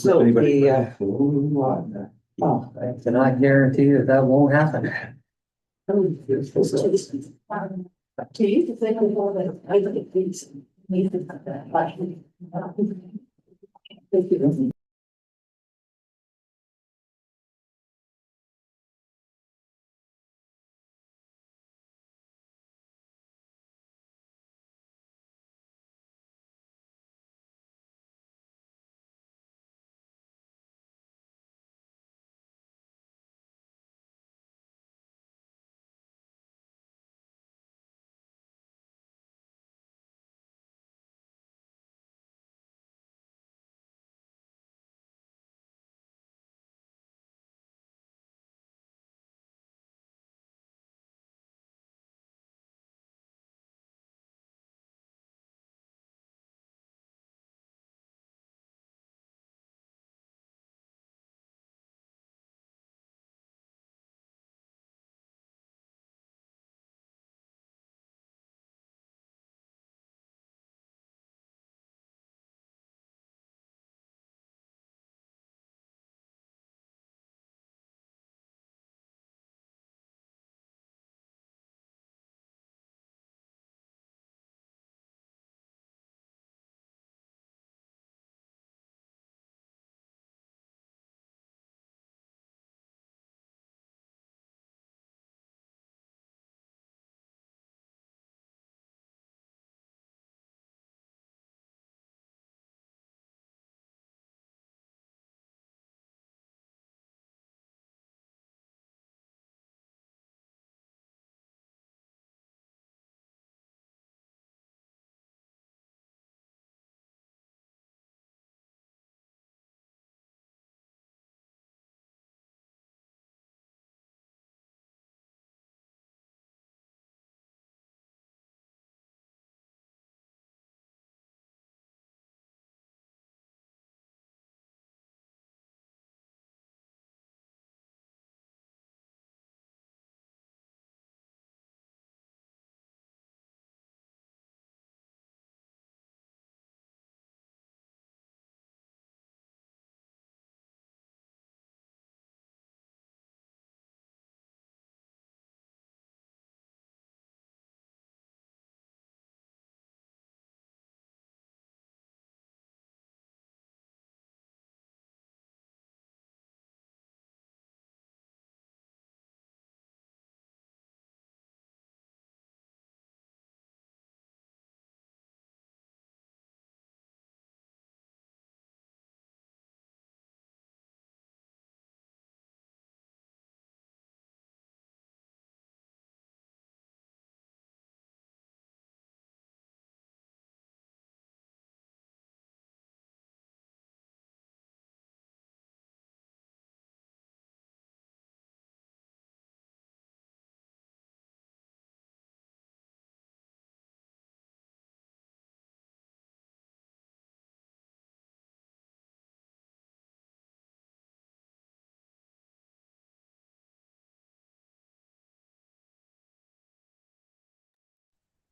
So the, Can I guarantee you that won't happen?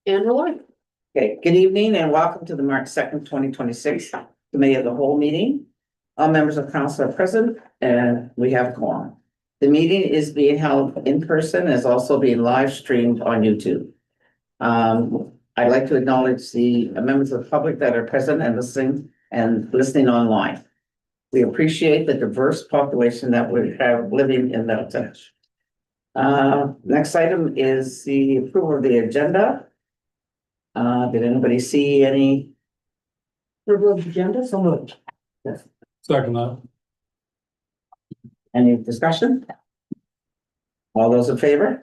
and we're live. Okay, good evening and welcome to the March 2nd, 2026 Committee of the Whole meeting. All members of council are present and we have a quorum. The meeting is being held in person and is also being live streamed on YouTube. I'd like to acknowledge the members of the public that are present and listening online. We appreciate the diverse population that we have living in Middleton. Next item is the approval of the agenda. Did anybody see any? Privileged agenda, so moved. Second that. Any discussion? All those in favor?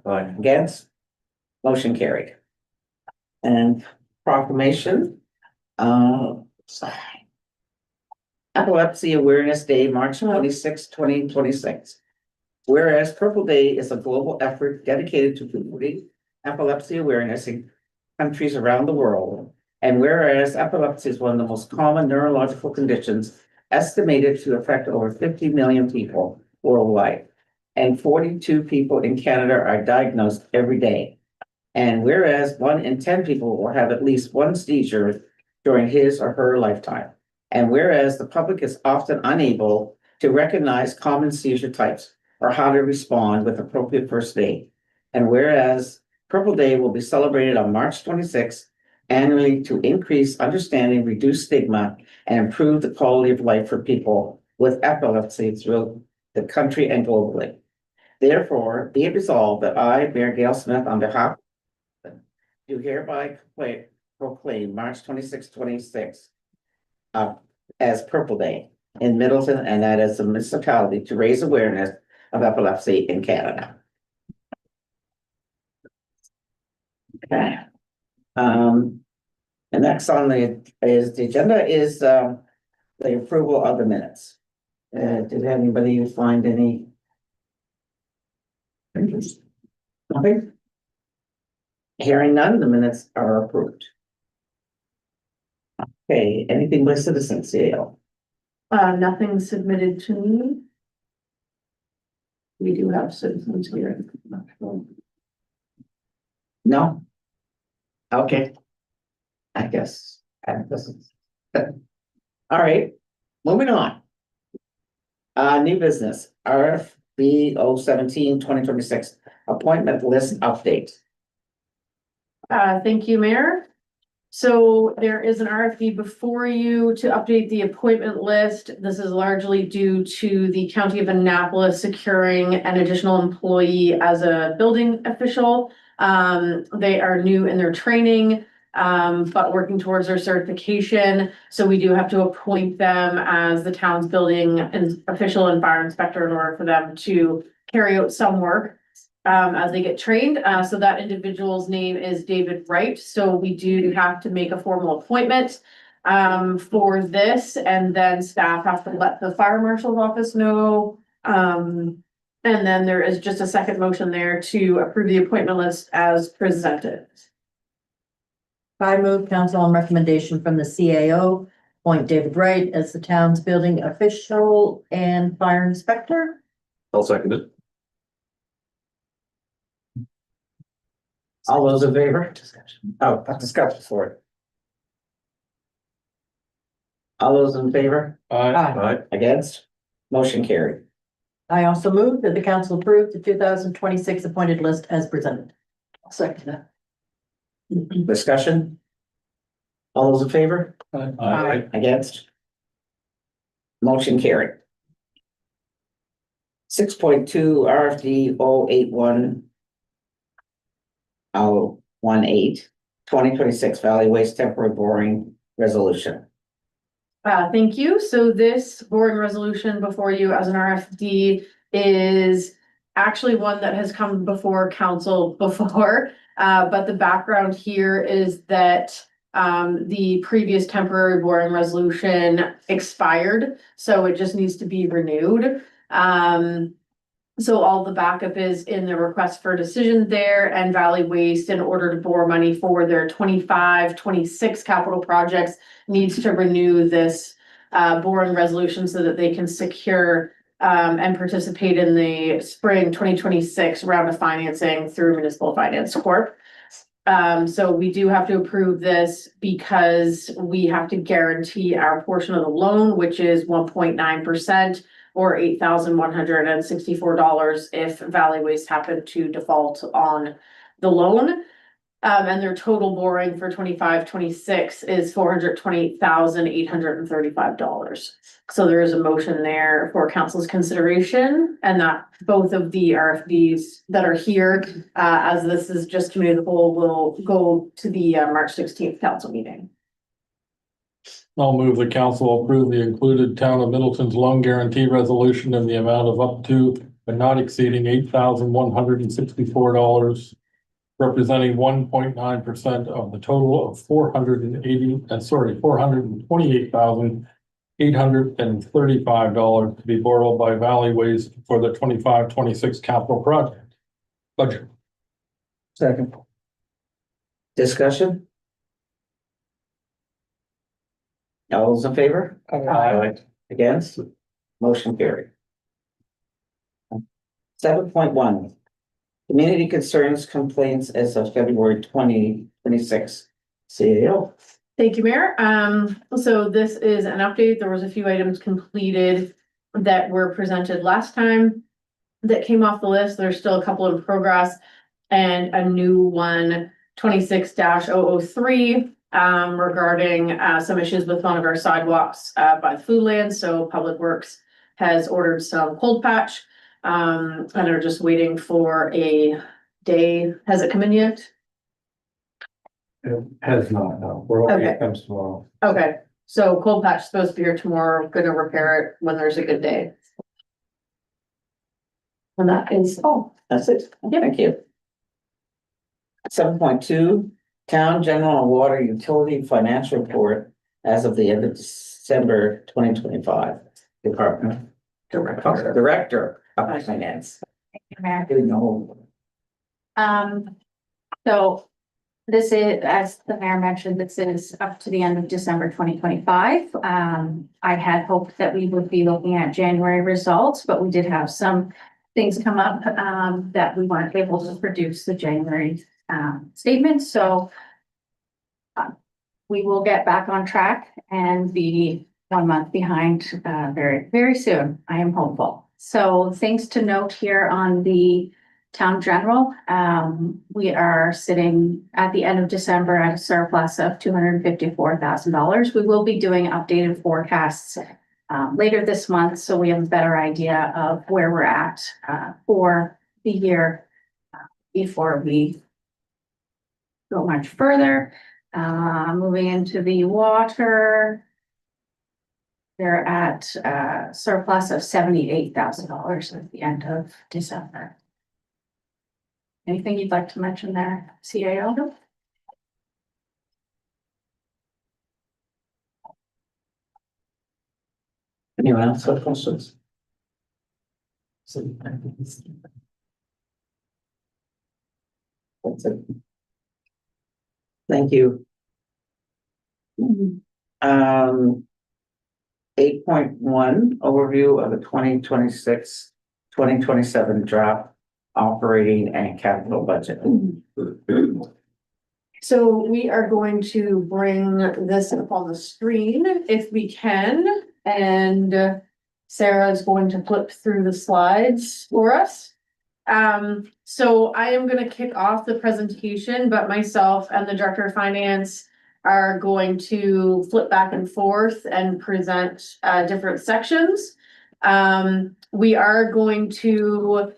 Aye. Against? Motion carried. And proclamation. Epilepsy Awareness Day, March 26, 2026. Whereas Purple Day is a global effort dedicated to promoting epilepsy awareness in countries around the world. And whereas epilepsy is one of the most common neurological conditions estimated to affect over 50 million people worldwide. And 42 people in Canada are diagnosed every day. And whereas 1 in 10 people will have at least one seizure during his or her lifetime. And whereas the public is often unable to recognize common seizure types or how to respond with appropriate first aid. And whereas Purple Day will be celebrated on March 26th annually to increase understanding, reduce stigma, and improve the quality of life for people with epilepsy throughout the country and globally. Therefore, be it resolved that I, Mayor Gail Smith, on behalf do hereby proclaim March 26, 26 as Purple Day in Middleton, and that as a municipality to raise awareness of epilepsy in Canada. Okay. And next on the agenda is the approval of the minutes. Did anybody find any? Nothing? Hearing none, the minutes are approved. Okay, anything by citizens, CAO? Nothing submitted to me. We do have citizens here. No? Okay. I guess. All right, moving on. New business, RFB 017-2026, appointment list update. Thank you, Mayor. So there is an RFP before you to update the appointment list. This is largely due to the County of Annapolis securing an additional employee as a building official. They are new in their training, but working towards their certification. So we do have to appoint them as the town's building and official and fire inspector in order for them to carry out some work as they get trained. So that individual's name is David Wright. So we do have to make a formal appointment for this, and then staff have to let the fire marshal's office know. And then there is just a second motion there to approve the appointment list as presented. I move council on recommendation from the CAO, appoint David Wright as the town's building official and fire inspector. I'll second it. All those in favor? Oh, discussion for it. All those in favor? Aye. Against? Motion carried. I also move that the council approve the 2026 appointed list as presented. I'll second that. Discussion? All those in favor? Aye. Against? Motion carried. 6.2 RFD 081 2026 Valley Waste temporary boring resolution. Thank you. So this boring resolution before you as an RFD is actually one that has come before council before. But the background here is that the previous temporary boring resolution expired, so it just needs to be renewed. So all the backup is in the request for decision there, and Valley Waste, in order to borrow money for their 25-26 capital projects, needs to renew this boring resolution so that they can secure and participate in the spring 2026 round of financing through Municipal Finance Corp. So we do have to approve this because we have to guarantee our portion of the loan, which is 1.9%. or $8,164 if Valley Waste happened to default on the loan. And their total borrowing for 25-26 is $428,835. So there is a motion there for council's consideration, and that both of the RFPs that are here, as this is just committee of the whole, will go to the March 16th council meeting. I'll move the council approve the included town of Middleton's loan guarantee resolution in the amount of up to but not exceeding $8,164, representing 1.9% of the total of $428,835 to be borrowed by Valley Waste for the 25-26 capital project budget. Second. Discussion? All those in favor? Against? Motion carried. 7.1. Community concerns complaints as of February 2026. CAO. Thank you, Mayor. So this is an update. There was a few items completed that were presented last time that came off the list. There's still a couple in progress and a new one, 26-003, regarding some issues with one of our sidewalks by the Foodland. So Public Works has ordered some cold patch and are just waiting for a day. Has it come in yet? It has not, no. We're hoping Okay. it comes tomorrow. Okay, so cold patch supposed to be here tomorrow, gonna repair it when there's a good day. And that is all. That's it. Thank you. 7.2, Town General and Water Utility Financial Report as of the end of December 2025. Department Director of Finance. Mayor. Doing the whole. So this is, as the mayor mentioned, this is up to the end of December 2025. I had hoped that we would be looking at January results, but we did have some things come up, that we weren't able to produce the January, statement. So we will get back on track and be 1 month behind, very, very soon. I am hopeful. So things to note here on the town general, we are sitting at the end of December at a surplus of $254,000. We will be doing updated forecasts later this month, so we have a better idea of where we're at for the year before we go much further. Moving into the water, they're at surplus of $78,000 at the end of December. Anything you'd like to mention there, CAO? Anyone else have questions? That's it. Thank you. 8.1, overview of the 2026-2027 draft operating and capital budget. So we are going to bring this up on the screen if we can, and Sarah is going to flip through the slides for us. So I am gonna kick off the presentation, but myself and the Director of Finance are going to flip back and forth and present different sections. We are going to,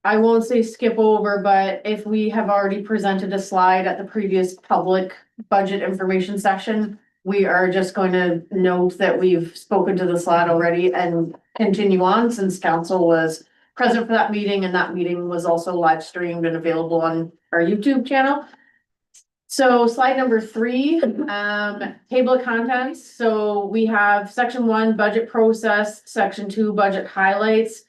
I won't say skip over, but if we have already presented a slide at the previous public budget information section, we are just going to note that we've spoken to the slide already and continue on since council was present for that meeting, and that meeting was also live streamed and available on our YouTube channel. So slide number 3, table of contents. So we have section 1, budget process, section 2, budget highlights.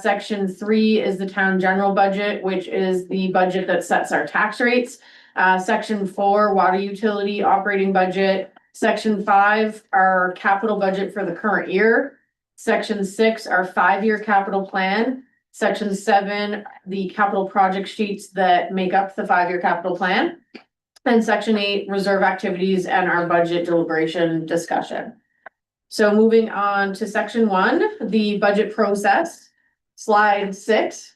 Section 3 is the town general budget, which is the budget that sets our tax rates. Section 4, water utility operating budget. Section 5, our capital budget for the current year. Section 6, our 5-year capital plan. Section 7, the capital project sheets that make up the 5-year capital plan. And section 8, reserve activities and our budget deliberation discussion. So moving on to section 1, the budget process, slide 6.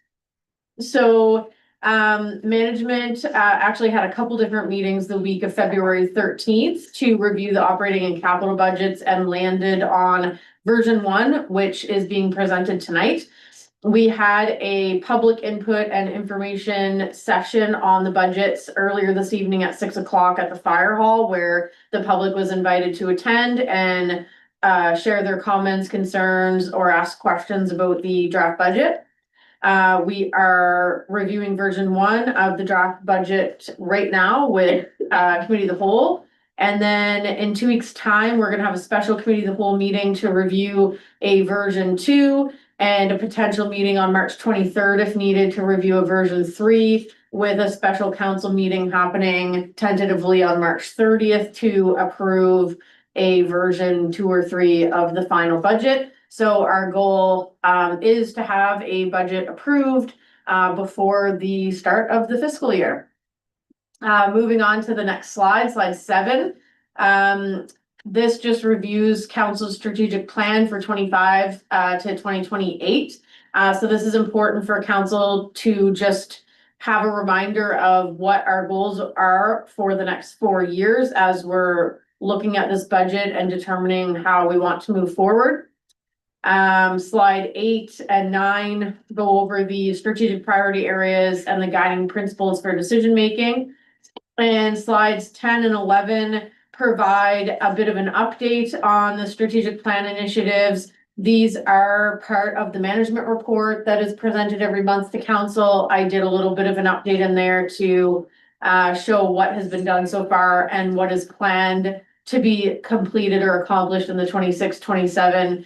So management actually had a couple different meetings the week of February 13th to review the operating and capital budgets and landed on version 1, which is being presented tonight. We had a public input and information session on the budgets earlier this evening at 6 o'clock at the fire hall, where the public was invited to attend and share their comments, concerns, or ask questions about the draft budget. We are reviewing version 1 of the draft budget right now with committee of the whole. And then in 2 weeks' time, we're gonna have a special committee of the whole meeting to review a version 2 and a potential meeting on March 23rd if needed to review a version 3, with a special council meeting happening tentatively on March 30th to approve a version 2 or 3 of the final budget. So our goal is to have a budget approved before the start of the fiscal year. Moving on to the next slide, slide 7. This just reviews council's strategic plan for 25 to 2028. So this is important for council to just have a reminder of what our goals are for the next 4 years as we're looking at this budget and determining how we want to move forward. Slide 8 and 9 go over the strategic priority areas and the guiding principles for decision making. And slides 10 and 11 provide a bit of an update on the strategic plan initiatives. These are part of the management report that is presented every month to council. I did a little bit of an update in there to show what has been done so far and what is planned to be completed or accomplished in the 26-27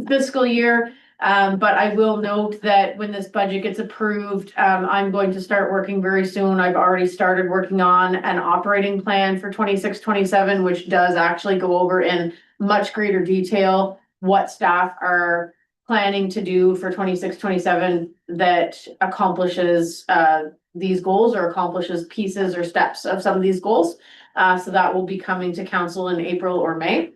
fiscal year. But I will note that when this budget gets approved, I'm going to start working very soon. I've already started working on an operating plan for 26-27, which does actually go over in much greater detail what staff are planning to do for 26-27 that accomplishes these goals or accomplishes pieces or steps of some of these goals. So that will be coming to council in April or May.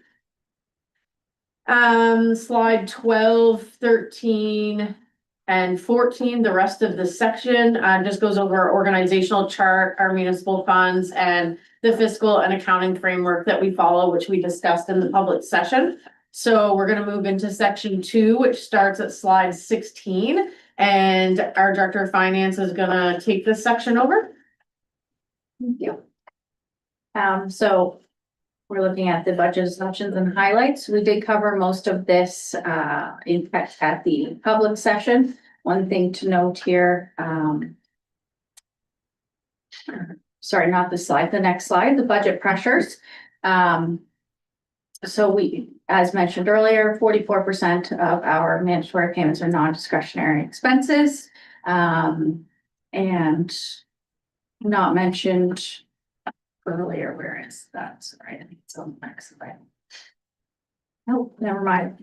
Slide 12, 13, and 14, the rest of the section just goes over our organizational chart, our municipal funds, and the fiscal and accounting framework that we follow, which we discussed in the public session. So we're going to move into section 2, which starts at slide 16, and our director of finance is going to take this section over. Thank you. So we're looking at the budget assumptions and highlights. We did cover most of this in fact at the public session. One thing to note here, sorry, not the slide, the next slide, the budget pressures. So we, as mentioned earlier, 44% of our mandatory payments are non-discretionary expenses. And not mentioned earlier, where is that? Sorry, I think it's on the next slide. Oh, never mind.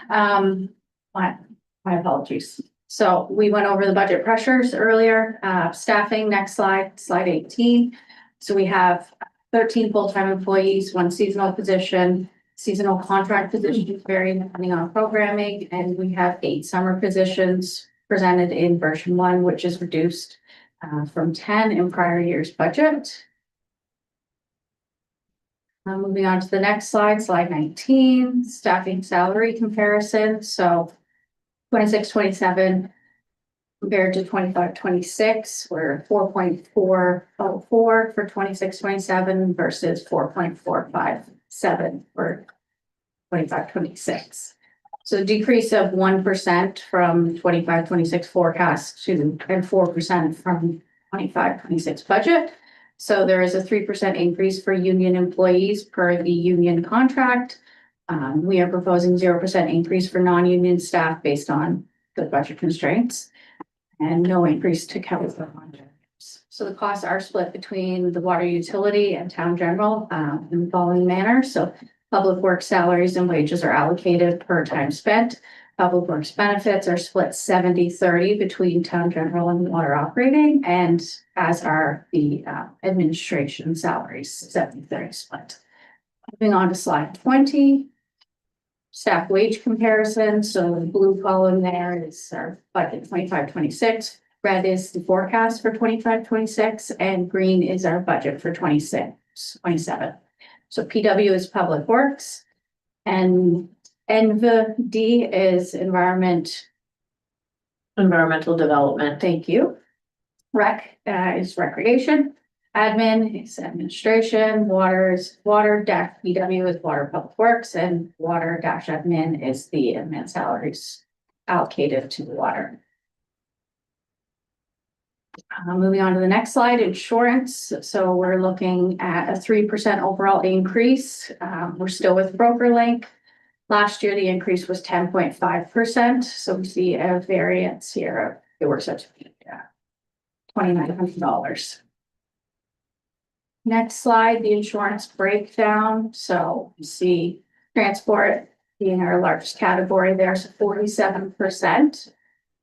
My apologies. So we went over the budget pressures earlier, staffing, next slide, slide 18. So we have 13 full-time employees, 1 seasonal position, seasonal contract positions vary depending on programming, and we have 8 summer positions presented in version 1, which is reduced from 10 in prior year's budget. Moving on to the next slide, slide 19, staffing salary comparison. So 26-27 compared to 25-26, we're 4.404 for 26-27 versus 4.457 for 25-26. So decrease of 1% from 25-26 forecast to and 4% from 25-26 budget. So there is a 3% increase for union employees per the union contract. We are proposing 0% increase for non-union staff based on the budget constraints and no increase to cover the contractors. So the costs are split between the water utility and town general in the following manner. So public works salaries and wages are allocated per time spent. Public works benefits are split 70-30 between town general and water operating, and as are the administration salaries, 70-30 split. Moving on to slide 20, staff wage comparison. So the blue column there is our budget 25-26. Red is the forecast for 25-26, and green is our budget for 26-27. So PW is public works, and NVD is environmental development. Thank you. Rec is recreation. Admin is administration. Water dash PW is water public works, and water dash admin is the admin salaries allocated to the water. Moving on to the next slide, insurance. So we're looking at a 3% overall increase. We're still with BrokerLink. Last year, the increase was 10.5%. So we see a variance here. It works out to be $2,900. Next slide, the insurance breakdown. So you see transport being our largest category there, so 47%.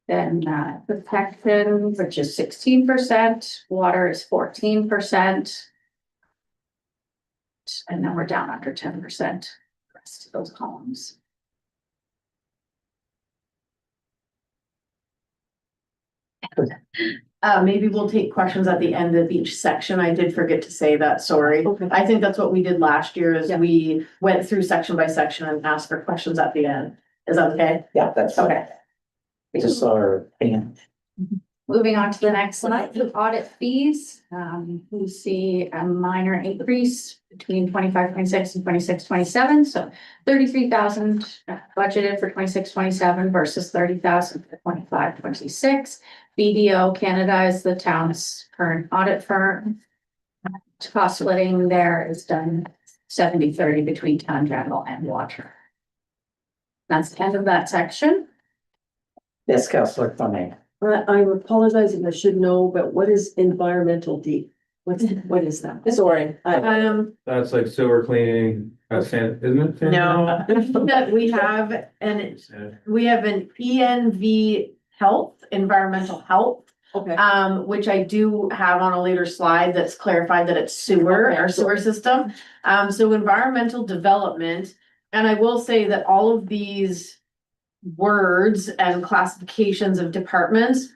Then protection, which is 16%. Water is 14%. And then we're down under 10%, the rest of those columns. Maybe we'll take questions at the end of each section. I did forget to say that, sorry. Okay. I think that's what we did last year is Yeah. we went through section by section and asked for questions at the end. Is that okay? Yeah, that's. Okay. Just saw her hand. Moving on to the next slide, the audit fees, we see a minor increase between 25-26 and 26-27. So 33,000 budgeted for 26-27 versus 30,000 for 25-26. BDO Canada is the town's current audit firm. Cost splitting there is done 70-30 between town general and water. That's the end of that section. Yes, Counselor Fleming. I apologize if I should know, but what is environmental D? What is that? Sorry. That's like sewer cleaning, isn't it? No, that we have an ENV health, environmental health. Okay. Which I do have on a later slide that's clarified that it's sewer, our sewer system. So environmental development, and I will say that all of these words and classifications of departments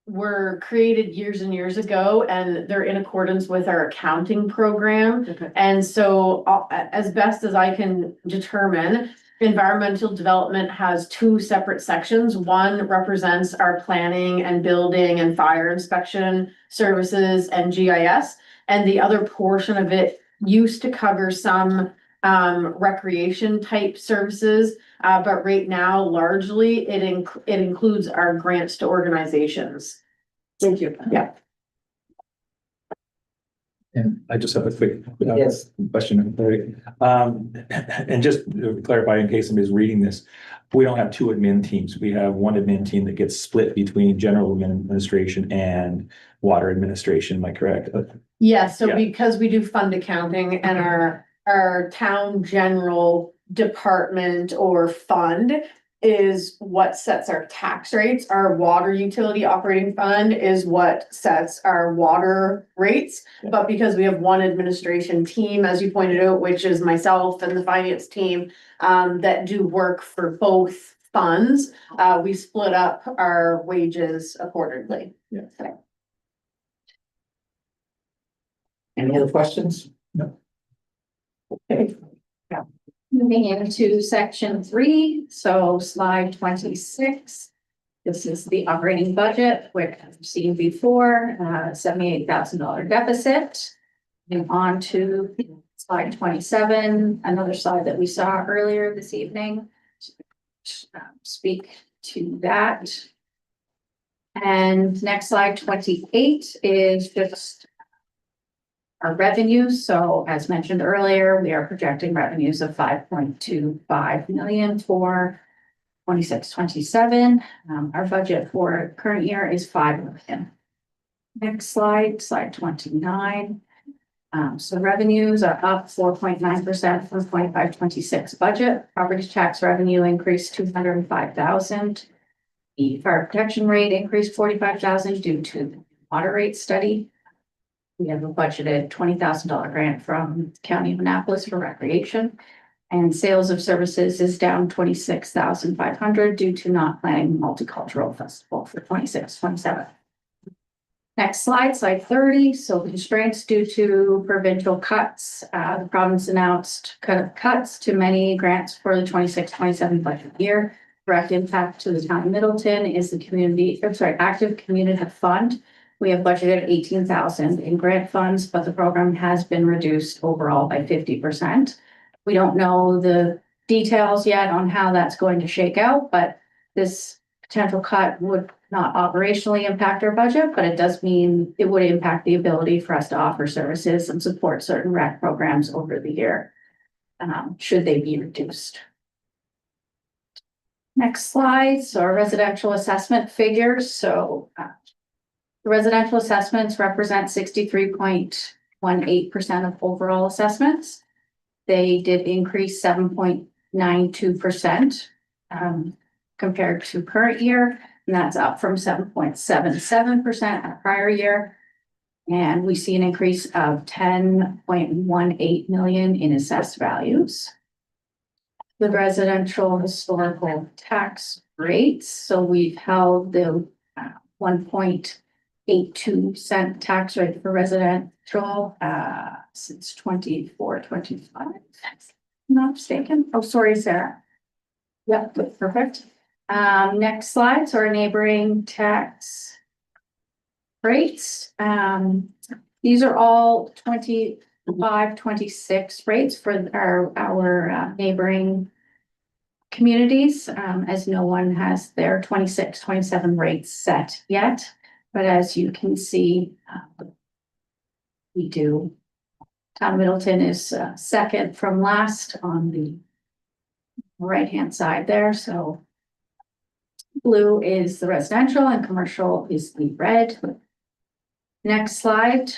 were created years and years ago, and they're in accordance with our accounting program. Okay. And so, as best as I can determine, environmental development has two separate sections. One represents our planning and building and fire inspection services and GIS. And the other portion of it used to cover some recreation type services. But right now, largely, it includes our grants to organizations. Thank you. Yeah. And I just have a quick Yes. question. And just to clarify, in case somebody's reading this, we don't have two admin teams. We have one admin team that gets split between general administration and water administration. Am I correct? Yeah, so Yeah. because we do fund accounting and our town general department or fund is what sets our tax rates. Our water utility operating fund is what sets our water rates. Yeah. But because we have one administration team, as you pointed out, which is myself and the finance team, that do work for both funds, we split up our wages accordingly. Yeah. Any other questions? No. Okay, Moving into section 3, so slide 26. This is the operating budget, which I've seen before, $78,000 deficit. Moving on to slide 27, another slide that we saw earlier this evening. Speak to that. And next slide 28 is just our revenues. So as mentioned earlier, we are projecting revenues of 5.25 million for 26-27. Our budget for current year is 5 million. Next slide, slide 29. So revenues are up 4.9% from 25-26 budget. Property tax revenue increased 205,000. The fire protection rate increased 45,000 due to the water rate study. We have a budgeted $20,000 grant from the County of Annapolis for recreation. And sales of services is down 26,500 due to not planning multicultural festival for 26-27. Next slide, slide 30. So constraints due to provincial cuts. The province announced cuts to many grants for the 26-27 budget year. Direct impact to the town of Middleton is the active community fund. We have budgeted 18,000 in grant funds, but the program has been reduced overall by 50%. We don't know the details yet on how that's going to shake out, but this potential cut would not operationally impact our budget, but it does mean it would impact the ability for us to offer services and support certain rec programs over the year, should they be reduced. Next slide, so our residential assessment figures. So the residential assessments represent 63.18% of overall assessments. They did increase 7.92% compared to current year, and that's up from 7.77% prior year. And we see an increase of 10.18 million in assessed values. The residential historical tax rates, so we've held the 1.82 cent tax rate for residential since 24-25. Not mistaken. Oh, sorry, Sarah. Yep, perfect. Next slide, so our neighboring tax rates. These are all 25, 26 rates for our neighboring communities, as no one has their 26, 27 rates set yet. But as you can see, we do. Town of Middleton is second from last on the right-hand side there, so blue is the residential and commercial is the red. Next slide,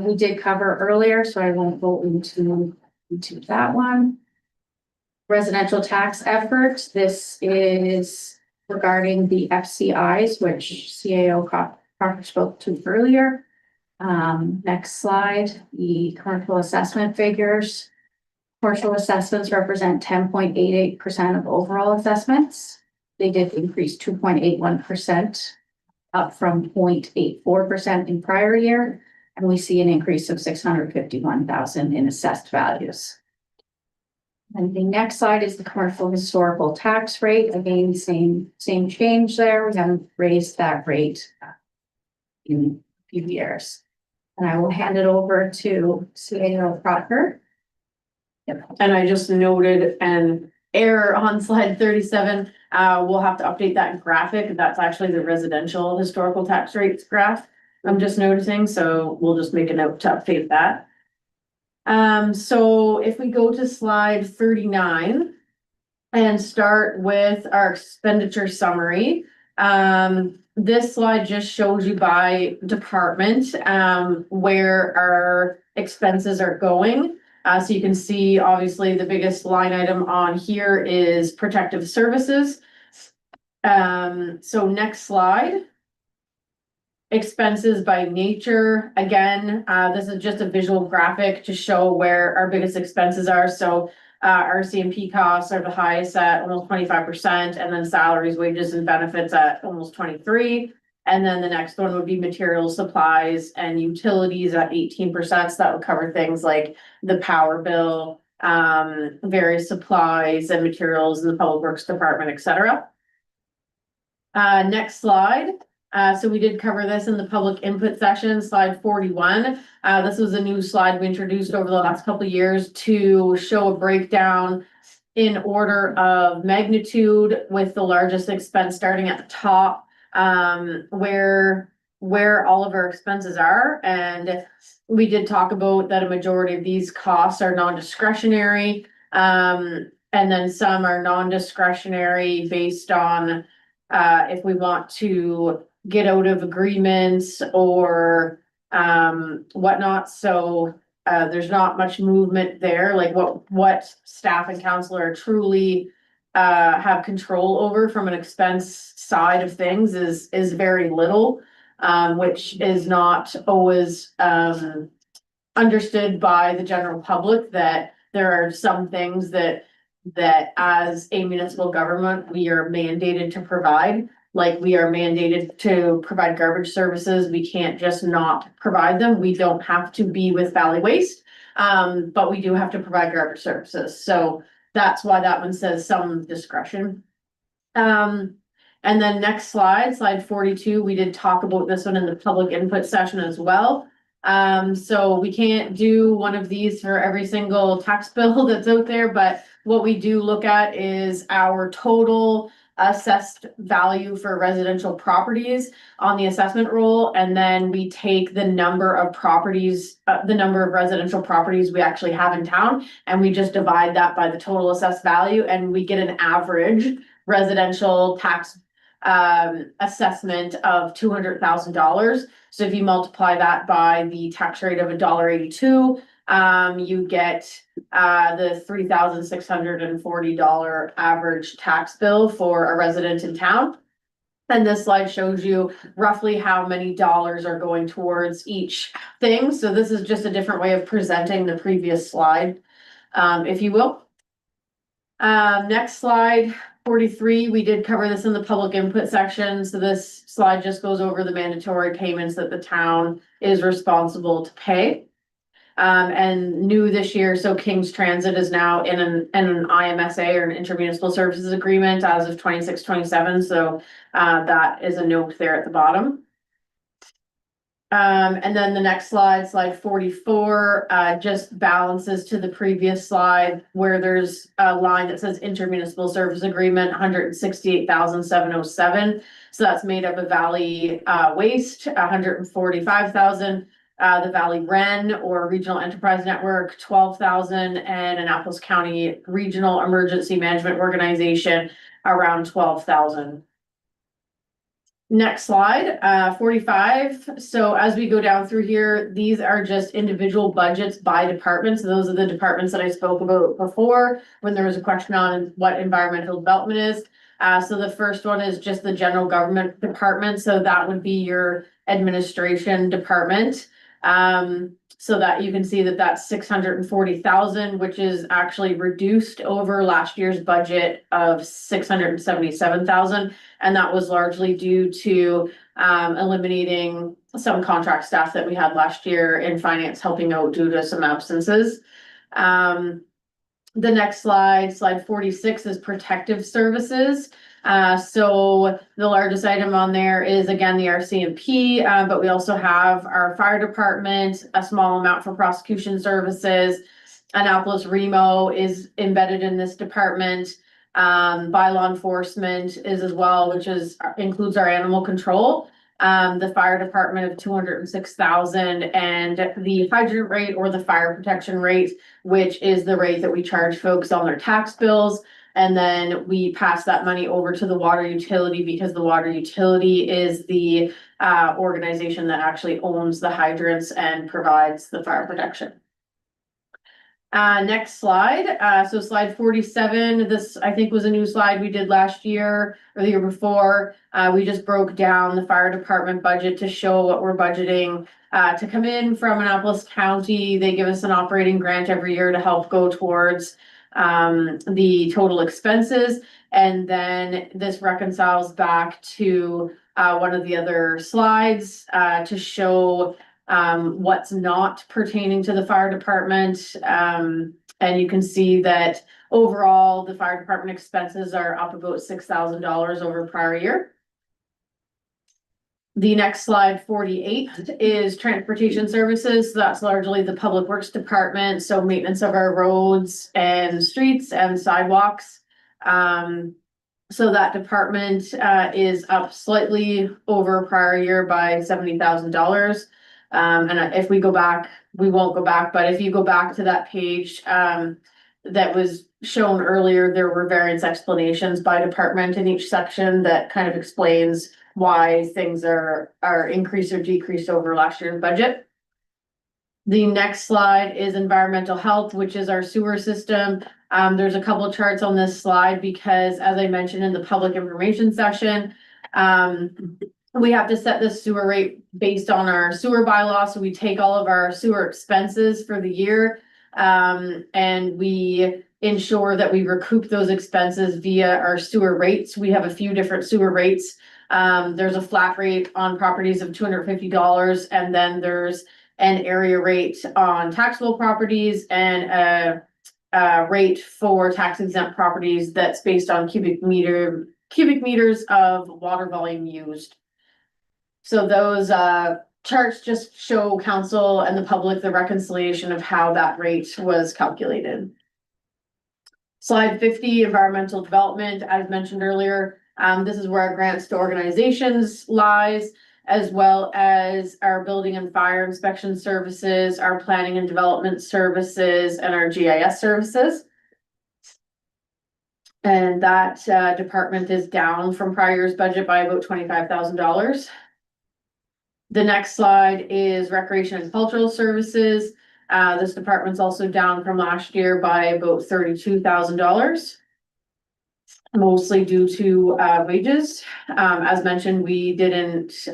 we did cover earlier, so I won't go into that one. Residential tax effort, this is regarding the FCIs, which CAO Crocker spoke to earlier. Next slide, the commercial assessment figures. Commercial assessments represent 10.88% of overall assessments. They did increase 2.81%, up from 0.84% in prior year. And we see an increase of 651,000 in assessed values. And the next slide is the commercial historical tax rate. Again, same change there. We haven't raised that rate in a few years. And I will hand it over to CAO Crocker. And I just noted an error on slide 37. We'll have to update that graphic. That's actually the residential historical tax rates graph. I'm just noticing, so we'll just make a note to update that. So if we go to slide 39 and start with our expenditure summary, this slide just shows you by department, where our expenses are going. So you can see, obviously, the biggest line item on here is protective services. So next slide. Expenses by nature. Again, this is just a visual graphic to show where our biggest expenses are. So our CMP costs are the highest at almost 25%, and then salaries, wages, and benefits at almost 23%. And then the next one would be materials, supplies, and utilities at 18%. So that would cover things like the power bill, various supplies and materials in the public works department, etc. Next slide. So we did cover this in the public input session, slide 41. This was a new slide we introduced over the last couple of years to show a breakdown in order of magnitude, with the largest expense starting at the top, where all of our expenses are. And we did talk about that a majority of these costs are non-discretionary, and then some are non-discretionary based on if we want to get out of agreements or whatnot. So there's not much movement there. Like what staff and council are truly have control over from an expense side of things is very little, which is not always understood by the general public, that there are some things that as a municipal government, we are mandated to provide. Like, we are mandated to provide garbage services. We can't just not provide them. We don't have to be with Valley Waste, but we do have to provide garbage services. So that's why that one says some discretion. And then next slide, slide 42, we did talk about this one in the public input session as well. So we can't do one of these for every single tax bill that's out there, but what we do look at is our total assessed value for residential properties on the assessment roll, and then we take the number of properties, the number of residential properties we actually have in town, and we just divide that by the total assessed value, and we get an average residential tax assessment of $200,000. So if you multiply that by the tax rate of $1.82, you get the $3,640 average tax bill for a resident in town. And this slide shows you roughly how many dollars are going towards each thing. So this is just a different way of presenting the previous slide, if you will. Next slide, 43, we did cover this in the public input section. So this slide just goes over the mandatory payments that the town is responsible to pay. And new this year, so King's Transit is now in an IMSA or an intermunicipal services agreement as of 26-27. So that is a note there at the bottom. And then the next slide, slide 44, just balances to the previous slide where there's a line that says intermunicipal service agreement, 168,707. So that's made up of Valley Waste, 145,000. The Valley Wren or Regional Enterprise Network, 12,000, and Annapolis County Regional Emergency Management Organization, around 12,000. Next slide, 45. So as we go down through here, these are just individual budgets by department. So those are the departments that I spoke about before when there was a question on what environmental development is. So the first one is just the general government department. So that would be your administration department. So that you can see that that's 640,000, which is actually reduced over last year's budget of 677,000. And that was largely due to eliminating some contract staff that we had last year in finance helping out due to some absences. The next slide, slide 46, is protective services. So the largest item on there is again the RCMP, but we also have our fire department, a small amount for prosecution services. Annapolis Remo is embedded in this department. Bylaw enforcement is as well, which includes our animal control. The fire department of 206,000, and the hydrant rate or the fire protection rate, which is the rate that we charge folks on their tax bills. And then we pass that money over to the water utility because the water utility is the organization that actually owns the hydrants and provides the fire protection. Next slide. So slide 47, this I think was a new slide we did last year or the year before. We just broke down the fire department budget to show what we're budgeting to come in from Annapolis County. They give us an operating grant every year to help go towards the total expenses. And then this reconciles back to one of the other slides to show what's not pertaining to the fire department. And you can see that overall the fire department expenses are up about $6,000 over prior year. The next slide, 48, is transportation services. So that's largely the public works department. So maintenance of our roads and streets and sidewalks. So that department is up slightly over prior year by $70,000. And if we go back, we won't go back, but if you go back to that page that was shown earlier, there were variance explanations by department in each section that kind of explains why things are increased or decreased over last year's budget. The next slide is environmental health, which is our sewer system. There's a couple of charts on this slide because, as I mentioned in the public information session, we have to set the sewer rate based on our sewer bylaw. So we take all of our sewer expenses for the year and we ensure that we recoup those expenses via our sewer rates. We have a few different sewer rates. There's a flat rate on properties of $250, and then there's an area rate on taxable properties and a rate for tax exempt properties that's based on cubic meters of water volume used. So those charts just show council and the public the reconciliation of how that rate was calculated. Slide 50, environmental development, as mentioned earlier. This is where our grants to organizations lies, as well as our building and fire inspection services, our planning and development services, and our GIS services. And that department is down from prior year's budget by about $25,000. The next slide is recreation and cultural services. This department's also down from last year by about $32,000. mostly due to wages. As mentioned, we didn't,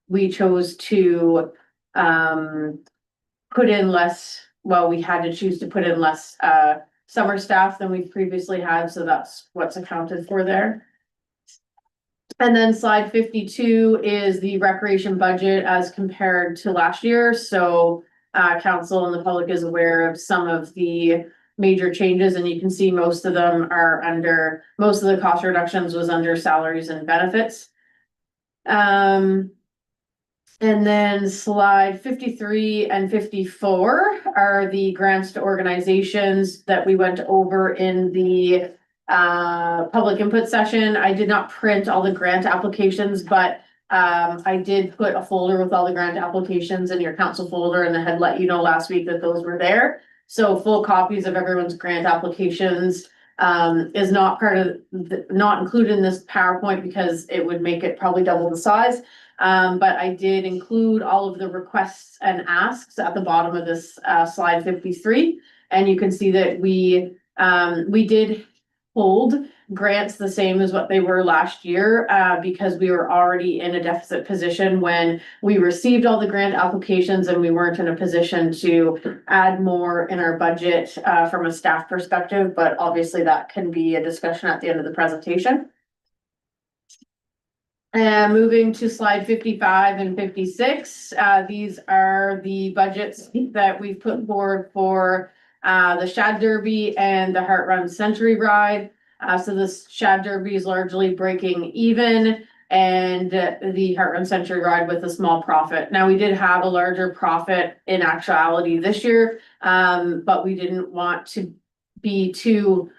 we chose to put in less, well, we had to choose to put in less summer staff than we've previously had, so that's what's accounted for there. And then slide 52 is the recreation budget as compared to last year. So council and the public is aware of some of the major changes, and you can see most of them are under, most of the cost reductions was under salaries and benefits. And then slide 53 and 54 are the grants to organizations that we went over in the public input session. I did not print all the grant applications, but I did put a folder with all the grant applications in your council folder, and I had let you know last week that those were there. So full copies of everyone's grant applications is not part of not included in this PowerPoint because it would make it probably double the size. But I did include all of the requests and asks at the bottom of this slide 53. And you can see that we did hold grants the same as what they were last year because we were already in a deficit position when we received all the grant applications, and we weren't in a position to add more in our budget from a staff perspective, but obviously that can be a discussion at the end of the presentation. And moving to slide 55 and 56, these are the budgets that we've put forward for the Shad Derby and the Heart Run Century Ride. So this Shad Derby is largely breaking even, and the Heart Run Century Ride with a small profit. Now, we did have a larger profit in actuality this year, but we didn't want to be too,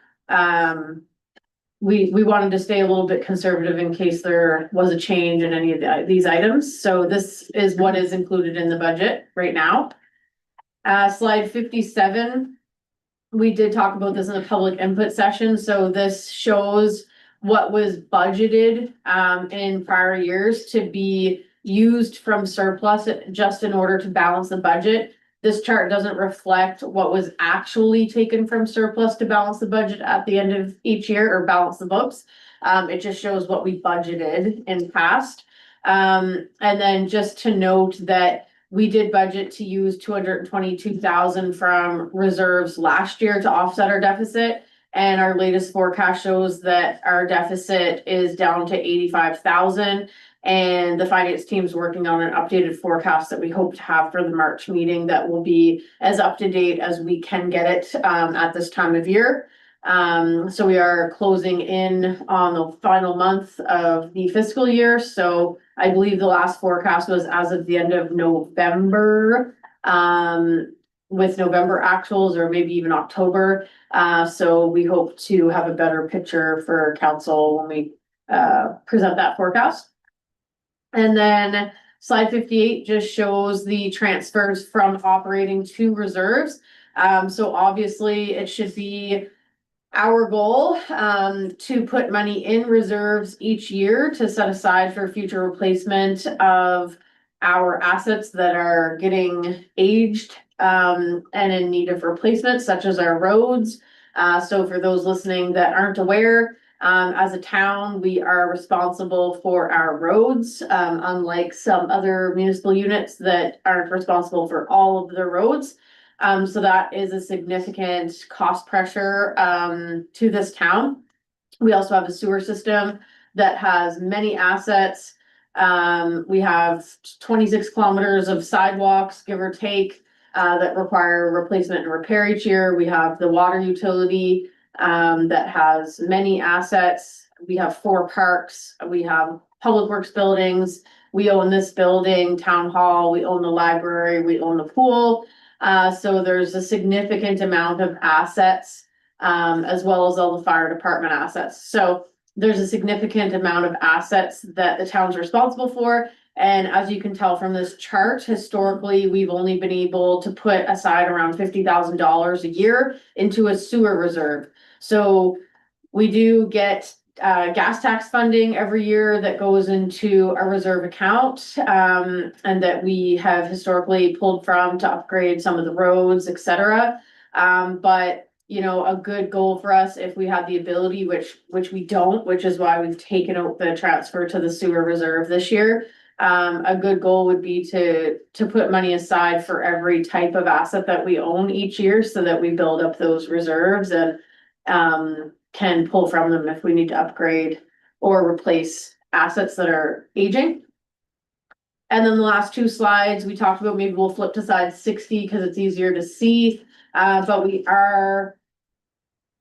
we wanted to stay a little bit conservative in case there was a change in any of these items. So this is what is included in the budget right now. Slide 57. We did talk about this in the public input session. So this shows what was budgeted in prior years to be used from surplus just in order to balance the budget. This chart doesn't reflect what was actually taken from surplus to balance the budget at the end of each year or balance the books. It just shows what we budgeted in past. And then just to note that we did budget to use 222,000 from reserves last year to offset our deficit. And our latest forecast shows that our deficit is down to 85,000. And the finance team's working on an updated forecast that we hope to have for the March meeting that will be as up to date as we can get it at this time of year. So we are closing in on the final month of the fiscal year. So I believe the last forecast was as of the end of November, with November actuals or maybe even October. So we hope to have a better picture for council when we present that forecast. And then slide 58 just shows the transfers from operating to reserves. So obviously it should be our goal to put money in reserves each year to set aside for future replacement of our assets that are getting aged and in need of replacement, such as our roads. So for those listening that aren't aware, as a town, we are responsible for our roads, unlike some other municipal units that aren't responsible for all of their roads. So that is a significant cost pressure to this town. We also have a sewer system that has many assets. We have 26 kilometers of sidewalks, give or take, that require replacement and repair each year. We have the water utility that has many assets. We have 4 parks. We have public works buildings. We own this building, town hall. We own the library. We own the pool. So there's a significant amount of assets, as well as all the fire department assets. So there's a significant amount of assets that the town's responsible for. And as you can tell from this chart, historically, we've only been able to put aside around $50,000 a year into a sewer reserve. So we do get gas tax funding every year that goes into a reserve account, and that we have historically pulled from to upgrade some of the roads, etc. But you know, a good goal for us if we had the ability, which we don't, which is why we've taken out the transfer to the sewer reserve this year. A good goal would be to put money aside for every type of asset that we own each year so that we build up those reserves and can pull from them if we need to upgrade or replace assets that are aging. And then the last two slides, we talked about, maybe we'll flip to slide 60 because it's easier to see. But we are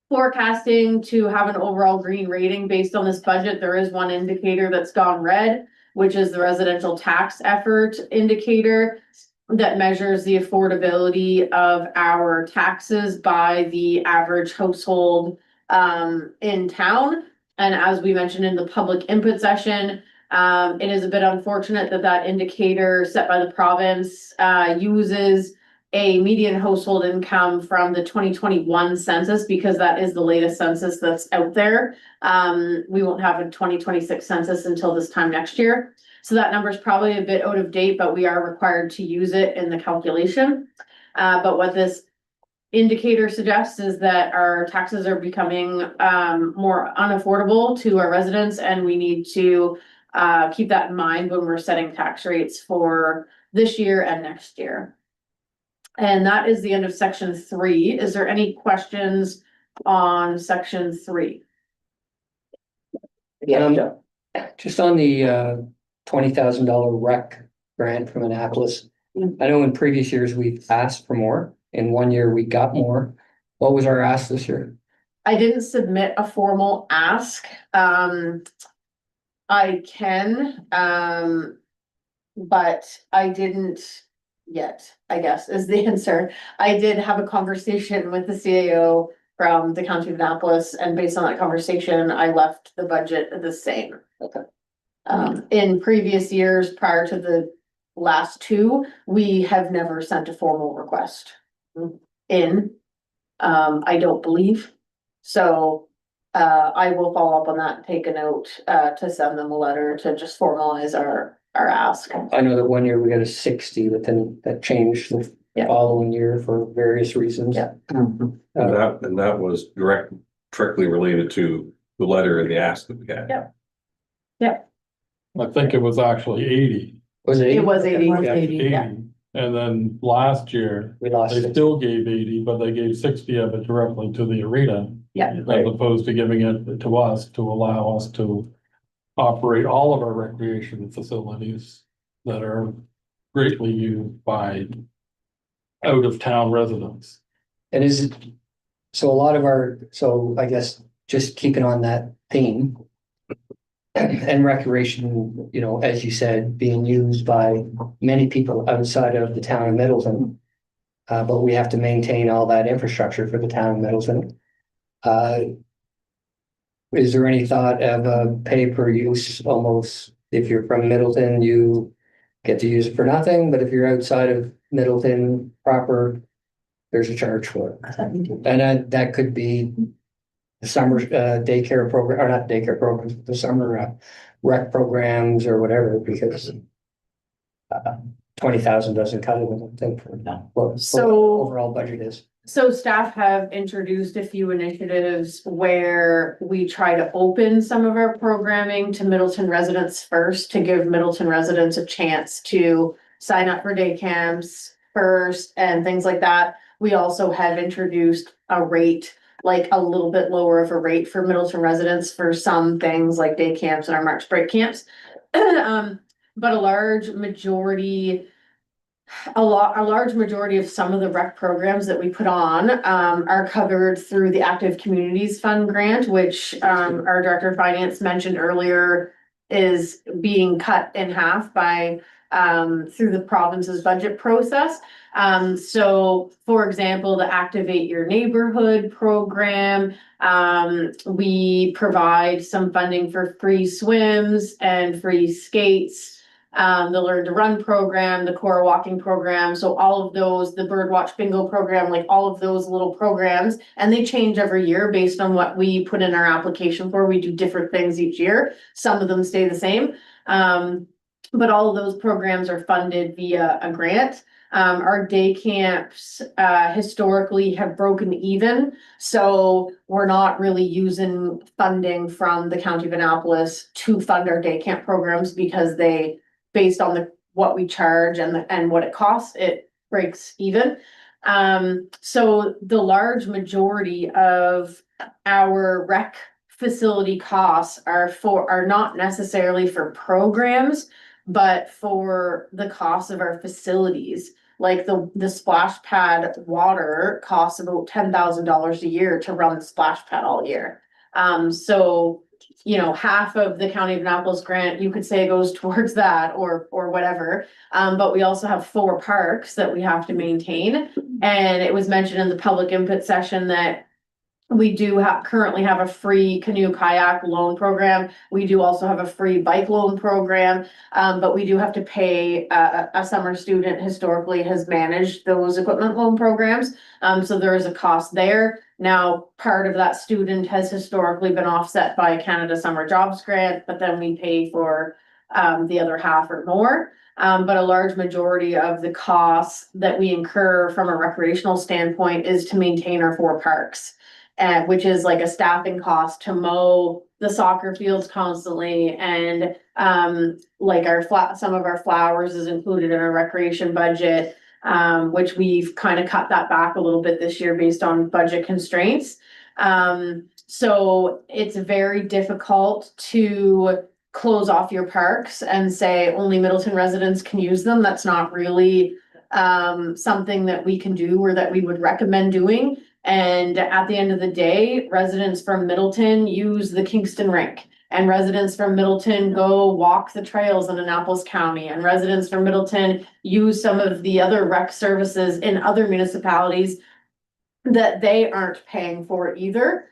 forecasting to have an overall green rating based on this budget. There is one indicator that's gone red, which is the residential tax effort indicator that measures the affordability of our taxes by the average household in town. And as we mentioned in the public input session, it is a bit unfortunate that that indicator set by the province uses a median household income from the 2021 census, because that is the latest census that's out there. We won't have a 2026 census until this time next year. So that number is probably a bit out of date, but we are required to use it in the calculation. But what this indicator suggests is that our taxes are becoming more unaffordable to our residents, and we need to keep that in mind when we're setting tax rates for this year and next year. And that is the end of section 3. Is there any questions on section 3? Yeah, Just on the $20,000 rec grant from Annapolis. I know in previous years we've asked for more. In one year we got more. What was our ask this year? I didn't submit a formal ask. I can, but I didn't yet, I guess, is the answer. I did have a conversation with the CAO from the County of Annapolis, and based on that conversation, I left the budget the same. Okay. In previous years, prior to the last two, we have never sent a formal request in. I don't believe. So I will follow up on that and take a note to send them a letter to just formalize our ask. I know that one year we got a 60, but then that changed the Yeah. following year for various reasons. Yeah. And that was directly related to the letter and the ask that we had. Yeah. I think it was actually 80. Was it? It was 80. was Yeah. 80, yeah. 80. And then last year, We lost they it. still gave 80, but they gave 60 of it directly to the arena. Yeah. As opposed to giving it to us to allow us to operate all of our recreation facilities that are greatly used by out of town residents. And is it, so a lot of so I guess just keeping on that theme. And recreation, you know, as you said, being used by many people outside of the town of Middleton. But we have to maintain all that infrastructure for the town of Middleton. Is there any thought of a pay per use almost, if you're from Middleton, you get to use it for nothing, but if you're outside of Middleton proper, there's a charge for it. And that could be the summer daycare program, or not daycare programs, but the summer rec programs or whatever, because 20,000 doesn't cut it, I don't think, for what So- the overall budget is. So staff have introduced a few initiatives where we try to open some of our programming to Middleton residents first, to give Middleton residents a chance to sign up for day camps first and things like that. We also have introduced a rate, like a little bit lower of a rate for Middleton residents for some things like day camps and our March break camps. But a large majority of some of the rec programs that we put on are covered through the Active Communities Fund grant, which our Director of Finance mentioned earlier is being cut in half by through the province's budget process. So for example, the Activate Your Neighborhood program, we provide some funding for free swims and free skates. The Learn to Run program, the Core Walking program, so all of those, the Birdwatch Bingo program, like all of those little programs, and they change every year based on what we put in our application for. We do different things each year. Some of them stay the same. But all of those programs are funded via a grant. Our day camps, historically have broken even. So we're not really using funding from the county of Annapolis to fund our day camp programs because they, based on what we charge and what it costs, it breaks even. So the large majority of our rec facility costs are not necessarily for programs, but for the cost of our facilities. Like the splash pad water costs about $10,000 a year to run the splash pad all year. So, you know, half of the County of Annapolis grant, you could say goes towards that or whatever. But we also have 4 parks that we have to maintain. And it was mentioned in the public input session that we do currently have a free canoe kayak loan program. We do also have a free bike loan program. But we do have to pay, a summer student historically has managed those equipment loan programs. So there is a cost there. Now, part of that student has historically been offset by Canada Summer Jobs Grant, but then we pay for the other half or more. But a large majority of the costs that we incur from a recreational standpoint is to maintain our 4 parks. Which is like a staffing cost to mow the soccer fields constantly, and like some of our flowers is included in our recreation budget, which we've kind of cut that back a little bit this year based on budget constraints. So it's very difficult to close off your parks and say only Middleton residents can use them. That's not really something that we can do or that we would recommend doing. And at the end of the day, residents from Middleton use the Kingston Rink, and residents from Middleton go walk the trails in Annapolis County, and residents from Middleton use some of the other rec services in other municipalities that they aren't paying for either.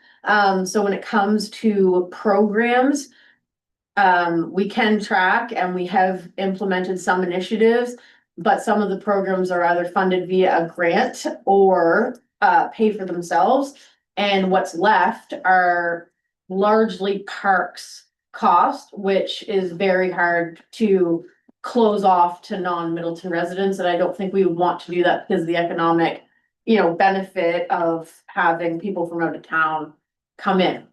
So when it comes to programs, we can track and we have implemented some initiatives, but some of the programs are either funded via a grant or pay for themselves. And what's left are largely parks cost, which is very hard to close off to non-Middleton residents. And I don't think we would want to do that because the economic, benefit of having people from out of town come in.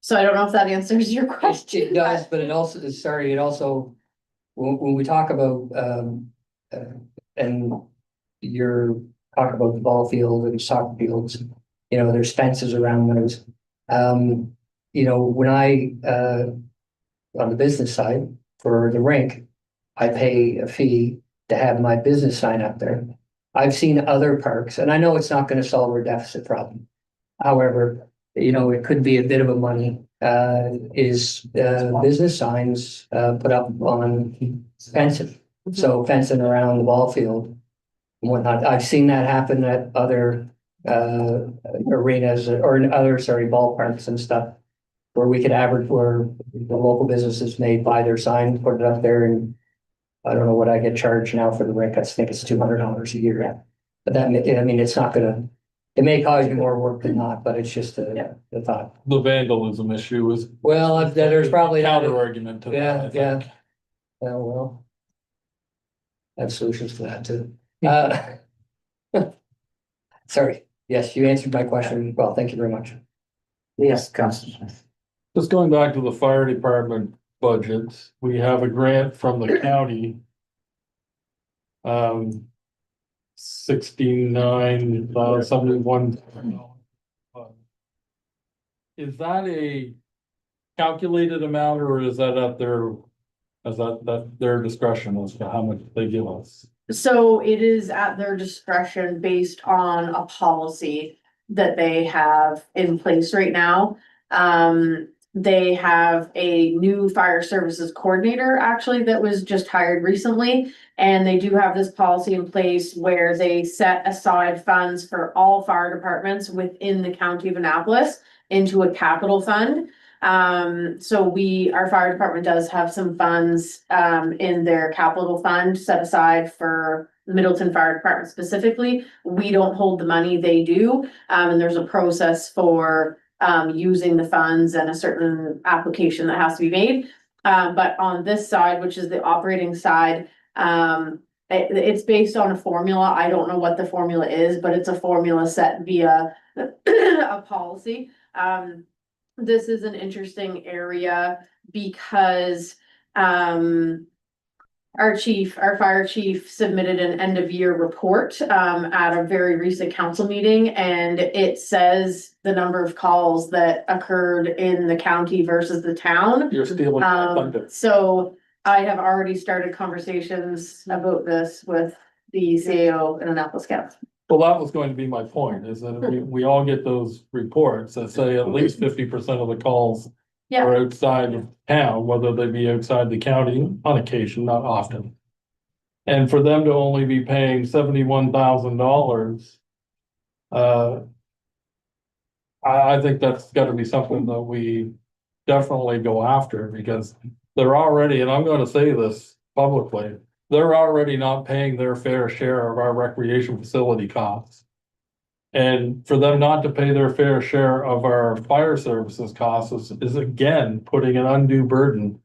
So I don't know if that answers your question. It does, but it also, when we talk about, and you're talking about the ball field and soccer fields, there's fences around those. When I, on the business side for the rink, I pay a fee to have my business sign up there. I've seen other parks, and I know it's not going to solve our deficit problem. However, it could be a bit of a money, business signs, put up on fencing. So fencing around the ball field and whatnot. I've seen that happen at other, arenas or in other, ballparks and stuff. Where we could average where the local businesses may buy their sign, put it up there, and I don't know what I get charged now for the rink. I think it's $200 a year. But it's not gonna, it may cause you more work than not, but it's just the thought. The vandalism issue is. Well, there's probably Counter argument to that. I think. Well, I have solutions to that too. Sorry. Yes, you answered my question. Well, thank you very much. Yes, Councilor Smith. Just going back to the fire department budget, we have a grant from the county. 69,71. Is that a calculated amount or is that at their discretion as to how much they give us? So it is at their discretion based on a policy that they have in place right now. They have a new fire services coordinator actually that was just hired recently. And they do have this policy in place where they set aside funds for all fire departments within the county of Annapolis into a capital fund. So our fire department does have some funds in their capital fund set aside for the Middleton Fire Department specifically. We don't hold the money, they do. And there's a process for using the funds and a certain application that has to be made. But on this side, which is the operating side, it's based on a formula. I don't know what the formula is, but it's a formula set via a policy. This is an interesting area because, our fire chief submitted an end of year report, at a very recent council meeting, and it says the number of calls that occurred in the county versus the town. You're stealing my thunder. So I have already started conversations about this with the CAO in Annapolis County. Well, that was going to be my point, is that we all get those reports that say at least 50% of the calls Yeah, are outside of town, whether they be outside the county on occasion, not often. And for them to only be paying $71,000. I think that's gotta be something that we definitely go after, because they're already, and I'm gonna say this publicly, they're already not paying their fair share of our recreation facility costs. And for them not to pay their fair share of our fire services costs is again putting an undue burden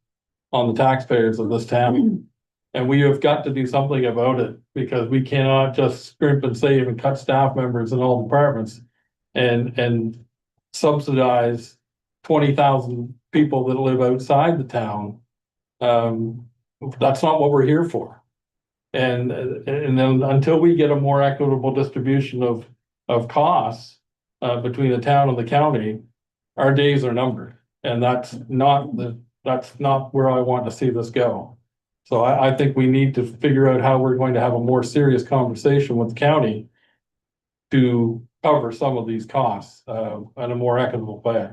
on the taxpayers of this town. And we have got to do something about it, because we cannot just scrimp and save and cut staff members in all departments and subsidize 20,000 people that live outside the town. That's not what we're here for. And then until we get a more equitable distribution of costs between the town and the county, our days are numbered. And that's not where I want to see this go. So I think we need to figure out how we're going to have a more serious conversation with the county to cover some of these costs in a more equitable way.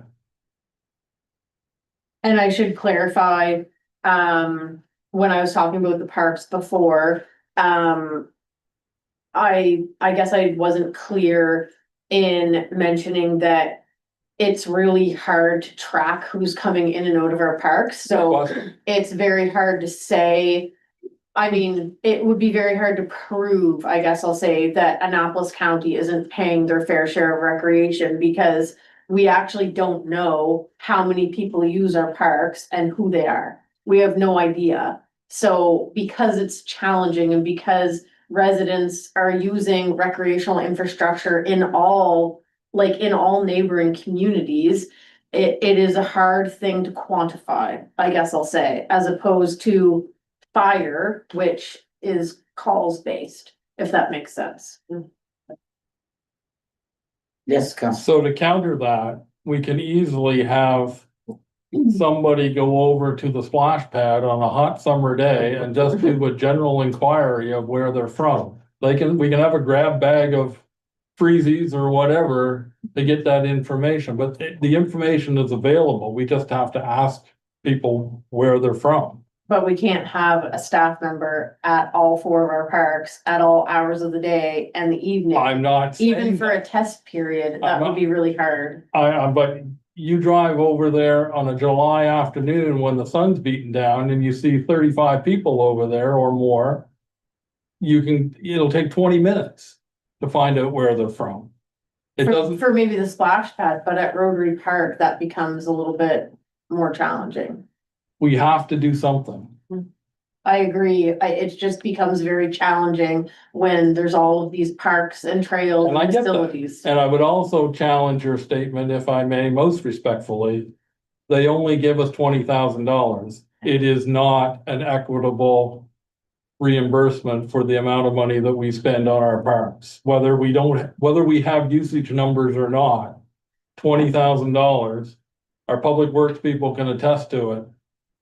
and I should clarify, when I was talking about the parks before, I guess I wasn't clear in mentioning that it's really hard to track who's coming in and out of our parks, so it's very hard to say. I mean, it would be very hard to prove, I guess I'll say, that Annapolis County isn't paying their fair share of recreation, because we actually don't know how many people use our parks and who they are. We have no idea. So because it's challenging and because residents are using recreational infrastructure in all neighboring communities, it is a hard thing to quantify, I guess I'll say, as opposed to fire, which is calls based, if that makes sense. Yes, Council. So to counter that, we can easily have somebody go over to the splash pad on a hot summer day and just do a general inquiry of where they're from. We can have a grab bag of freezies or whatever to get that information, but the information is available. We just have to ask people where they're from. But we can't have a staff member at all 4 of our parks at all hours of the day and the evening. I'm not Even saying for a test period, that would be really hard. but you drive over there on a July afternoon when the sun's beating down and you see 35 people over there or more. It'll take 20 minutes to find out where they're from. It doesn't, For maybe the splash pad, but at Rotary Park, that becomes a little bit more challenging. we have to do something. I agree. It just becomes very challenging when there's all of these parks and trails And I and get that. facilities. And I would also challenge your statement, if I may, most respectfully. They only give us $20,000. It is not an equitable reimbursement for the amount of money that we spend on our parks. Whether we have usage numbers or not, $20,000, our public works people can attest to it,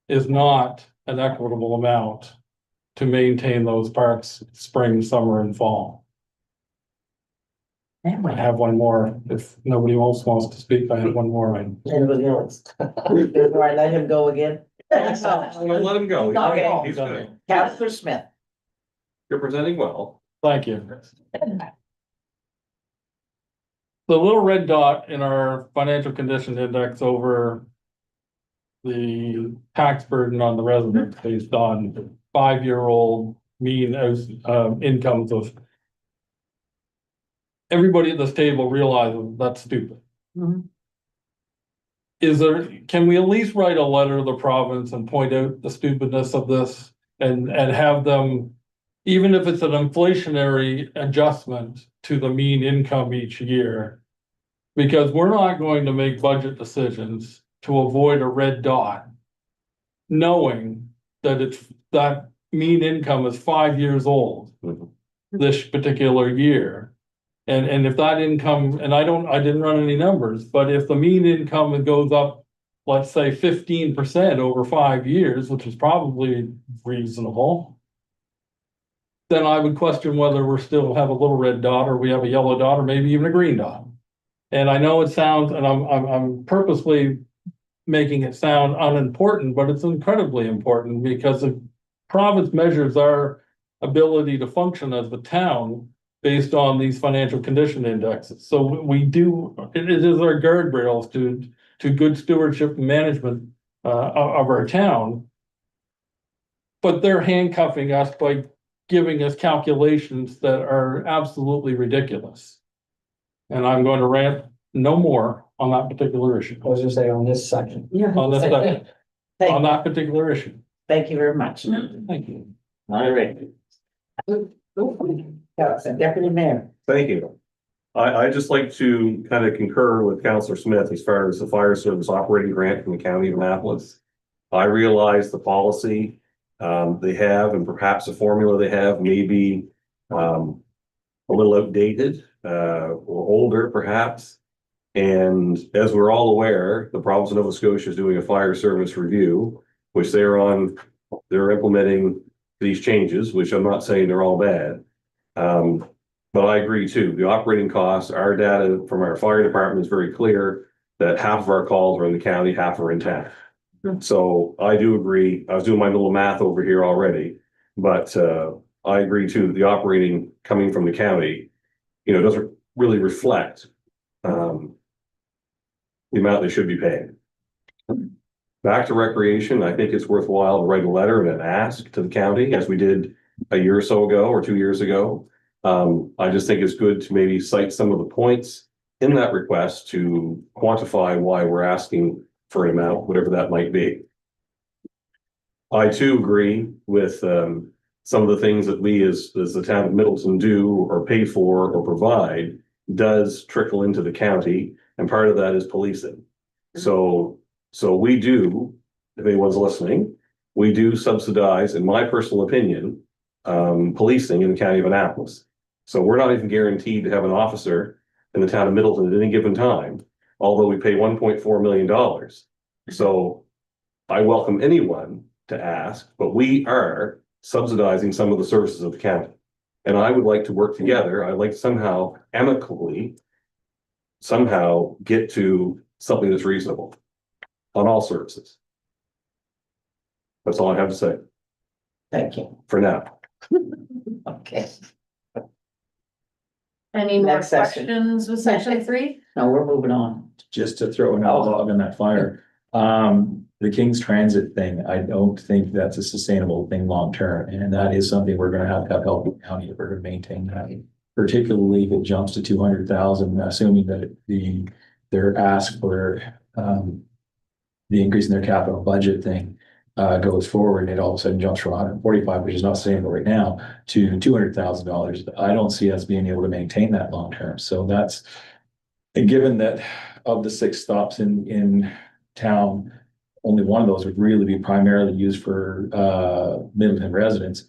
is not an equitable amount to maintain those parks spring, summer, and fall. I have one more. If nobody else wants to speak, I have one more. Anybody else? Before I let him go again? Well, let him go. Okay. He's good. Counselor Smith. You're presenting well. Thank you. The little red dot in our financial condition index over the tax burden on the residents based on 5-year-old mean incomes of. Everybody at this table realizes that's stupid. Mhm. Can we at least write a letter to the province and point out the stupidness of this and have them, even if it's an inflationary adjustment to the mean income each year. Because we're not going to make budget decisions to avoid a red dot. Knowing that that mean income is 5 years old. Mhm. This particular year. And if that income, and I didn't run any numbers, but if the mean income goes up, let's say 15% over 5 years, which is probably reasonable. Then I would question whether we're still have a little red dot, or we have a yellow dot, or maybe even a green dot. And I know it sounds, and I'm purposely making it sound unimportant, but it's incredibly important because the province measures our ability to function as the town based on these financial condition indexes. So we do, it is our guardrails to good stewardship and management of our town. But they're handcuffing us by giving us calculations that are absolutely ridiculous. And I'm going to rant no more on that particular issue, I was gonna say on this section. Yeah. on this, on Thank, that particular issue. thank you very much. Thank you. All right. Deputy Mayor. Thank you. I'd just like to kind of concur with Councillor Smith as far as the fire service operating grant from the county of Annapolis. I realize the policy they have, and perhaps the formula they have may be a little outdated or older perhaps. And as we're all aware, the province of Nova Scotia is doing a fire service review, which they're implementing these changes, which I'm not saying they're all bad. But I agree too, the operating costs, our data from our fire department is very clear that half of our calls are in the county, half are in town. So I do agree, I was doing my little math over here already, but I agree too, the operating coming from the county, doesn't really reflect the amount they should be paying. Back to recreation, I think it's worthwhile to write a letter and an ask to the county, as we did a year or so ago or 2 years ago. I just think it's good to maybe cite some of the points in that request to quantify why we're asking for an amount, whatever that might be. I too agree with some of the things that we as the town of Middleton do or pay for or provide does trickle into the county, and part of that is policing. So we do, if anyone's listening, we do subsidize, in my personal opinion, policing in the county of Annapolis. So we're not even guaranteed to have an officer in the town of Middleton at any given time, although we pay $1.4 million. So I welcome anyone to ask, but we are subsidizing some of the services of the county. And I would like to work together. I'd like to somehow amicably get to something that's reasonable on all services. That's all I have to say Thank you. for now. Okay, Any more Next section. questions with section 3? now we're moving on. Just to throw another log on that fire. The King's Transit thing, I don't think that's a sustainable thing long-term, and that is something we're gonna have help in the county if we're gonna maintain that. Particularly if it jumps to 200,000, assuming that their ask for, the increase in their capital budget thing, goes forward, it all of a sudden jumps from 145, which is not sustainable right now, to $200,000. I don't see us being able to maintain that long-term, so that's, and given that of the 6 stops in town, only one of those would really be primarily used for Middleton residents.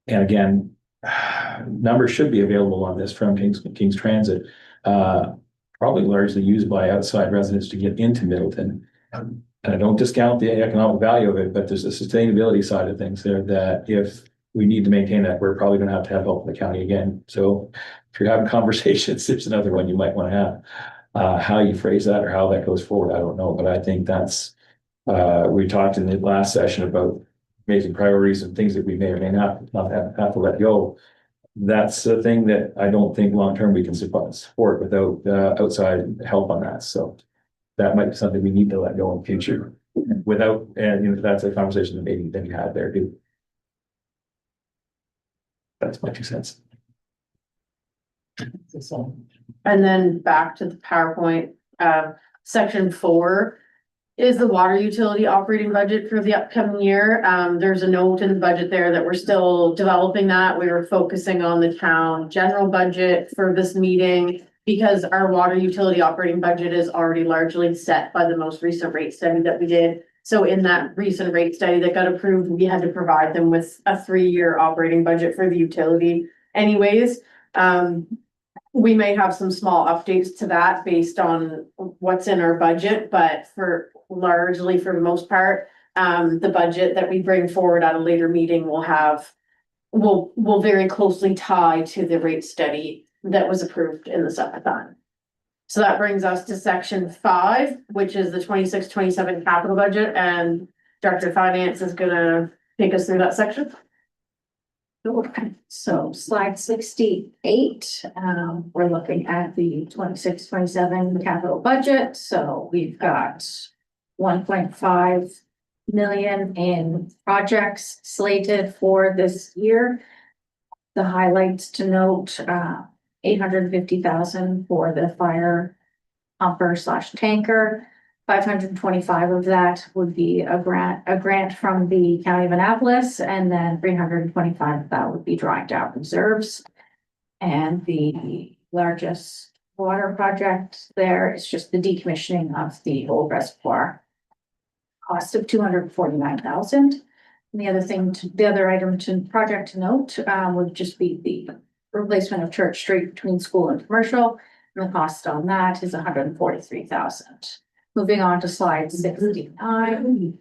And again, numbers should be available on this from King's Transit, probably largely used by outside residents to get into Middleton. And I don't discount the economic value of it, but there's a sustainability side of things there that if we need to maintain that, we're probably going to have help from the county again. So if you're having conversations, there's another one you might want to have. How you phrase that or how that goes forward, I don't know, but I think that's, we talked in the last session about making priorities and things that we may or may not have to let go. That's a thing that I don't think long-term we can support without outside help on that. So that might be something we need to let go in the future without, and that's a conversation that maybe then you had there too. That's my 2 cents. And then back to the PowerPoint, section 4. is the water utility operating budget for the upcoming year. There's a note in the budget there that we're still developing that. We were focusing on the town general budget for this meeting because our water utility operating budget is already largely set by the most recent rate study that we did. So in that recent rate study that got approved, we had to provide them with a 3-year operating budget for the utility anyways. We may have some small updates to that based on what's in our budget, but largely for the most part, the budget that we bring forward at a later meeting will very closely tie to the rate study that was approved in the suckathon. So that brings us to section 5, which is the 26-27 capital budget, and Director of Finance is gonna take us through that section. Okay, so slide 68, we're looking at the 26-27 capital budget. So we've got 1.5 million in projects slated for this year. The highlights to note, 850,000 for the fire pumper / tanker. 525 of that would be a grant from the County of Annapolis, and then 325 of that would be drawing down reserves. And the largest water project there is just the decommissioning of the old reservoir. Cost of 249,000. And the other item to project to note would just be the replacement of Church Street between school and commercial. And the cost on that is 143,000. Moving on to slide 69.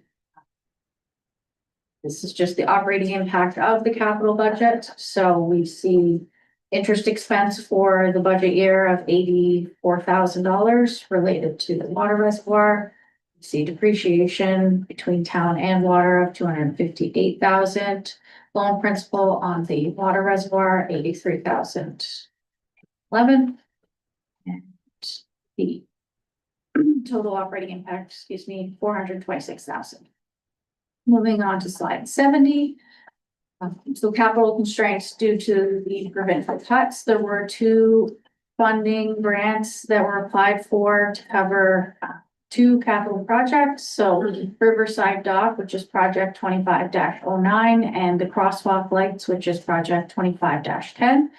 This is just the operating impact of the capital budget. So we see interest expense for the budget year of $84,000 related to the water reservoir. We see depreciation between town and water of 258,000. Loan principal on the water reservoir, 83,011. And the total operating impact, 426,000. Moving on to slide 70. So capital constraints due to the provincial cuts. There were 2 funding grants that were applied for to cover 2 capital projects. So Riverside Dock, which is project 25-09, and the crosswalk lights, which is project 25-10.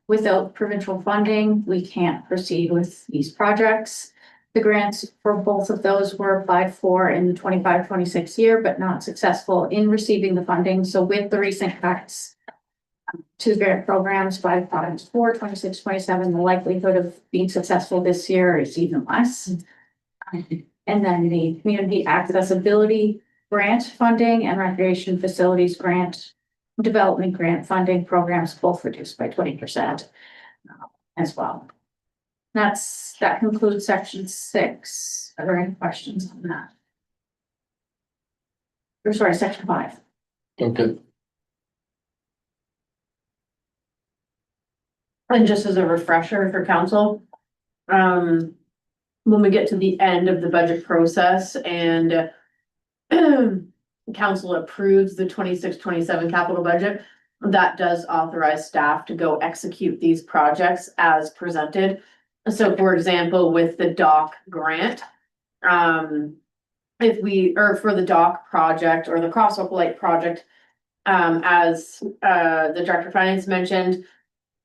Without provincial funding, we can't proceed with these projects. The grants for both of those were applied for in the 25-26 year, but not successful in receiving the funding. So with the recent cuts to the grant programs by province for 26-27, the likelihood of being successful this year is even less. And then the community accessibility grant funding and recreation facilities grant development grant funding programs both reduced by 20% as well. That concludes section 6. Are there any questions on that? Or sorry, section 5. Okay. And just as a refresher for council, when we get to the end of the budget process and council approves the 26-27 capital budget, that does authorize staff to go execute these projects as presented. So for example, with the dock grant, for the dock project or the crosswalk light project, as the Director of Finance mentioned,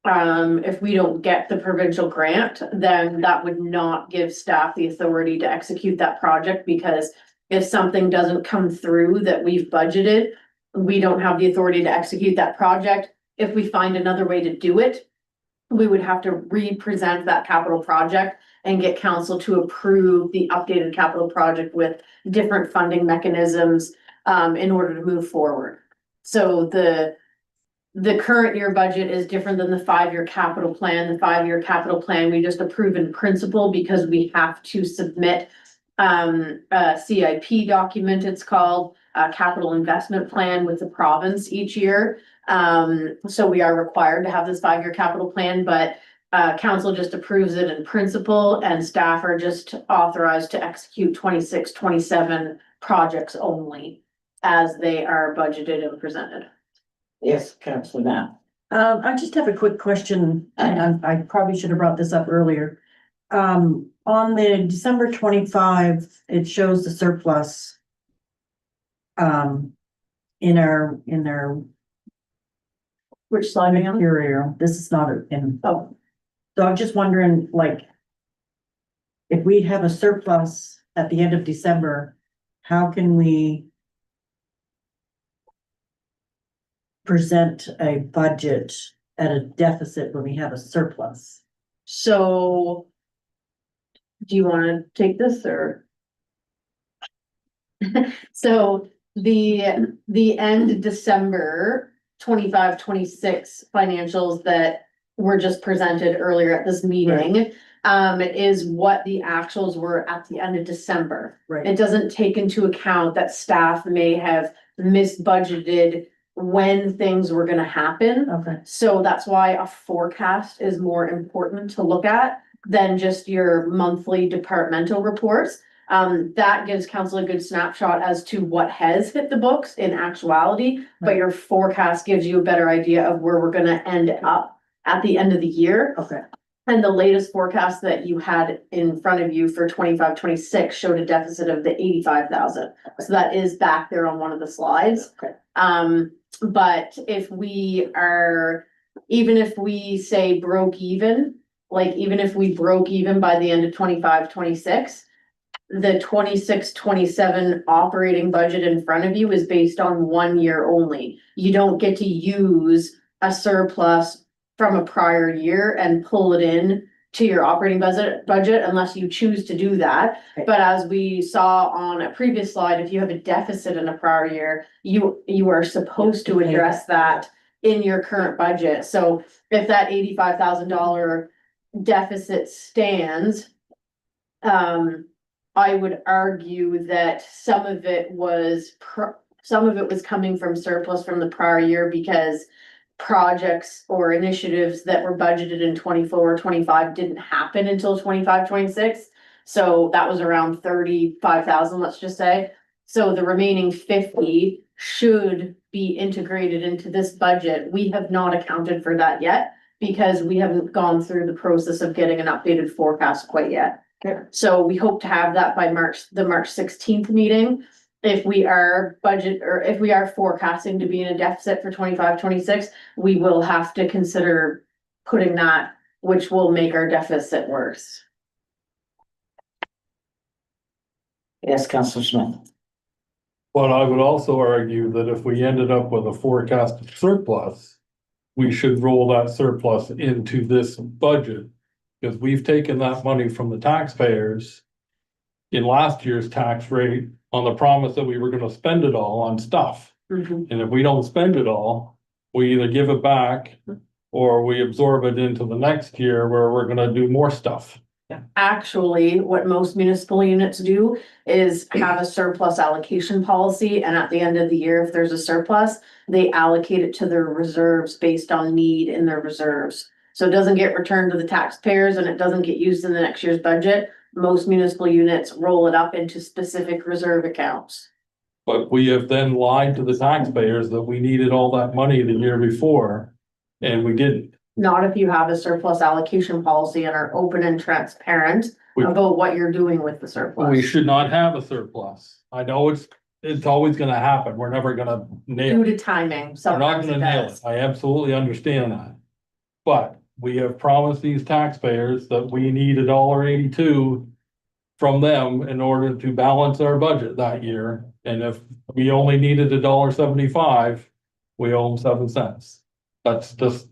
if we don't get the provincial grant, then that would not give staff the authority to execute that project, because if something doesn't come through that we've budgeted, we don't have the authority to execute that project. If we find another way to do it, we would have to re-present that capital project and get council to approve the updated capital project with different funding mechanisms in order to move forward. So the current year budget is different than the 5-year capital plan. The 5-year capital plan, we just approve in principle because we have to submit a CIP document, it's called a capital investment plan, with the province each year. So we are required to have this 5-year capital plan, but council just approves it in principle, and staff are just authorized to execute 26-27 projects only as they are budgeted and presented. Yes, Councilor Knapp. I just have a quick question, and I probably should have brought this up earlier. on the December 25, it shows the surplus. In our Which slide are you on? interior, this is not in, Oh, so I'm just wondering, like. If we have a surplus at the end of December, how can we? Present a budget at a deficit when we have a surplus? so. Do you wanna take this or? So the end December 25-26 financials that were just presented earlier at this meeting. Is what the actuals were at the end of December. Right. It doesn't take into account that staff may have misbudgeted when things were gonna happen. Okay. So that's why a forecast is more important to look at than just your monthly departmental reports. That gives council a good snapshot as to what has hit the books in actuality, but Right. your forecast gives you a better idea of where we're gonna end up at the end of the year. Okay. And the latest forecast that you had in front of you for 25-26 showed a deficit of the 85,000. So that is back there on one of the slides. Okay. But if we are, even if we say broke even, like even if we broke even by the end of 25-26, the 26-27 operating budget in front of you is based on 1 year only. You don't get to use a surplus from a prior year and pull it in to your operating budget unless you choose to do that. Okay. But as we saw on a previous slide, if you have a deficit in a prior year, you are supposed to address that in your current budget. So if that $85,000 deficit stands, I would argue that some of it was coming from surplus from the prior year because projects or initiatives that were budgeted in 24-25 didn't happen until 25-26. So that was around 35,000, let's just say. So the remaining 50 should be integrated into this budget. We have not accounted for that yet because we haven't gone through the process of getting an updated forecast quite yet. Okay. So we hope to have that by the March 16th meeting. If we are if we are forecasting to be in a deficit for 25-26, we will have to consider putting that, which will make our deficit worse. Yes, Councilor Smith. But I would also argue that if we ended up with a forecasted surplus, we should roll that surplus into this budget. Because we've taken that money from the taxpayers in last year's tax rate on the promise that we were gonna spend it all on stuff. And if we don't spend it all, we either give it back or we absorb it into the next year where we're gonna do more stuff. Actually, what most municipal units do is have a surplus allocation policy, and at the end of the year, if there's a surplus, they allocate it to their reserves based on need in their reserves. So it doesn't get returned to the taxpayers and it doesn't get used in the next year's budget. Most municipal units roll it up into specific reserve accounts. But we have then lied to the taxpayers that we needed all that money the year before, and we didn't. Not if you have a surplus allocation policy and are open and transparent We- about what you're doing with the surplus. We should not have a surplus. I know it's always gonna happen. We're never gonna nail Due it. to timing, We're not sometimes gonna it nail it. does. I absolutely understand that. But we have promised these taxpayers that we need $1.82 from them in order to balance our budget that year. And if we only needed $1.75, we owe them 7 cents. That's just.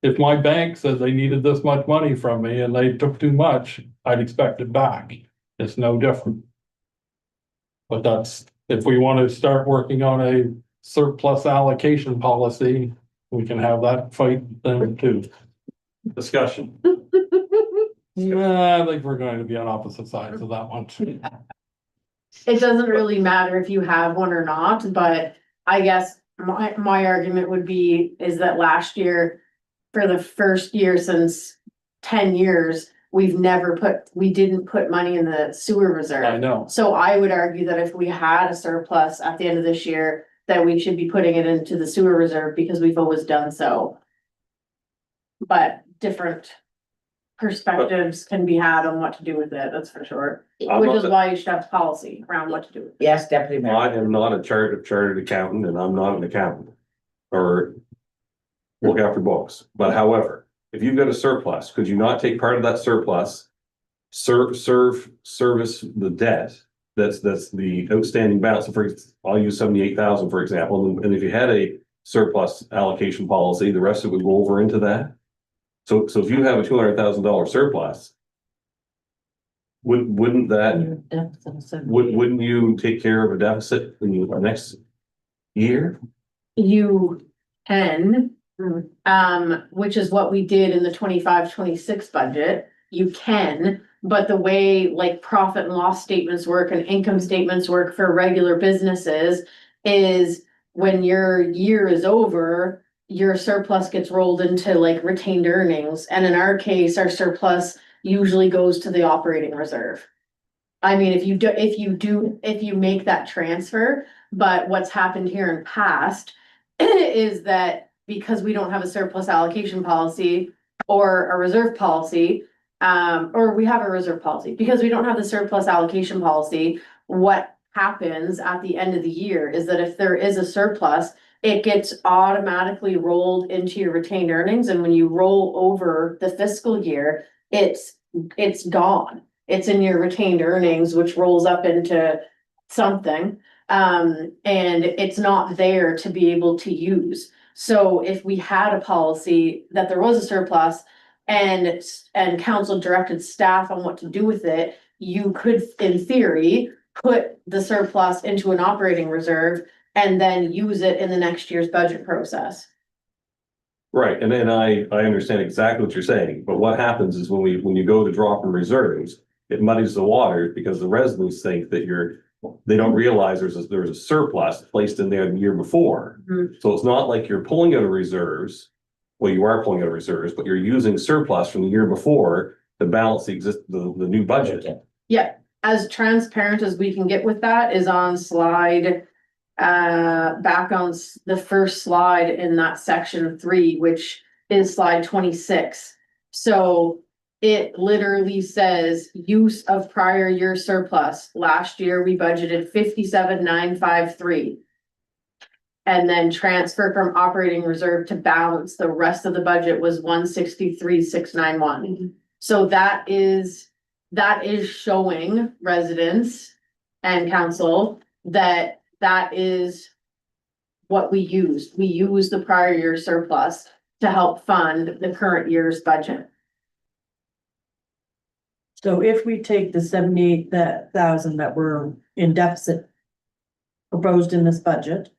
If my bank said they needed this much money from me and they took too much, I'd expect it back. It's no different. But that's, if we want to start working on a surplus allocation policy, we can have that fight then too. Discussion. Yeah, I think we're going to be on opposite sides of that one. It doesn't really matter if you have one or not, but I guess my argument would be is that last year, for the first year since 10 years, we didn't put money in the sewer reserve. I know. So I would argue that if we had a surplus at the end of this year, that we should be putting it into the sewer reserve because we've always done so. But different perspectives can be had on what to do with it, that's for sure. I'm Which not is the- why you should have policy around what to do with it. Yes, Deputy Mayor. I am not a chartered accountant and I'm not an accountant. Or look after books, but however, if you've got a surplus, could you not take part of that surplus? Service the debt, that's the outstanding balance, for, I'll use 78,000 for example, and if you had a surplus allocation policy, the rest of it would go over into that. So if you have a $200,000 surplus. Wouldn't that, wouldn't you take care of a deficit in the next year? You can, which is what we did in the 25-26 budget. You can, but the way like profit and loss statements work and income statements work for regular businesses is when your year is over, your surplus gets rolled into like retained earnings. And in our case, our surplus usually goes to the operating reserve. I mean, if you make that transfer, but what's happened here in past is that because we don't have a surplus allocation policy or a reserve policy, or we have a reserve policy, because we don't have the surplus allocation policy, what happens at the end of the year is that if there is a surplus, it gets automatically rolled into your retained earnings, and when you roll over the fiscal year, it's gone. It's in your retained earnings, which rolls up into something, and it's not there to be able to use. So if we had a policy that there was a surplus and council directed staff on what to do with it, you could, in theory, put the surplus into an operating reserve and then use it in the next year's budget process. Right, and then I understand exactly what you're saying, but what happens is when you go to draw from reserves, it muddies the water because the residents think that they don't realize there's a surplus placed in there the year before. Mhm. So it's not like you're pulling out of reserves. Well, you are pulling out of reserves, but you're using surplus from the year before to balance the new budget. Yeah, as transparent as we can get with that is on slide, back on the first slide in that section 3, which is slide 26. So it literally says use of prior year surplus. Last year, we budgeted 57,953. And then transfer from operating reserve to balance, the rest of the budget was 163,691. So that is showing residents and council that is what we used. We used the prior year surplus to help fund the current year's budget. So if we take the 78,000 that were in deficit proposed in this budget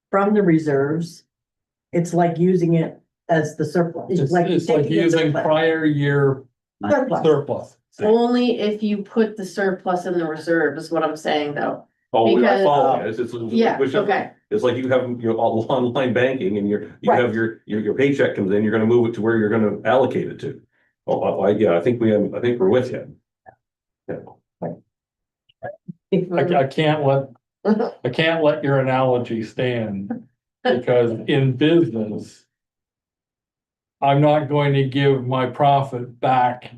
from the reserves, it's like using it as the surplus. It's like taking the using surplus. prior year Surplus. surplus. Only if you put the surplus in the reserve is what I'm saying though. Oh, I Because- follow it. Yeah, which is- okay. It's like you have your online banking and you Right. have your paycheck comes in, you're gonna move it to where you're gonna allocate it to. Oh, I think we're with you. I can't let your analogy stand, because in business, I'm not going to give my profit back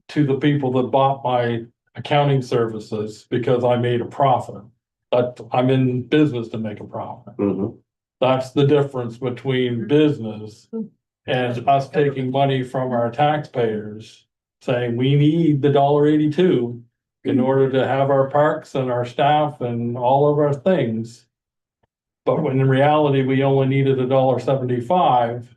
to the people that bought my accounting services because I made a profit. But I'm in business to make a profit. Mhm. That's the difference between business and us taking money from our taxpayers, saying we need the $1.82 in order to have our parks and our staff and all of our things. But when in reality, we only needed $1.75.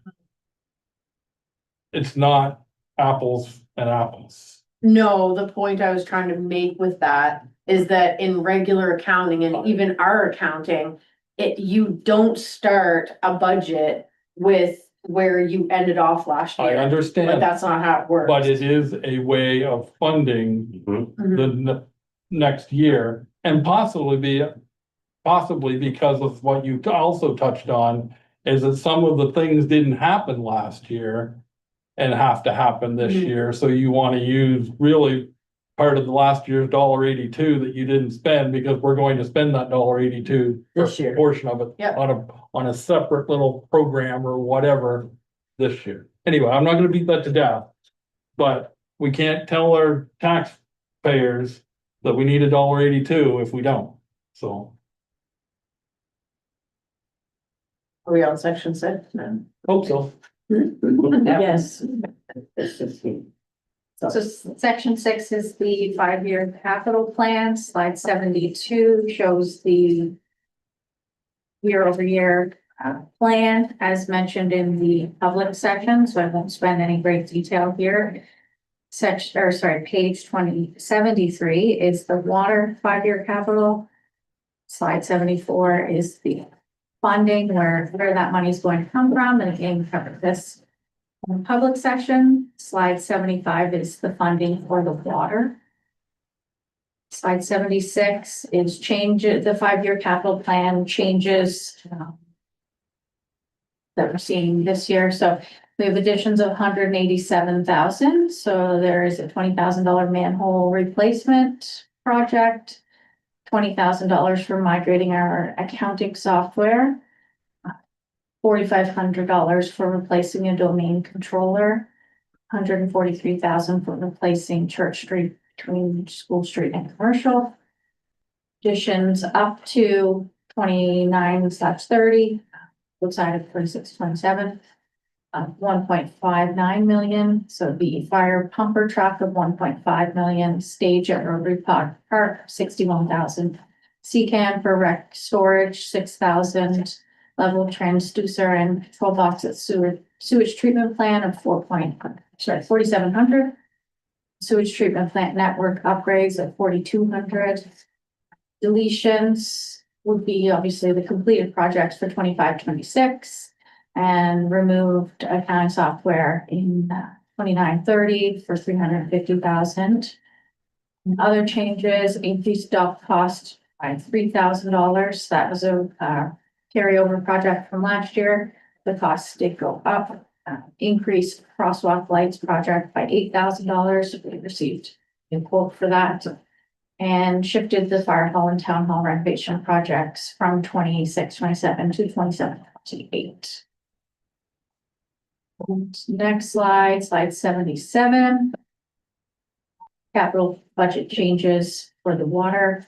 It's not apples and apples. No, the point I was trying to make with that is that in regular accounting and even our accounting, you don't start a budget with where you ended off last I year. But understand, that's not how it works. but it is a way of funding Mhm. Mhm. the next year, and possibly because of what you also touched on, is that some of the things didn't happen last year and have to happen this Mhm. year, so you wanna use really part of the last year's $1.82 that you didn't spend, because we're going to spend that $1.82 This year. portion of it Yep. on a separate little program or whatever. this year. Anyway, I'm not gonna beat that to death. But we can't tell our taxpayers that we need $1.82 if we don't, so. Are we on section 6 then? Hope so. Yes. So section 6 is the 5-year capital plan. Slide 72 shows the year-over-year plan as mentioned in the public section, so I won't spend any great detail here. Page 73 is the water 5-year capital. Slide 74 is the funding, where that money is going to come from, and again, we covered this in the public section. Slide 75 is the funding for the water. Slide 76 is the 5-year capital plan changes that we're seeing this year. So we have additions of $187,000. So there is a $20,000 manhole replacement project, $20,000 for migrating our accounting software, $4,500 for replacing a domain controller, $143,000 for replacing Church Street between School Street and Commercial. Additions up to 29/30, outside of 26/27. 1.59 million, so the fire pumper truck of 1.5 million, stage at Rotary Park, 61,000. CCAN for rec storage, 6,000. Level transducer and control box at sewage treatment plant of 4,700. Sewage treatment plant network upgrades of 4,200. Deletions would be obviously the completed projects for 25-26. And removed accounting software in 29-30 for 350,000. Other changes, increased dock cost by $3,000. That was a carryover project from last year. The costs did go up. Increased crosswalk lights project by $8,000. We received a quote for that. And shifted the fire hall and town hall renovation projects from 26-27 to 27-28. Next slide, slide 77. Capital budget changes for the water.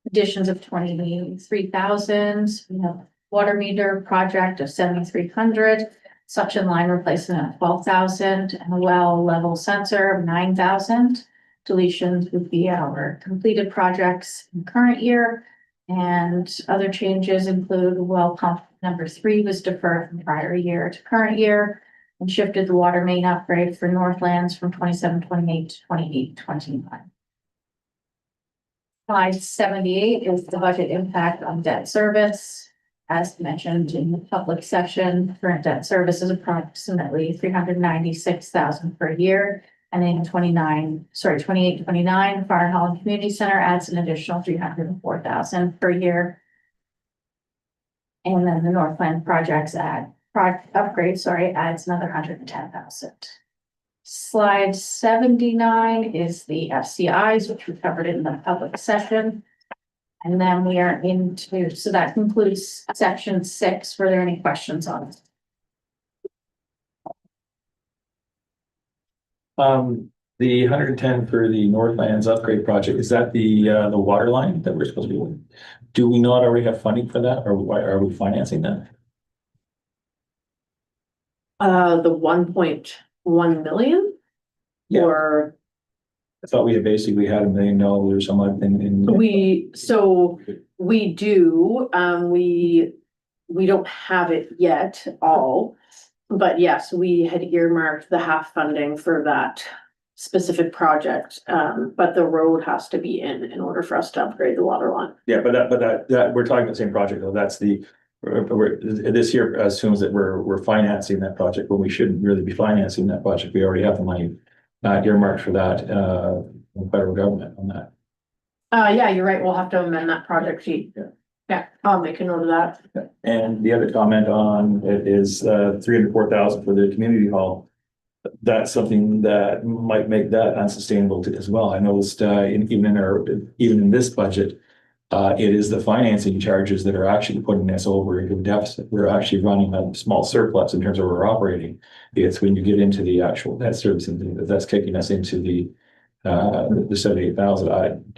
Additions of 23,000. We have water meter project of 7,300. Suction line replacement of 12,000 and a well level sensor of 9,000. Deletions would be our completed projects in current year. And other changes include well pump number 3 was deferred from prior year to current year and shifted the water main upgrade for Northlands from 27-28 to 28-29. Slide 78 is the budget impact on debt service. As mentioned in the public section, current debt service is approximately $396,000 per year. And in 28-29, Fire Hall and Community Center adds an additional $304,000 per year. And then the Northland projects adds another $110,000. Slide 79 is the FCIs, which we covered in the public session. And then we are so that concludes section 6. Were there any questions on it? The 110 for the Northlands upgrade project, is that the water line that we're supposed to be doing? Do we not already have funding for that, or why are we financing that? The 1.1 million? Yeah. Or I thought we had basically had $1 million or something in. We do, we don't have it yet all, but yes, we had earmarked the half funding for that specific project. But the road has to be in order for us to upgrade the water line. Yeah, but that we're talking about the same project though. That's this year assumes that we're financing that project, but we shouldn't really be financing that project. We already have the money earmarked for that, from the federal government on that. Yeah, you're right. We'll have to amend that project sheet. Yeah, I'll make a note of that. And the other comment on it is $304,000 for the community hall. That's something that might make that unsustainable as well. I noticed even in this budget, It is the financing charges that are actually putting us over into a deficit. We're actually running a small surplus in terms of our operating. It's when you get into the actual debt servicing, that's kicking us into the 78,000.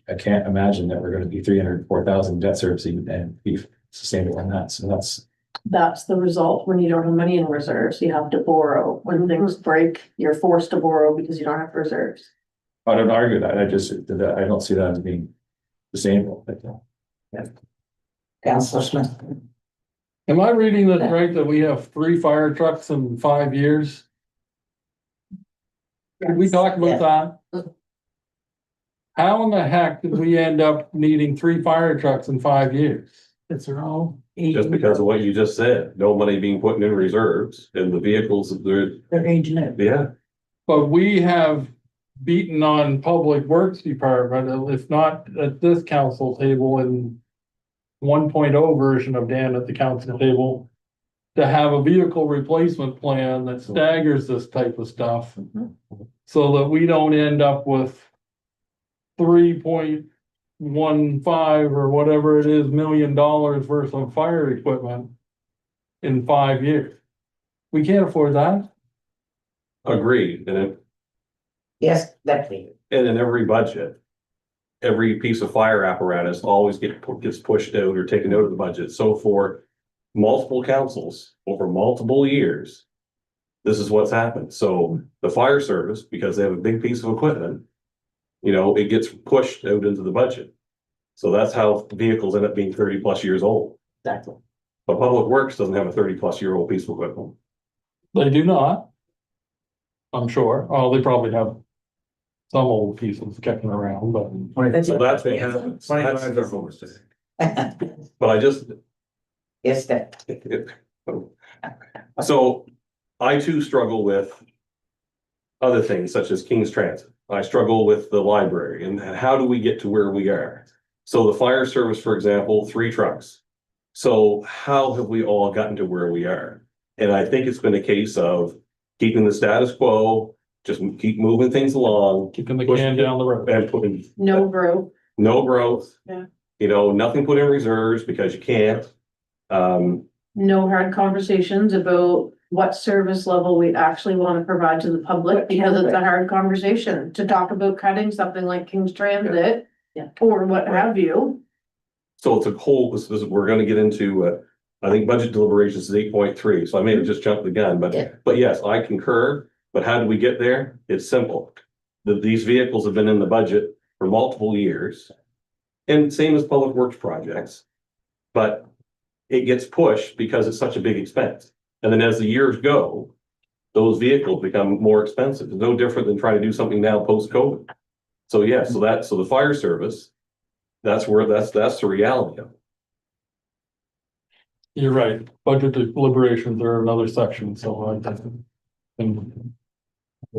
I can't imagine that we're gonna be 304,000 debt servicing and be sustainable on that. So That's the result when you don't have money in reserves. You have to borrow. When things break, you're forced to borrow because you don't have reserves. I don't argue that. I don't see that as being sustainable. Councillor Smith. Am I reading this right, that we have 3 fire trucks in 5 years? Did we talk about that? How in the heck did we end up needing 3 fire trucks in 5 years? It's all. Just because of what you just said, no money being put in reserves and the vehicles, They're aging out. yeah. But we have beaten on Public Works Department, if not at this council table, in 1.0 version of Dan at the council table, to have a vehicle replacement plan that staggers this type of stuff, so that we don't end up with 3.15 or whatever it is $1 million worth of fire equipment in 5 years. We can't afford that. Agreed, Yes, definitely. and in every budget, every piece of fire apparatus always gets pushed out or taken out of the budget. So for multiple councils over multiple years, this is what's happened. So the fire service, because they have a big piece of equipment, you know, it gets pushed out into the budget. So that's how vehicles end up being 30+ years old. Exactly. But Public Works doesn't have a 30+ year old piece of equipment. They do not. I'm sure. Oh, they probably have some old pieces kicking around, but So that's what happens. But I just, Yes, that. so I too struggle with other things such as King's Transit. I struggle with the library and how do we get to where we are? So the fire service, for example, 3 trucks. So how have we all gotten to where we are? And I think it's been a case of keeping the status quo, just keep moving things along. keeping the can down the road. And putting No growth. no growth. Yeah. You know, nothing put in reserves because you can't. No hard conversations about what service level we actually want to provide to the public, because it's a hard conversation to talk about cutting something like King's Transit. Yeah. Or what have you. So it's a whole, we're gonna get into, I think budget deliberations is 8.3, so I may have just jumped the gun, Yeah. but yes, I concur. But how do we get there? It's simple. These vehicles have been in the budget for multiple years. And same as public works projects. But it gets pushed because it's such a big expense. And then as the years go, those vehicles become more expensive. It's no different than trying to do something now post-COVID. So yeah, so the fire service, that's the reality of it. You're right. Budget deliberations are another section, so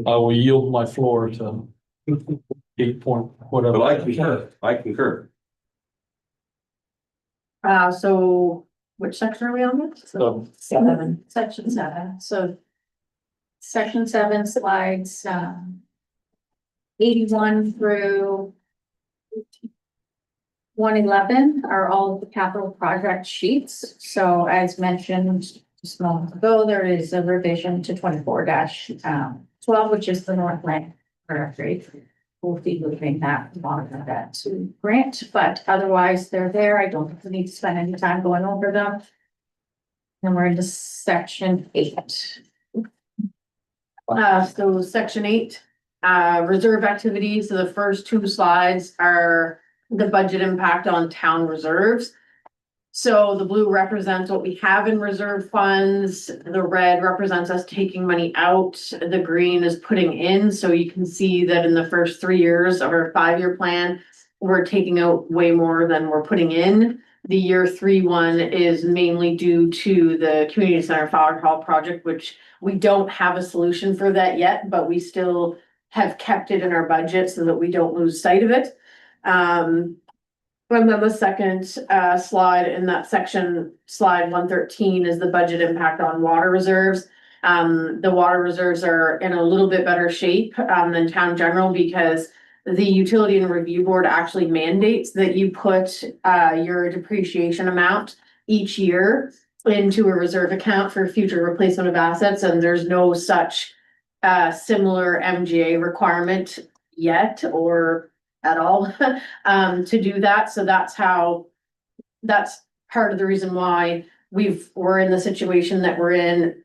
I will yield my floor to 8 point whatever. But I concur. So which section are we on with? So, Seven. Section 7, so. Section 7 slides, 81 through 111 are all of the capital project sheets. So as mentioned just a moment ago, there is a revision to 24-12, which is the Northland Directory. We'll be moving that along with that to grant, but otherwise they're there. I don't need to spend any time going over them. And we're into section 8. So section 8, reserve activities. So the first 2 slides are the budget impact on town reserves. So the blue represents what we have in reserve funds. The red represents us taking money out. The green is putting in. So you can see that in the first 3 years of our 5-year plan, we're taking out way more than we're putting in. The year 3 one is mainly due to the community center fire hall project, which we don't have a solution for that yet, but we still have kept it in our budget so that we don't lose sight of it. And then the second slide in that section, slide 113, is the budget impact on water reserves. The water reserves are in a little bit better shape than town general because the Utility and Review Board actually mandates that you put your depreciation amount each year into a reserve account for future replacement of assets, and there's no such similar MGA requirement yet or at all to do that. So that's part of the reason why we're in the situation that we're in,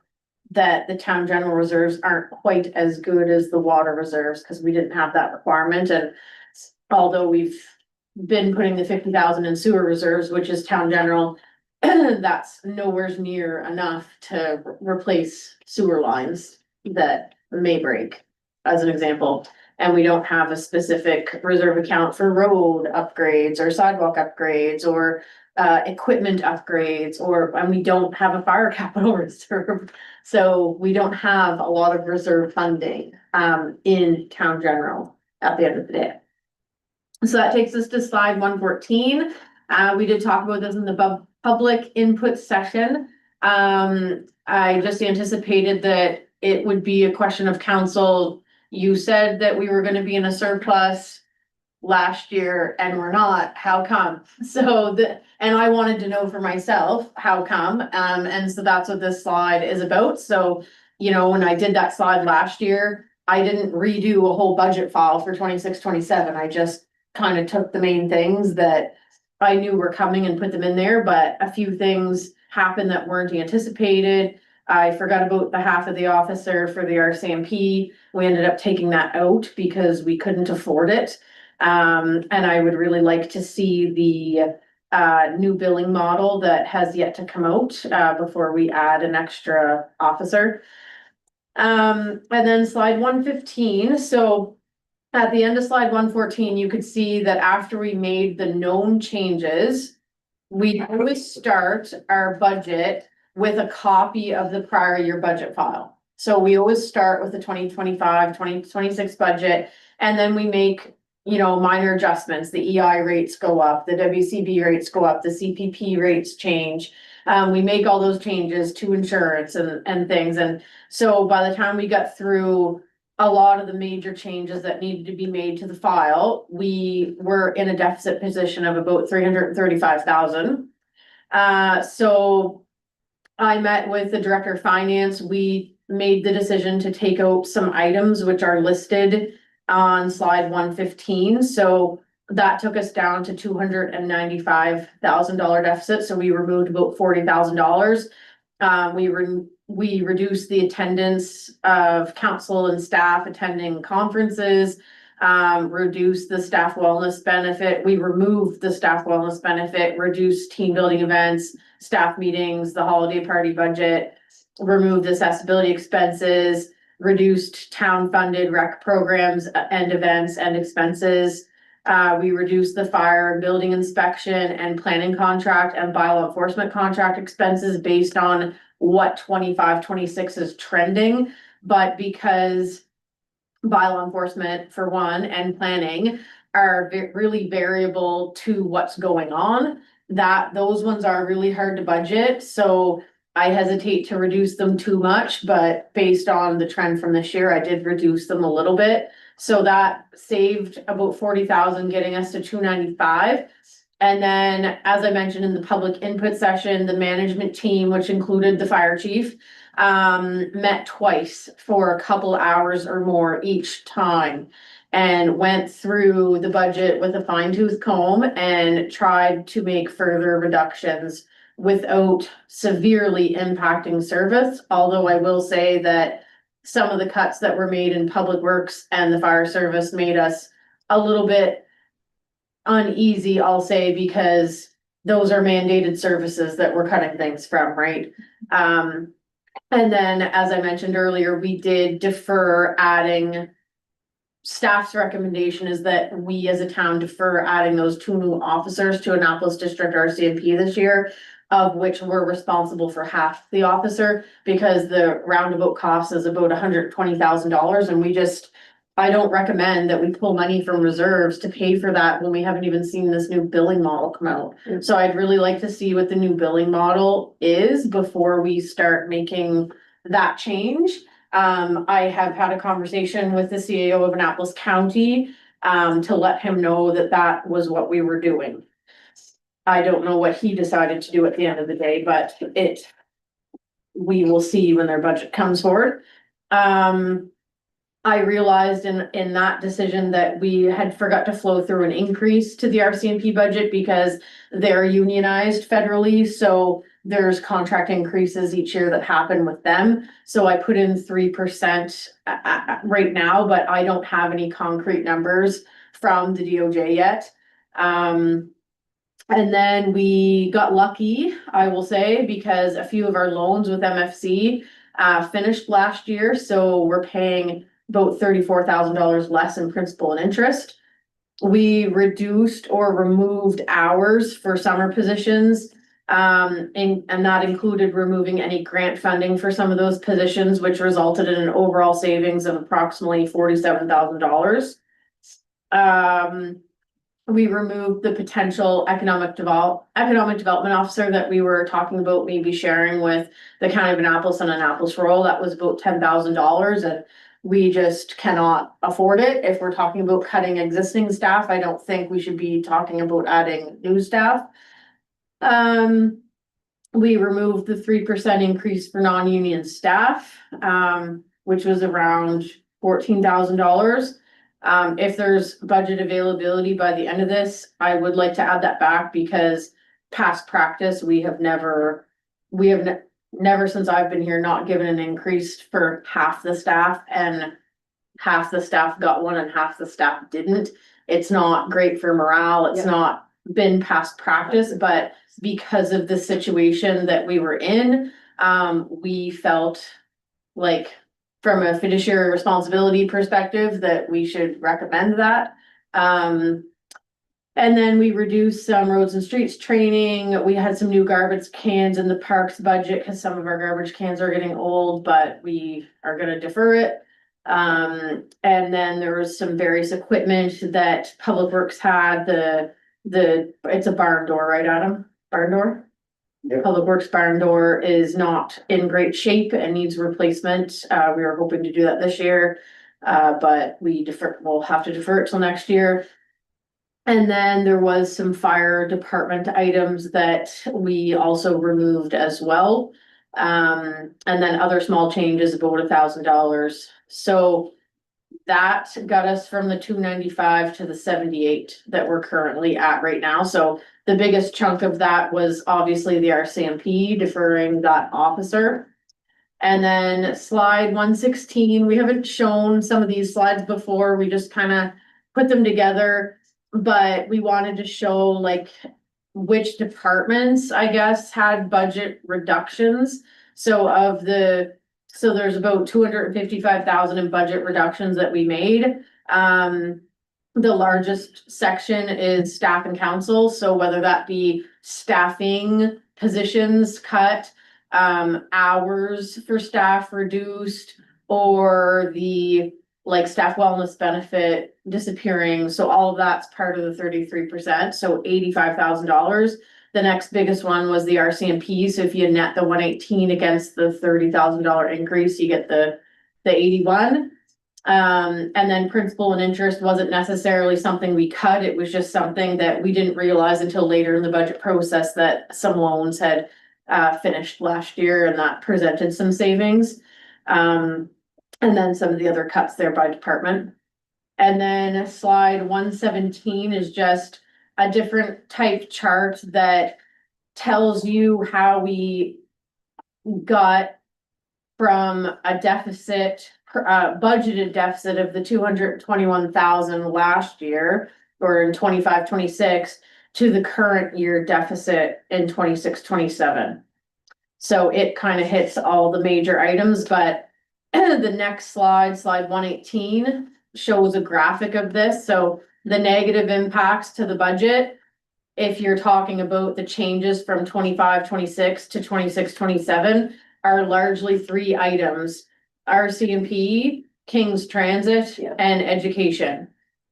that the town general reserves aren't quite as good as the water reserves, because we didn't have that requirement. And although we've been putting the 50,000 in sewer reserves, which is town general, that's nowhere near enough to replace sewer lines that may break, as an example. And we don't have a specific reserve account for road upgrades or sidewalk upgrades or equipment upgrades, and we don't have a fire capital reserve. So we don't have a lot of reserve funding in town general at the end of the day. So that takes us to slide 114. We did talk about this in the public input session. I just anticipated that it would be a question of council. You said that we were gonna be in a surplus last year and we're not. How come? And I wanted to know for myself, how come? And so that's what this slide is about. So, when I did that slide last year, I didn't redo a whole budget file for 26-27. I just kind of took the main things that I knew were coming and put them in there, but a few things happened that weren't anticipated. I forgot about the half of the officer for the RCMP. We ended up taking that out because we couldn't afford it. And I would really like to see the new billing model that has yet to come out before we add an extra officer. And then slide 115. So at the end of slide 114, you could see that after we made the known changes, we always start our budget with a copy of the prior year budget file. So we always start with the 2025, 2026 budget, and then we make minor adjustments. The EI rates go up, the WCB rates go up, the CPP rates change. We make all those changes to insurance and things. And so by the time we got through a lot of the major changes that needed to be made to the file, we were in a deficit position of about 335,000. So I met with the director of finance. We made the decision to take out some items which are listed on slide 115. So that took us down to $295,000 deficit. So we removed about $40,000. We reduced the attendance of council and staff attending conferences, reduced the staff wellness benefit. We removed the staff wellness benefit, reduced team building events, staff meetings, the holiday party budget, removed accessibility expenses, reduced town funded rec programs and events and expenses. We reduced the fire and building inspection and planning contract and bylaw enforcement contract expenses based on what 25-26 is trending. But because bylaw enforcement for one and planning are really variable to what's going on, those ones are really hard to budget. So I hesitate to reduce them too much, but based on the trend from this year, I did reduce them a little bit. So that saved about 40,000, getting us to 295. And then, as I mentioned in the public input session, the management team, which included the fire chief, met twice for a couple hours or more each time and went through the budget with a fine-tooth comb and tried to make further reductions without severely impacting service. Although I will say that some of the cuts that were made in public works and the fire service made us a little bit uneasy, I'll say, because those are mandated services that we're cutting things from, right? And then, as I mentioned earlier, we did defer adding. Staff's recommendation is that we as a town defer adding those 2 new officers to Annapolis District RCMP this year, of which we're responsible for half the officer, because the roundabout cost is about $120,000. And I don't recommend that we pull money from reserves to pay for that when we haven't even seen this new billing model come out. So I'd really like to see what the new billing model is before we start making that change. I have had a conversation with the CAO of Annapolis County to let him know that that was what we were doing. I don't know what he decided to do at the end of the day, but we will see when their budget comes forward. I realized in that decision that we had forgot to flow through an increase to the RCMP budget because they're unionized federally, so there's contract increases each year that happen with them. So I put in 3% right now, but I don't have any concrete numbers from the DOJ yet. And then we got lucky, I will say, because a few of our loans with MFC finished last year, so we're paying about $34,000 less in principal and interest. We reduced or removed hours for summer positions. And that included removing any grant funding for some of those positions, which resulted in an overall savings of approximately $47,000. We removed the potential economic development officer that we were talking about maybe sharing with the County of Annapolis and Annapolis Rural. That was about $10,000, and we just cannot afford it. If we're talking about cutting existing staff, I don't think we should be talking about adding new staff. We removed the 3% increase for non-union staff, which was around $14,000. If there's budget availability by the end of this, I would like to add that back because past practice, we have never since I've been here, not given an increase for half the staff, and half the staff got one and half the staff didn't. It's not great for morale. It's not been past practice, but because of the situation that we were in, we felt like from a fiduciary responsibility perspective that we should recommend that. And then we reduced some roads and streets training. We had some new garbage cans in the parks budget because some of our garbage cans are getting old, but we are gonna defer it. And then there was some various equipment that Public Works had, it's a barn door, right, Adam? Barn door? Yep. Public Works barn door is not in great shape and needs replacement. We were hoping to do that this year. But we'll have to defer it till next year. And then there was some fire department items that we also removed as well. And then other small changes, about $1,000. So that got us from the 295 to the 78 that we're currently at right now. So the biggest chunk of that was obviously the RCMP deferring that officer. And then slide 116, we haven't shown some of these slides before. We just kind of put them together, but we wanted to show like which departments, I guess, had budget reductions. So there's about 255,000 in budget reductions that we made. The largest section is staff and council. So whether that be staffing positions cut, hours for staff reduced, or the like staff wellness benefit disappearing. So all of that's part of the 33%. So $85,000. The next biggest one was the RCMP. So if you net the 118 against the $30,000 increase, you get the 81. And then principal and interest wasn't necessarily something we cut. It was just something that we didn't realize until later in the budget process that some loans had finished last year, and that presented some savings. And then some of the other cuts there by department. And then slide 117 is just a different type chart that tells you how we got from a deficit, budgeted deficit of the 221,000 last year, or in 25-26, to the current year deficit in 26-27. So it kind of hits all the major items, but the next slide 118, shows a graphic of this. So the negative impacts to the budget, if you're talking about the changes from 25-26 to 26-27, are largely 3 items: RCMP, King's Transit, and education.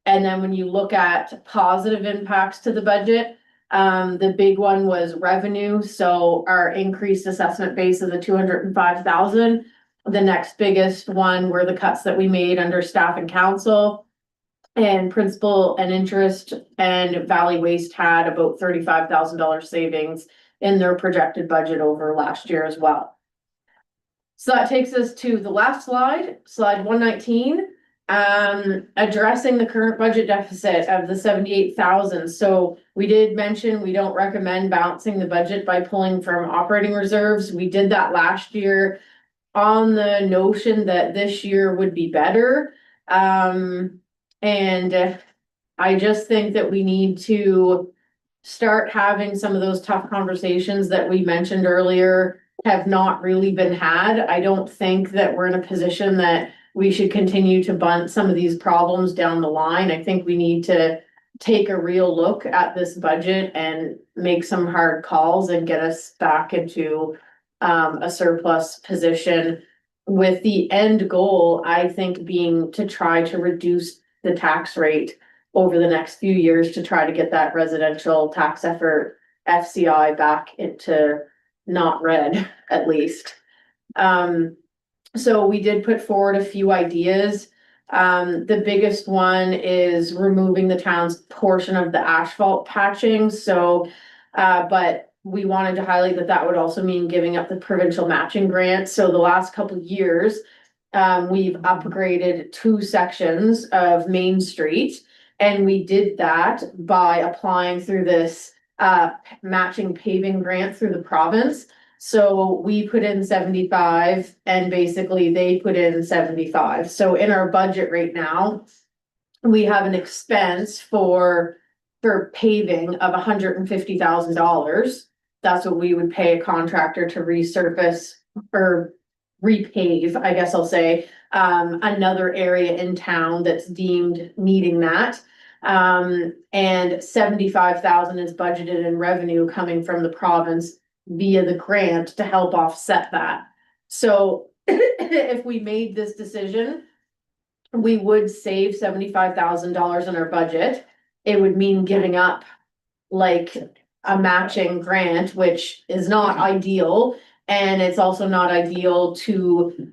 And then when you look at positive impacts to the budget, the big one was revenue. So our increased assessment base of the 205,000. The next biggest one were the cuts that we made under staff and council. And principal and interest, and Valley Waste had about $35,000 savings in their projected budget over last year as well. So that takes us to the last slide, slide 119. Addressing the current budget deficit of the 78,000. So we did mention we don't recommend balancing the budget by pulling from operating reserves. We did that last year on the notion that this year would be better. And I just think that we need to start having some of those tough conversations that we mentioned earlier have not really been had. I don't think that we're in a position that we should continue to bunt some of these problems down the line. I think we need to take a real look at this budget and make some hard calls and get us back into a surplus position, with the end goal, I think, being to try to reduce the tax rate over the next few years to try to get that residential tax effort FCI back into not red, at least. So we did put forward a few ideas. The biggest one is removing the town's portion of the asphalt patching. So, but we wanted to highlight that that would also mean giving up the provincial matching grant. So the last couple of years, we've upgraded 2 sections of Main Street, and we did that by applying through this matching paving grant through the province. So we put in 75 and basically they put in 75. So in our budget right now, we have an expense for paving of $150,000. That's what we would pay a contractor to resurface or repave, I guess I'll say, another area in town that's deemed needing that. And 75,000 is budgeted in revenue coming from the province via the grant to help offset that. So if we made this decision, we would save $75,000 in our budget. It would mean giving up like a matching grant, which is not ideal. And it's also not ideal to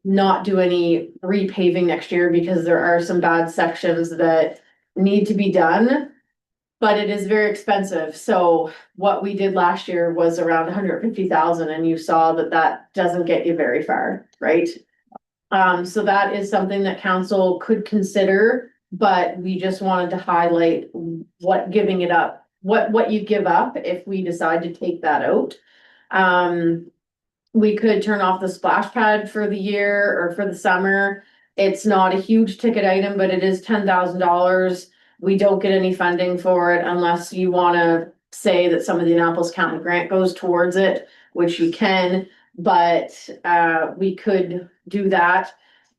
not do any repaving next year, because there are some bad sections that need to be done, but it is very expensive. So what we did last year was around 150,000, and you saw that that doesn't get you very far, right? So that is something that council could consider, but we just wanted to highlight what giving it up, what you give up if we decide to take that out. We could turn off the splash pad for the year or for the summer. It's not a huge ticket item, but it is $10,000. We don't get any funding for it unless you want to say that some of the Annapolis County grant goes towards it, which you can, but we could do that.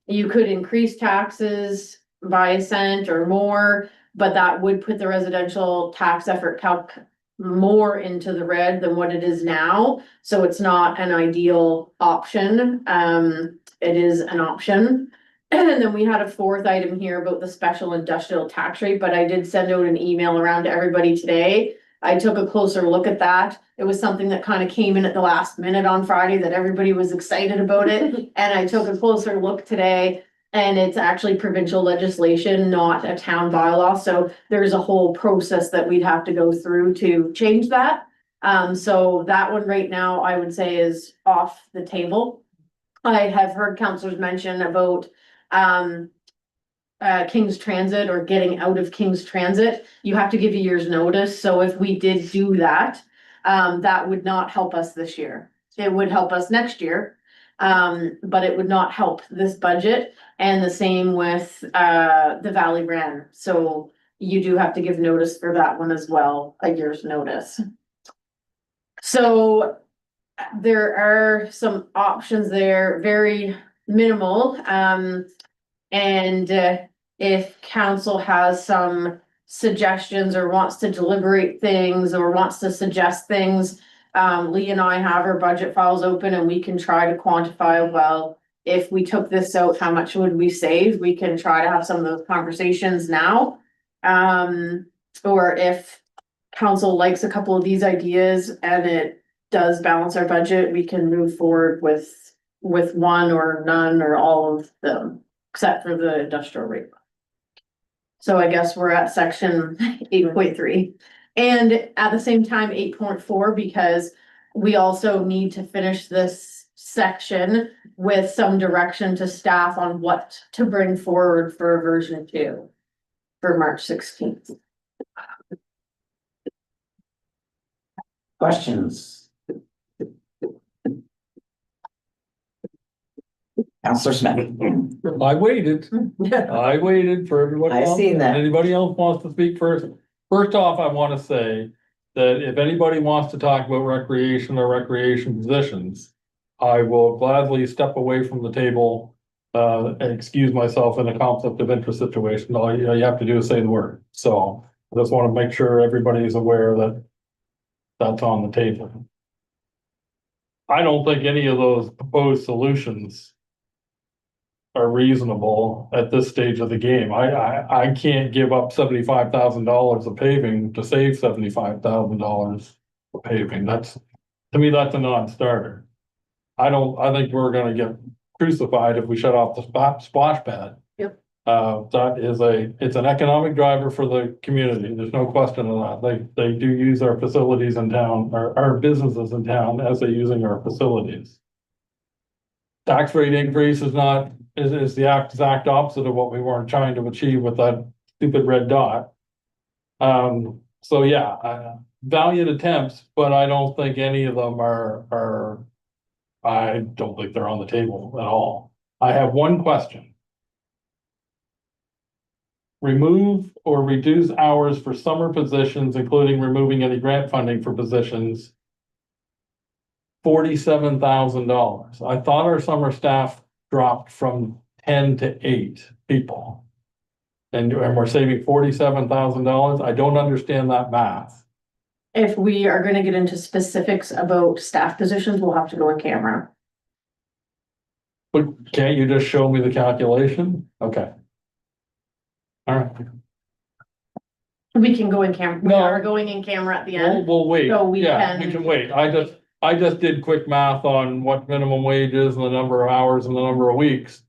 You could increase taxes by a cent or more, but that would put the residential tax effort calc more into the red than what it is now. So it's not an ideal option. It is an option. And then we had a 4th item here about the special industrial tax rate, but I did send out an email around to everybody today. I took a closer look at that. It was something that kind of came in at the last minute on Friday that everybody was excited about it. And I took a closer look today, and it's actually provincial legislation, not a town bylaw. So there's a whole process that we'd have to go through to change that. So that one right now, I would say, is off the table. I have heard councillors mention about King's Transit or getting out of King's Transit. You have to give a year's notice. So if we did do that, that would not help us this year. It would help us next year, but it would not help this budget. And the same with the Valley Ren. So you do have to give notice for that one as well, a year's notice. So there are some options there, very minimal. And if council has some suggestions or wants to deliberate things or wants to suggest things, Lee and I have our budget files open and we can try to quantify, well, if we took this out, how much would we save? We can try to have some of those conversations now. Or if council likes a couple of these ideas and it does balance our budget, we can move forward with one or none or all of them, except for the industrial rate. So I guess we're at section 8.3. And at the same time, 8.4, because we also need to finish this section with some direction to staff on what to bring forward for version 2 for March 16th. Questions? Counselor Smith. I waited for everybody I else. seen that. Anybody else wants to speak first? First off, I want to say that if anybody wants to talk about recreation or recreation positions, I will gladly step away from the table and excuse myself in a conflict of interest situation. All you have to do is say the word. So I just want to make sure everybody is aware that that's on the table. I don't think any of those proposed solutions are reasonable at this stage of the game. I can't give up $75,000 of paving to save $75,000 of paving. That's, to me, that's a non-starter. I think we're gonna get crucified if we shut off the splash pad. Yep. It's an economic driver for the community. There's no question of that. They do use our facilities in town, our businesses in town as they're using our facilities. Tax rate increase is the exact opposite of what we weren't trying to achieve with that stupid red dot. So yeah, valiant attempts, but I don't think any of them I don't think they're on the table at all. I have one question. Remove or reduce hours for summer positions, including removing any grant funding for positions. $47,000. I thought our summer staff dropped from 10 to 8 people. And we're saving $47,000. I don't understand that math. If we are gonna get into specifics about staff positions, we'll have to go in camera. But can't you just show me the calculation? Okay. All right. We can go in camera. We No. are going in camera at the end. We'll wait. So we Yeah, can- we can wait. I just did quick math on what minimum wage is and the number of hours and the number of weeks.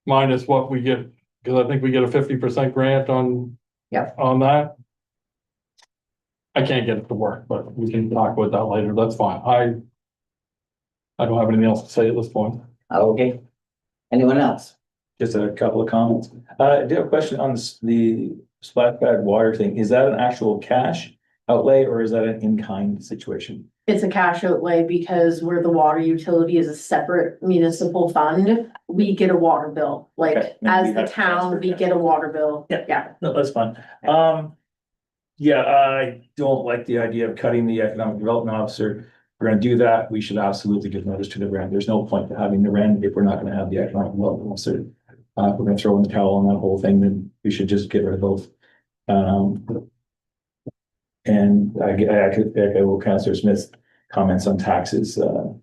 Minus what we get, because I think we get a 50% grant on. Yep. On that. I can't get it to work, but we can talk about that later. That's fine. I don't have anything else to say at this point. Okay. Anyone else? Just a couple of comments. I do have a question on the splash pad water thing. Is that an actual cash outlay or is that an in-kind situation? It's a cash outlay because where the water utility is a separate municipal fund, we get a water bill. Like, Okay. as We the have to town, transfer we that. get a water bill. Yeah. Yeah. No, that's fine. Yeah, I don't like the idea of cutting the economic development officer. If we're gonna do that, we should absolutely give notice to the REN. There's no point to having the REN if we're not gonna have the economic development officer. If we're gonna throw in the towel on that whole thing, then we should just get rid of both. And I could echo Councillor Smith's comments on taxes, no.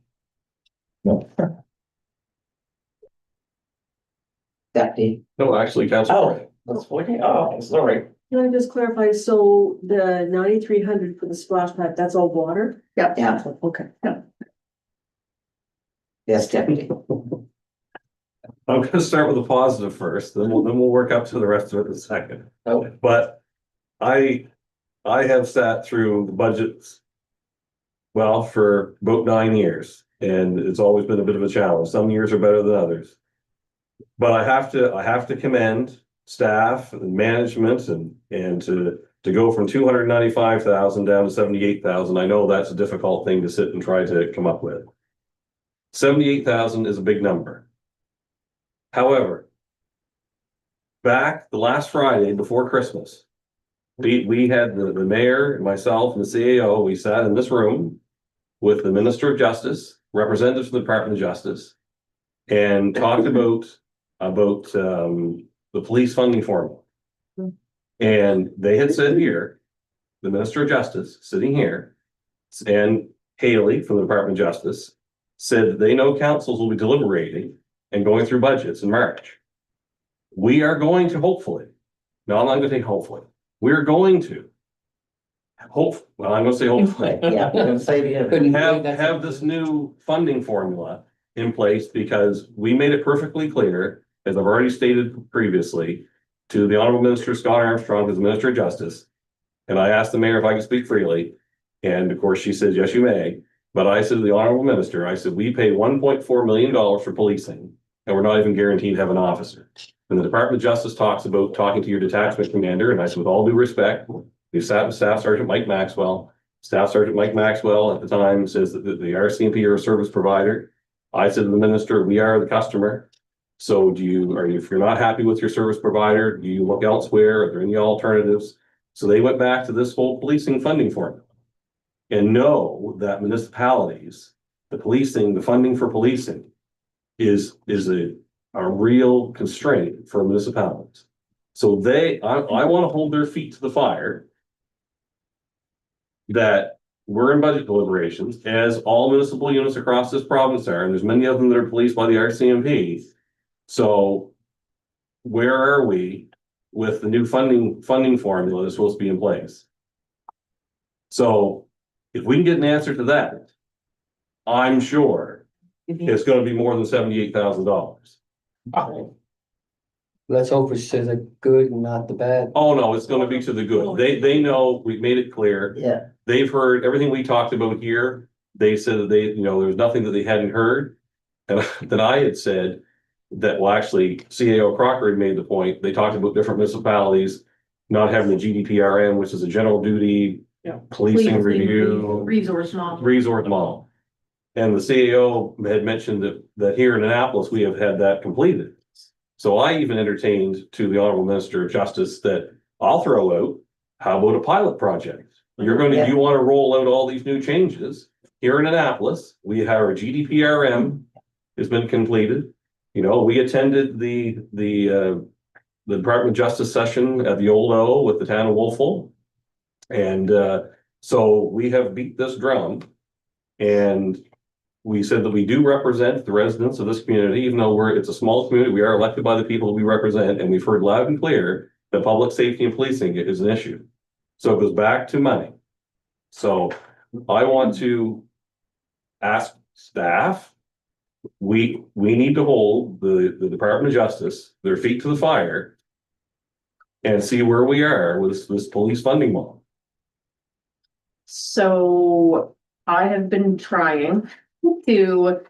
Deputy. No, actually, Councilor. That's okay. Oh, sorry. Can I just clarify, so the 9,300 for the splash pad, that's all water? Yep. Yeah, Okay. yes, deputy. I'm gonna start with a positive first, then we'll work up to the rest of it in a second. Oh. But I have sat through the budgets. Well, for about 9 years, and it's always been a bit of a challenge. Some years are better than others. But I have to commend staff and management and to go from 295,000 down to 78,000. I know that's a difficult thing to sit and try to come up with. 78,000 is a big number. However, back the last Friday before Christmas, we had the mayor and myself and the CAO, we sat in this room with the Minister of Justice, representatives from the Department of Justice, and talked about the police funding formula. And they had said here, the Minister of Justice sitting here, and Haley from the Department of Justice said that they know councils will be deliberating and going through budgets in March. We are going to hopefully, no, I'm not gonna say hopefully, we're going to well, I'm gonna say hopefully. Yeah, couldn't Have this new funding formula in place because we made it perfectly clear, as I've already stated previously, to the Honorable Minister Scott Armstrong, who's the Minister of Justice. And I asked the mayor if I could speak freely. And of course, she said, yes, you may. But I said to the Honorable Minister, I said, we pay $1.4 million for policing, and we're not even guaranteed to have an officer. And the Department of Justice talks about talking to your detachment commander, and I said, with all due respect, we sat with Staff Sergeant Mike Maxwell. Staff Sergeant Mike Maxwell at the time says that the RCMP are a service provider. I said to the minister, we are the customer. So if you're not happy with your service provider, do you look elsewhere? Are there any alternatives? So they went back to this whole policing funding formula. And know that municipalities, the funding for policing is a real constraint for municipalities. So I want to hold their feet to the fire that we're in budget deliberations, as all municipal units across this province are, and there's many of them that are policed by the RCMP. So where are we with the new funding formula that's supposed to be in place? So if we can get an answer to that, I'm sure it's gonna be more than $78,000. Let's hope it's to the good and not the bad. Oh, no, it's gonna be to the good. They know, we've made it clear. Yeah. They've heard everything we talked about here. They said that there was nothing that they hadn't heard. And then I had said that, well, actually, CAO Crocker had made the point. They talked about different municipalities not having the GDPRM, which is a general duty policing review. Resource model. Resort model. And the CAO had mentioned that here in Annapolis, we have had that completed. So I even entertained to the Honorable Minister of Justice that I'll throw out, how about a pilot project? You want to roll out all these new changes here in Annapolis. We have our GDPRM has been completed. We attended the Department of Justice session at the Old O with the town of Wolfville. And so we have beat this drum, and we said that we do represent the residents of this community, even though it's a small community, we are elected by the people we represent, and we've heard loud and clear that public safety and policing is an issue. So it goes back to money. So I want to ask staff, we need to hold the Department of Justice, their feet to the fire, and see where we are with this police funding model. So I have been trying to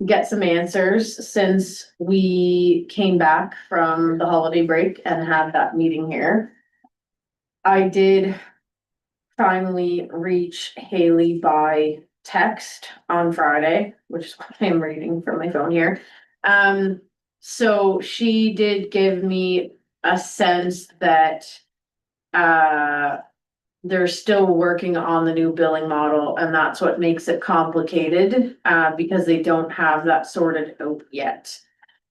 get some answers since we came back from the holiday break and had that meeting here. I did finally reach Haley by text on Friday, which is what I'm reading from my phone here. So she did give me a sense that they're still working on the new billing model, and that's what makes it complicated, because they don't have that sorted out yet.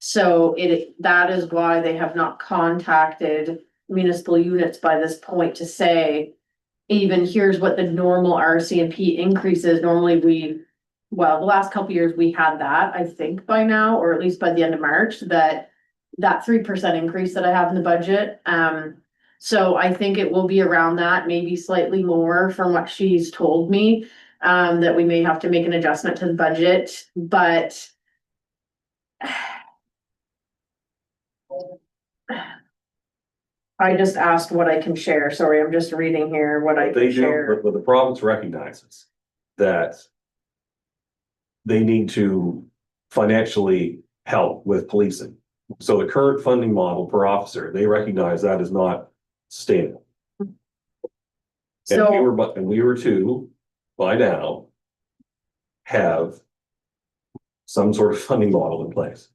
So that is why they have not contacted municipal units by this point to say, even here's what the normal RCMP increase is. Normally the last couple of years we had that, I think by now, or at least by the end of March, that 3% increase that I have in the budget. So I think it will be around that, maybe slightly more from what she's told me, that we may have to make an adjustment to the budget, but I just asked what I can share. Sorry, I'm just reading here what I can share. But the province recognizes that they need to financially help with policing. So the current funding model per officer, they recognize that is not sustainable. And we were to, by now, have some sort of funding model in place.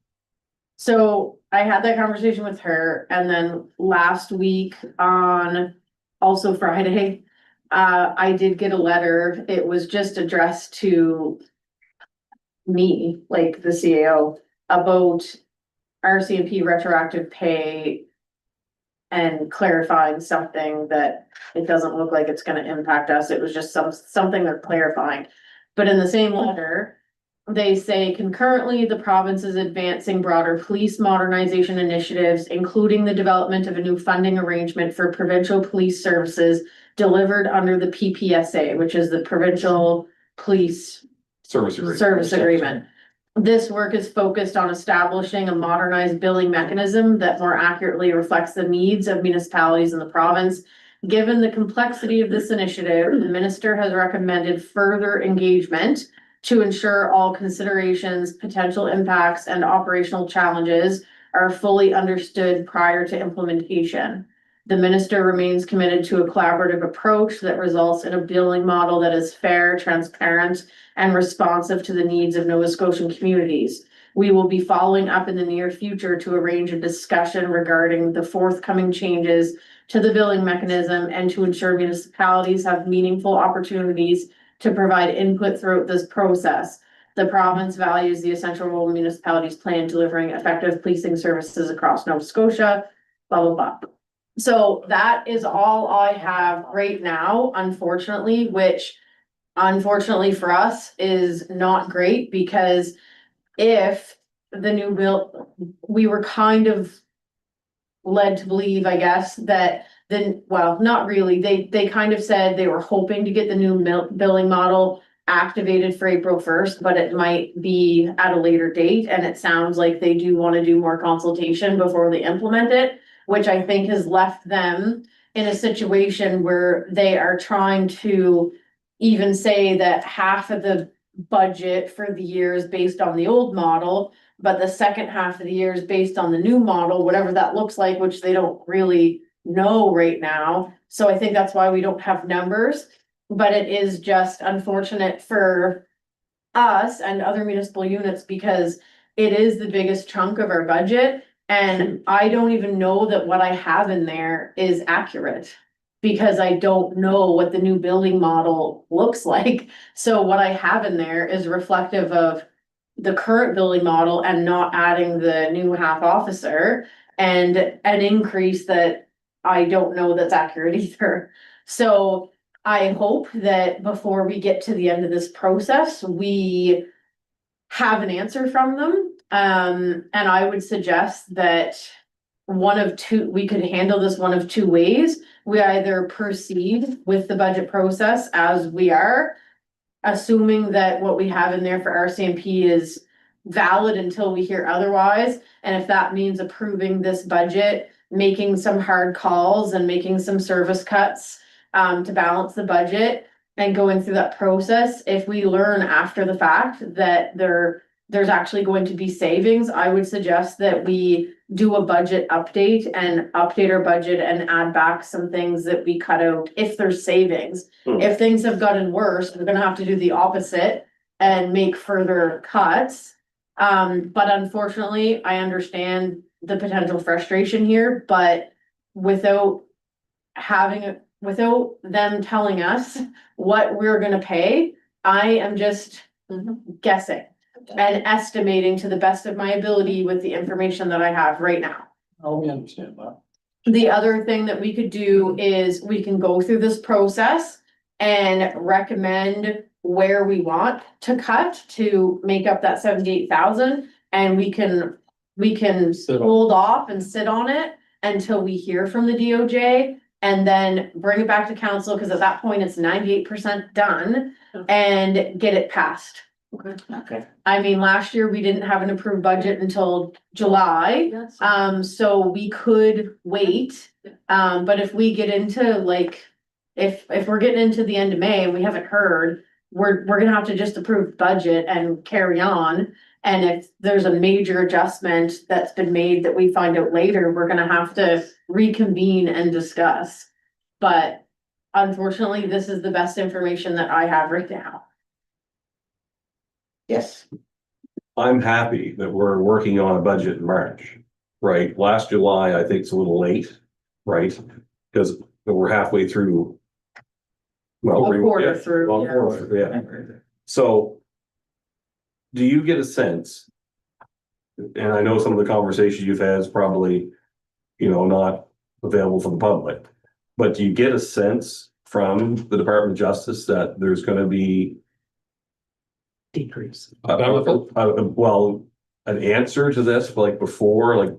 So I had that conversation with her, and then last week on also Friday, I did get a letter. It was just addressed to me, like the CAO, about RCMP retroactive pay and clarifying something that it doesn't look like it's gonna impact us. It was just something they're clarifying. But in the same letter, they say concurrently, the province is advancing broader police modernization initiatives, including the development of a new funding arrangement for provincial police services delivered under the PPSA, which is the Provincial Police Service agreement. This work is focused on establishing a modernized billing mechanism that more accurately reflects the needs of municipalities in the province. Given the complexity of this initiative, the minister has recommended further engagement to ensure all considerations, potential impacts, and operational challenges are fully understood prior to implementation. The minister remains committed to a collaborative approach that results in a billing model that is fair, transparent, and responsive to the needs of Nova Scotian communities. We will be following up in the near future to arrange a discussion regarding the forthcoming changes to the billing mechanism and to ensure municipalities have meaningful opportunities to provide input throughout this process. The province values the essential role municipalities play in delivering effective policing services across Nova Scotia, blah, blah, blah. So that is all I have right now, unfortunately, which unfortunately for us is not great because if the new bill, we were kind of led to believe, I guess, that then, well, not really. They kind of said they were hoping to get the new billing model activated for April 1st, but it might be at a later date. And it sounds like they do want to do more consultation before they implement it, which I think has left them in a situation where they are trying to even say that half of the budget for the year is based on the old model, but the second half of the year is based on the new model, whatever that looks like, which they don't really know right now. So I think that's why we don't have numbers, but it is just unfortunate for us and other municipal units because it is the biggest chunk of our budget. And I don't even know that what I have in there is accurate because I don't know what the new building model looks like. So what I have in there is reflective of the current building model and not adding the new half officer and an increase that I don't know that's accurate either. So I hope that before we get to the end of this process, we have an answer from them. And I would suggest that we could handle this one of two ways. We either proceed with the budget process as we are, assuming that what we have in there for RCMP is valid until we hear otherwise. And if that means approving this budget, making some hard calls and making some service cuts to balance the budget and going through that process, if we learn after the fact that there's actually going to be savings, I would suggest that we do a budget update and update our budget and add back some things that we cut out if there's savings. If things have gotten worse, we're gonna have to do the opposite and make further cuts. But unfortunately, I understand the potential frustration here, but without them telling us what we're gonna pay, I am just guessing and estimating to the best of my ability with the information that I have right now. Oh, we understand that. The other thing that we could do is we can go through this process and recommend where we want to cut to make up that 78,000. And we can hold off and sit on it until we hear from the DOJ and then bring it back to council, because at that point it's 98% done and get it passed. Okay. I mean, last year we didn't have an approved budget until July, so we could wait. But if we get into like, if we're getting into the end of May and we haven't heard, we're gonna have to just approve budget and carry on. And if there's a major adjustment that's been made that we find out later, we're gonna have to reconvene and discuss. But unfortunately, this is the best information that I have right now. Yes. I'm happy that we're working on a budget in March, right? Last July, I think it's a little late, right? Because we're halfway through. Well, A quarter through, well, yeah. quarter, yeah. So do you get a sense? And I know some of the conversations you've had is probably, not available for the public. But do you get a sense from the Department of Justice that there's gonna be Decrease. well, an answer to this, like before, like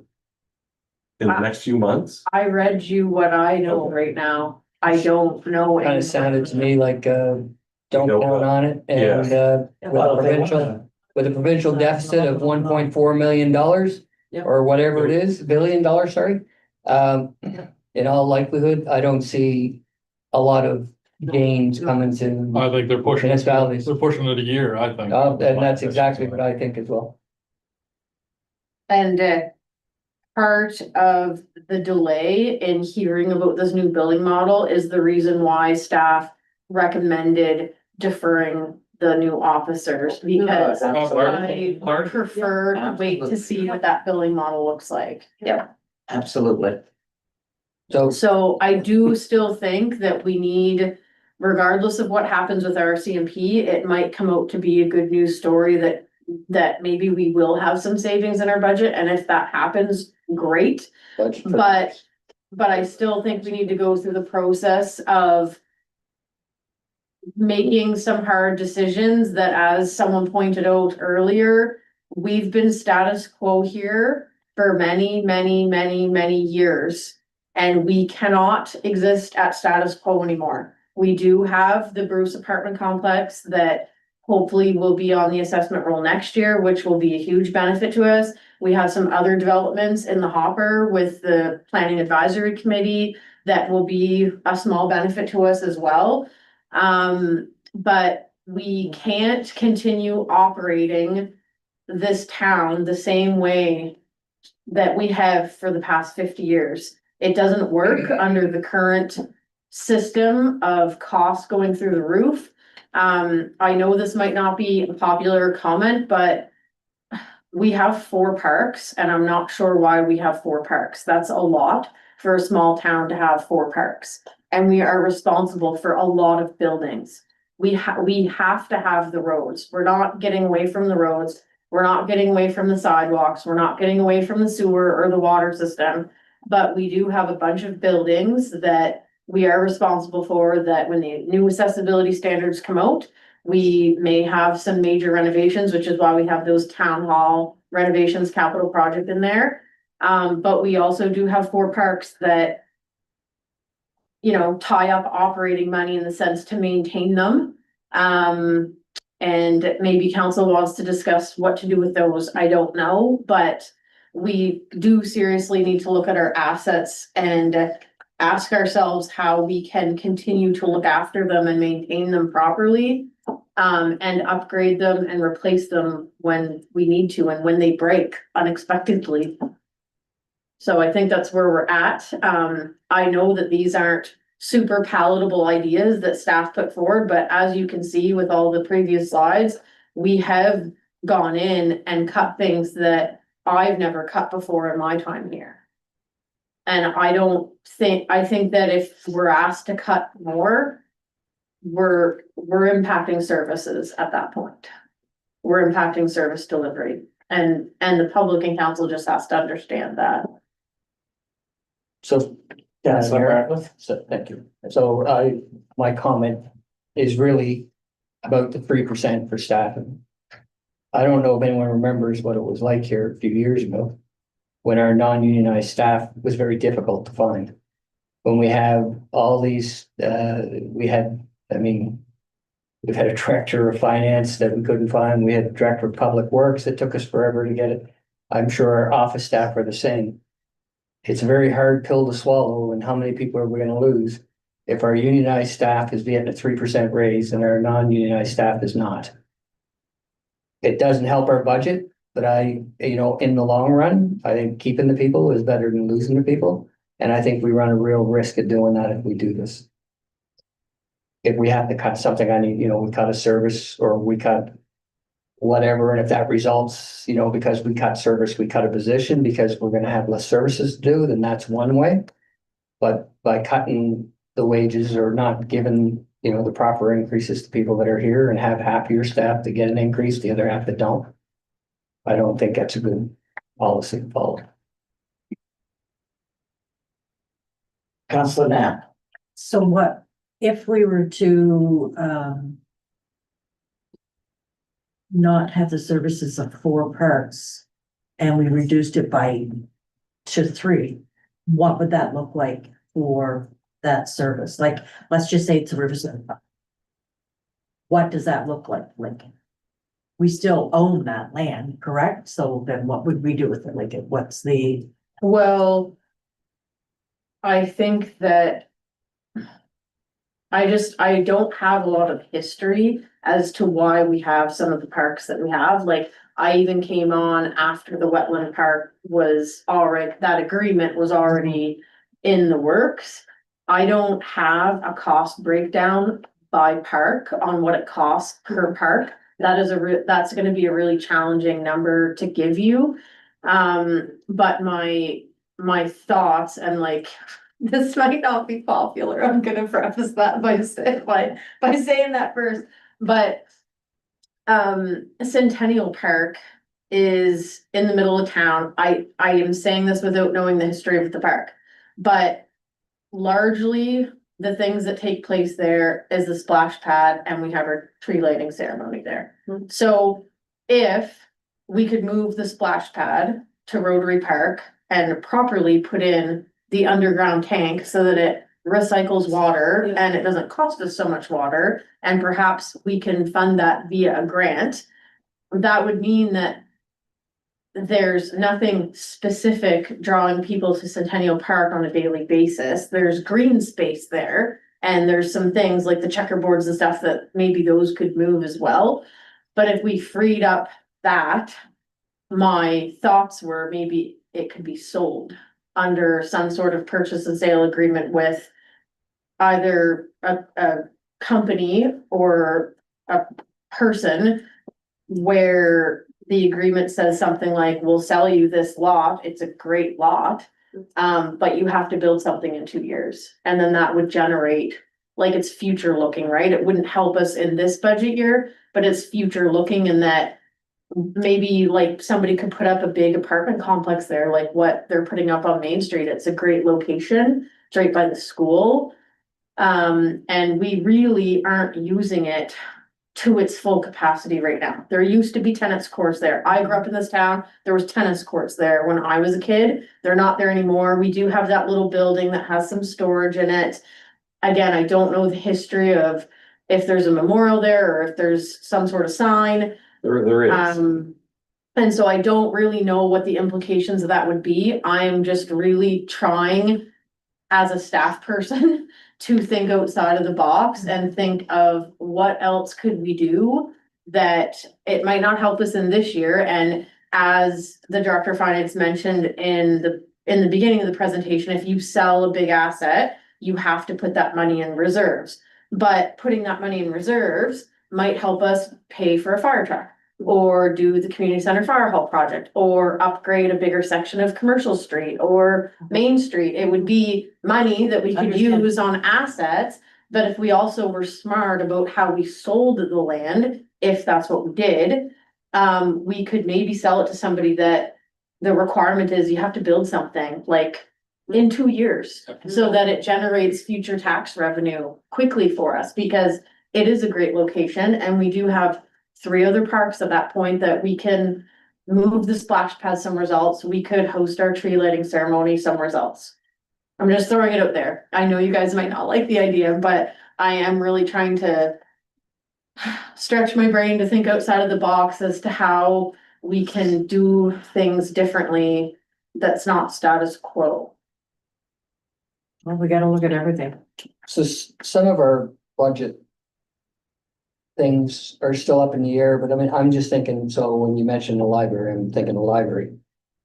in the next few months? I read you what I know right now. I don't know. Kind of sounded to me like, don't No, count on it and, with Well, provincial. with a provincial deficit of $1.4 million. Yep. Or whatever it is, $1 billion, sorry. In all likelihood, I don't see a lot of gains coming to, I think they're pushing, Municipalities. they're pushing it a year, I think. and that's exactly what I think as well. And part of the delay in hearing about this new billing model is the reason why staff recommended deferring the new officers, because I prefer to wait to see what that billing model looks like. Yep, absolutely. So I do still think that we need, regardless of what happens with our CMP, it might come out to be a good news story that maybe we will have some savings in our budget, and if that happens, great. But I still think we need to go through the process of making some hard decisions that, as someone pointed out earlier, we've been status quo here for many, many, many, many years. And we cannot exist at status quo anymore. We do have the Bruce apartment complex that hopefully will be on the assessment roll next year, which will be a huge benefit to us. We have some other developments in the hopper with the planning advisory committee that will be a small benefit to us as well. But we can't continue operating this town the same way that we have for the past 50 years. It doesn't work under the current system of costs going through the roof. I know this might not be a popular comment, but we have 4 parks, and I'm not sure why we have 4 parks. That's a lot for a small town to have 4 parks. And we are responsible for a lot of buildings. We have to have the roads. We're not getting away from the roads. We're not getting away from the sidewalks. We're not getting away from the sewer or the water system. But we do have a bunch of buildings that we are responsible for, that when the new accessibility standards come out, we may have some major renovations, which is why we have those town hall renovations capital project in there. But we also do have 4 parks that, you know, tie up operating money in the sense to maintain them. And maybe council wants to discuss what to do with those. I don't know, but we do seriously need to look at our assets and ask ourselves how we can continue to look after them and maintain them properly. And upgrade them and replace them when we need to and when they break unexpectedly. So I think that's where we're at. I know that these aren't super palatable ideas that staff put forward, but as you can see with all the previous slides, we have gone in and cut things that I've never cut before in my time here. And I think that if we're asked to cut more, we're impacting services at that point. We're impacting service delivery, and the public and council just has to understand that. So, thank you. So my comment is really about the 3% for staffing. I don't know if anyone remembers what it was like here a few years ago, when our non-unionized staff was very difficult to find. When we have all these, we've had a director of finance that we couldn't find. We had a director of public works that took us forever to get it. I'm sure our office staff are the same. It's a very hard pill to swallow, and how many people are we gonna lose if our unionized staff is getting a 3% raise and our non-unionized staff is not? It doesn't help our budget, but in the long run, I think keeping the people is better than losing the people. And I think we run a real risk of doing that if we do this. If we have to cut something, we cut a service or we cut whatever, and if that results, because we cut service, we cut a position because we're gonna have less services to do, then that's one way. But by cutting the wages or not giving, the proper increases to people that are here and have happier staff to get an increase, the other half that don't, I don't think that's a good policy to follow. Councilor Knapp. So what, if we were to, not have the services of 4 parks and we reduced it to 3, what would that look like for that service? Like, let's just say it's a Riverside Park. What does that look like, Lincoln? we still own that land, correct? So then what would we do with it? Like, what's the, Well, I think that I don't have a lot of history as to why we have some of the parks that we have. Like, I even came on after the wetland park was already, that agreement was already in the works. I don't have a cost breakdown by park on what it costs per park. That is that's gonna be a really challenging number to give you. But my thoughts and like, this might not be popular, I'm gonna preface that by saying that first, but. Centennial Park is in the middle of town. I am saying this without knowing the history of the park. But largely, the things that take place there is the splash pad and we have our tree lighting ceremony there. So if we could move the splash pad to Rotary Park and properly put in the underground tank so that it recycles water and it doesn't cost us so much water, and perhaps we can fund that via a grant, that would mean that there's nothing specific drawing people to Centennial Park on a daily basis. There's green space there, and there's some things like the checkerboards and stuff that maybe those could move as well. But if we freed up that, my thoughts were maybe it could be sold under some sort of purchase and sale agreement with either a company or a person, where the agreement says something like, we'll sell you this lot, it's a great lot. But you have to build something in 2 years, and then that would generate, like, it's future looking, right? It wouldn't help us in this budget year, but it's future looking in that maybe like somebody could put up a big apartment complex there, like what they're putting up on Main Street. It's a great location, it's right by the school. And we really aren't using it to its full capacity right now. There used to be tennis courts there. I grew up in this town. There was tennis courts there when I was a kid. They're not there anymore. We do have that little building that has some storage in it. Again, I don't know the history of if there's a memorial there or if there's some sort of sign. There is. And so I don't really know what the implications of that would be. I'm just really trying as a staff person to think outside of the box and think of what else could we do that it might not help us in this year. And as the director of finance mentioned in the beginning of the presentation, if you sell a big asset, you have to put that money in reserves. But putting that money in reserves might help us pay for a fire truck, or do the community center fire hall project, or upgrade a bigger section of Commercial Street or Main Street. It would be money that we could Understand. use on assets. But if we also were smart about how we sold the land, if that's what we did, we could maybe sell it to somebody that the requirement is you have to build something like in 2 years, so that it generates future tax revenue quickly for us, because it is a great location and we do have 3 other parks at that point that we can move the splash pad somewhere else. We could host our tree lighting ceremony somewhere else. I'm just throwing it out there. I know you guys might not like the idea, but I am really trying to stretch my brain to think outside of the box as to how we can do things differently that's not status quo. well, we gotta look at everything. So some of our budget things are still up in the air, but I mean, I'm just thinking, so when you mentioned the library, I'm thinking the library.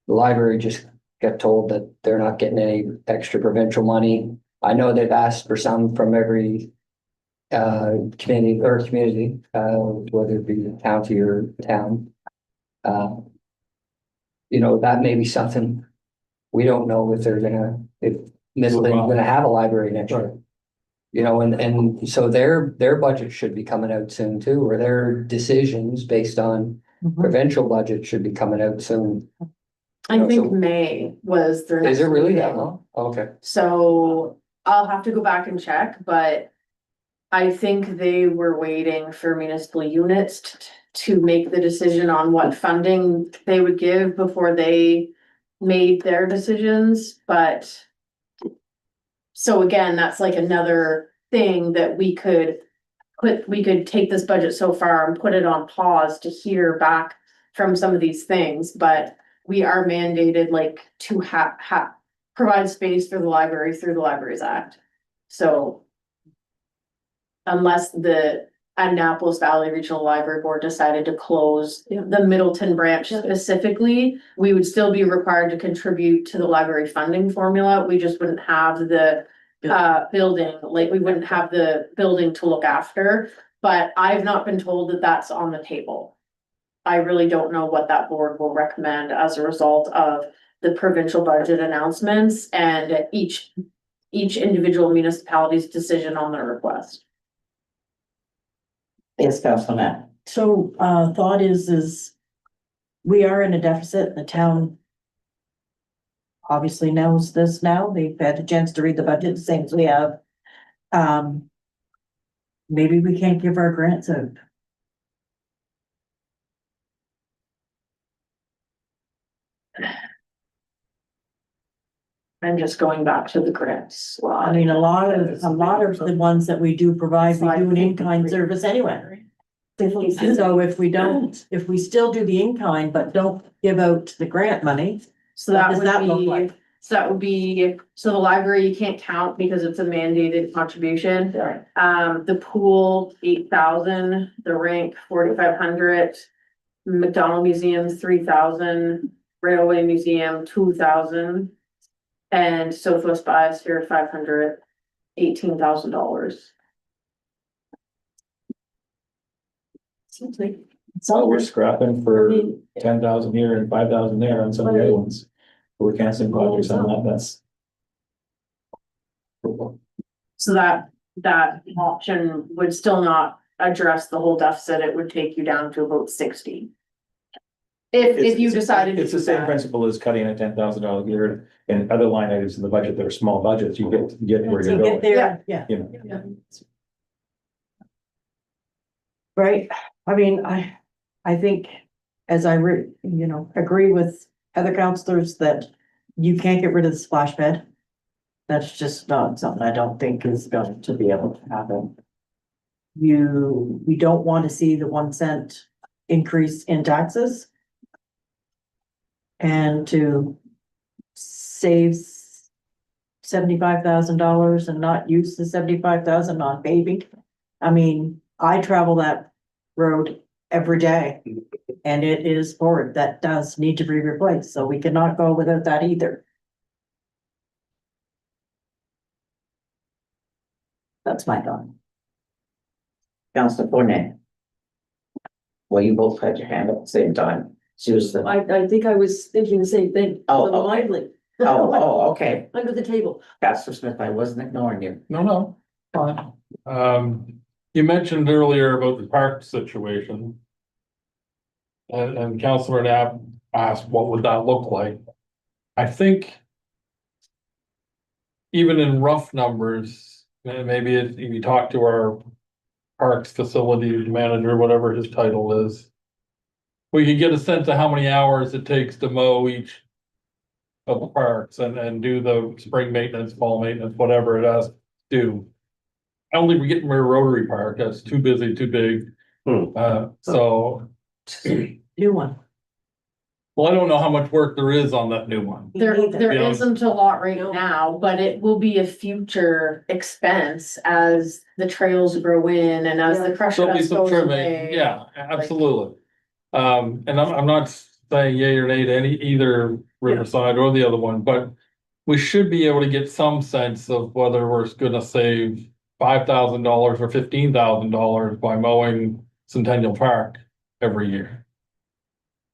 The library just got told that they're not getting any extra provincial money. I know they've asked for some from every community, whether it be county or town. You know, that may be something, we don't know if Midland's gonna have a library next year. You know, and so their budget should be coming out soon too, or their decisions based on provincial budget should be coming out soon. I Yeah, think so- May was their. Is it next really meeting. that long? Okay. So I'll have to go back and check, but I think they were waiting for municipal units to make the decision on what funding they would give before they made their decisions, but so again, that's like another thing that we could we could take this budget so far and put it on pause to hear back from some of these things, but we are mandated like to provide space for the library through the Libraries Act. So unless the Annapolis Valley Regional Library Board decided to close the Middleton branch specifically, we would still be required to contribute to the library funding formula. We just wouldn't have the building, like we wouldn't have the building to look after, but I've not been told that that's on the table. I really don't know what that board will recommend as a result of the provincial budget announcements and each individual municipality's decision on their request. Yes, Councilman. So, thought is we are in a deficit, the town obviously knows this now, they've had a chance to read the budget, same as we have. Maybe we can't give our grants out. I'm just going back to the grants. I mean, a lot of the ones that we do provide, we do an in-kind service anyway. So if we still do the in-kind, but don't give out the grant money, So that does that look would be, like? so the library you can't count because it's a mandated contribution. The pool, 8,000, the rink, 4,500, McDonald Museum, 3,000, Railway Museum, 2,000. And Southwest Biosphere, 500, $18,000. Seems like. So we're scrapping for 10,000 here and 5,000 there on some of the other ones. We're canceling projects on that, that's. So that option would still not address the whole deficit. It would take you down to about 60. If you decided. It's the same principle as cutting a $10,000 here and other line items in the budget that are small budgets, you get where To you're get going, there, yeah. you know. Right, I mean, I think, as I agree with other counselors that you can't get rid of the splash pad. That's just not something I don't think is going to be able to happen. We don't want to see the 1 cent increase in taxes. And to save $75,000 and not use the 75,000 on paving. I mean, I travel that road every day and it is forward. That does need to be replaced, so we cannot go without that either. That's my thought. Councilor Fournier. Well, you both had your hand up at the same time. Susan. I think I was thinking the same thing. Oh, So okay. lively. Okay. Under the table. Councilor Smith, I wasn't ignoring you. No, fine. You mentioned earlier about the park situation. And Councilor Knapp asked, what would that look like? I think. Even in rough numbers, maybe if you talk to our parks facility manager, whatever his title is. We could get a sense of how many hours it takes to mow each of the parks and do the spring maintenance, fall maintenance, whatever it has to do. I don't think we're getting rid of Rotary Park, that's too busy, too big. So, New one. well, I don't know how much work there is on that new one. There Yeah. isn't a lot right No. now, but it will be a future expense as the trails grow in and as the crush There'll be fest some goes trimming, away. yeah, absolutely. And I'm not saying yay or nay to either Riverside or the other one, but we should be able to get some sense of whether we're gonna save $5,000 or $15,000 by mowing Centennial Park every year.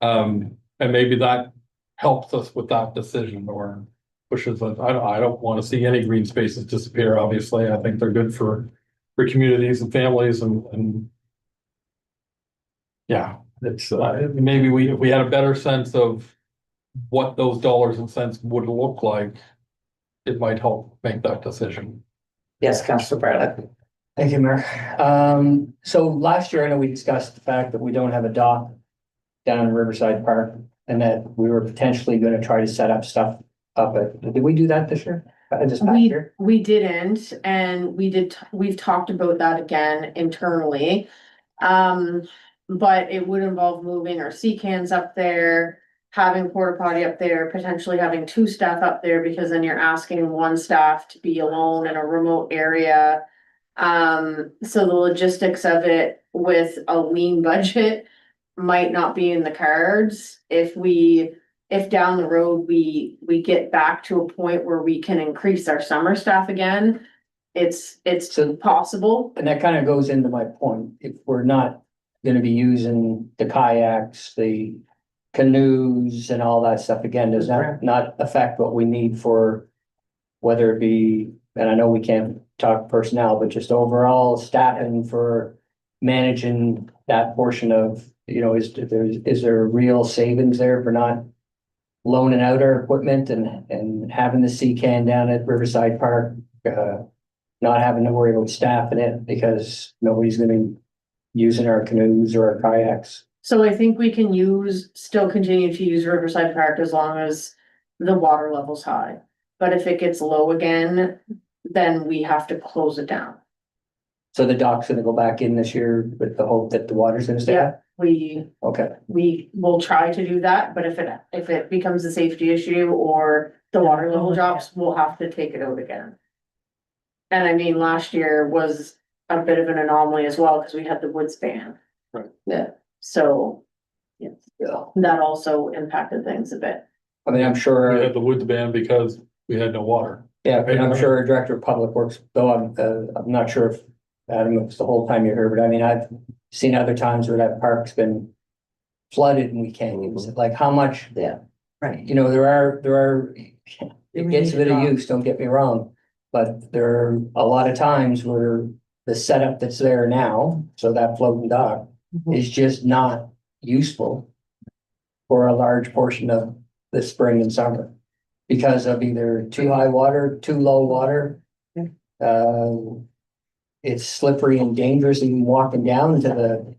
And maybe that helps us with that decision or pushes us. I don't want to see any green spaces disappear, obviously. I think they're good for communities and families and yeah, it's maybe if we had a better sense of what those dollars and cents would look like, it might help make that decision. Yes, Councilor Bradley. Thank you, Mayor. So last year, I know we discussed the fact that we don't have a dock down in Riverside Park and that we were potentially gonna try to set up stuff up at, did we do that this year? Just back here. We didn't, and we've talked about that again internally. But it would involve moving our sea cans up there, having porta potty up there, potentially having two staff up there, because then you're asking one staff to be alone in a remote area. So the logistics of it with a lean budget might not be in the cards if down the road we get back to a point where we can increase our summer staff again. It's So- possible. And that kind of goes into my point. If we're not gonna be using the kayaks, the canoes and all that stuff again, does that not affect what we need for whether it be, and I know we can't talk personnel, but just overall staffing for managing that portion of, is there real savings there for not loaning out our equipment and having the sea can down at Riverside Park, not having to worry about staffing it because nobody's gonna be using our canoes or our kayaks. So I think we can still continue to use Riverside Park as long as the water level's high. But if it gets low again, then we have to close it down. So the dock's gonna go back in this year with the hope that the water's gonna stay up? We Okay, will try to do that, but if it becomes a safety issue or the water level drops, we'll have to take it out again. And I mean, last year was a bit of an anomaly as well, because we had the woods ban. Right. Yeah, so yeah. that also impacted things a bit. I mean, I'm We sure, had the woods ban because we had no water. yeah, and I'm sure our Director of Public Works, though I'm not sure if, Adam, it was the whole time you're here, but I mean, I've seen other times where that park's been flooded and we can't use it, like how much, Right. there are, it gets a bit of use, don't get me wrong. But there are a lot of times where the setup that's there now, so that floating dock is just not useful for a large portion of the spring and summer because of either too high water, too low water. It's slippery and dangerous even walking down to the,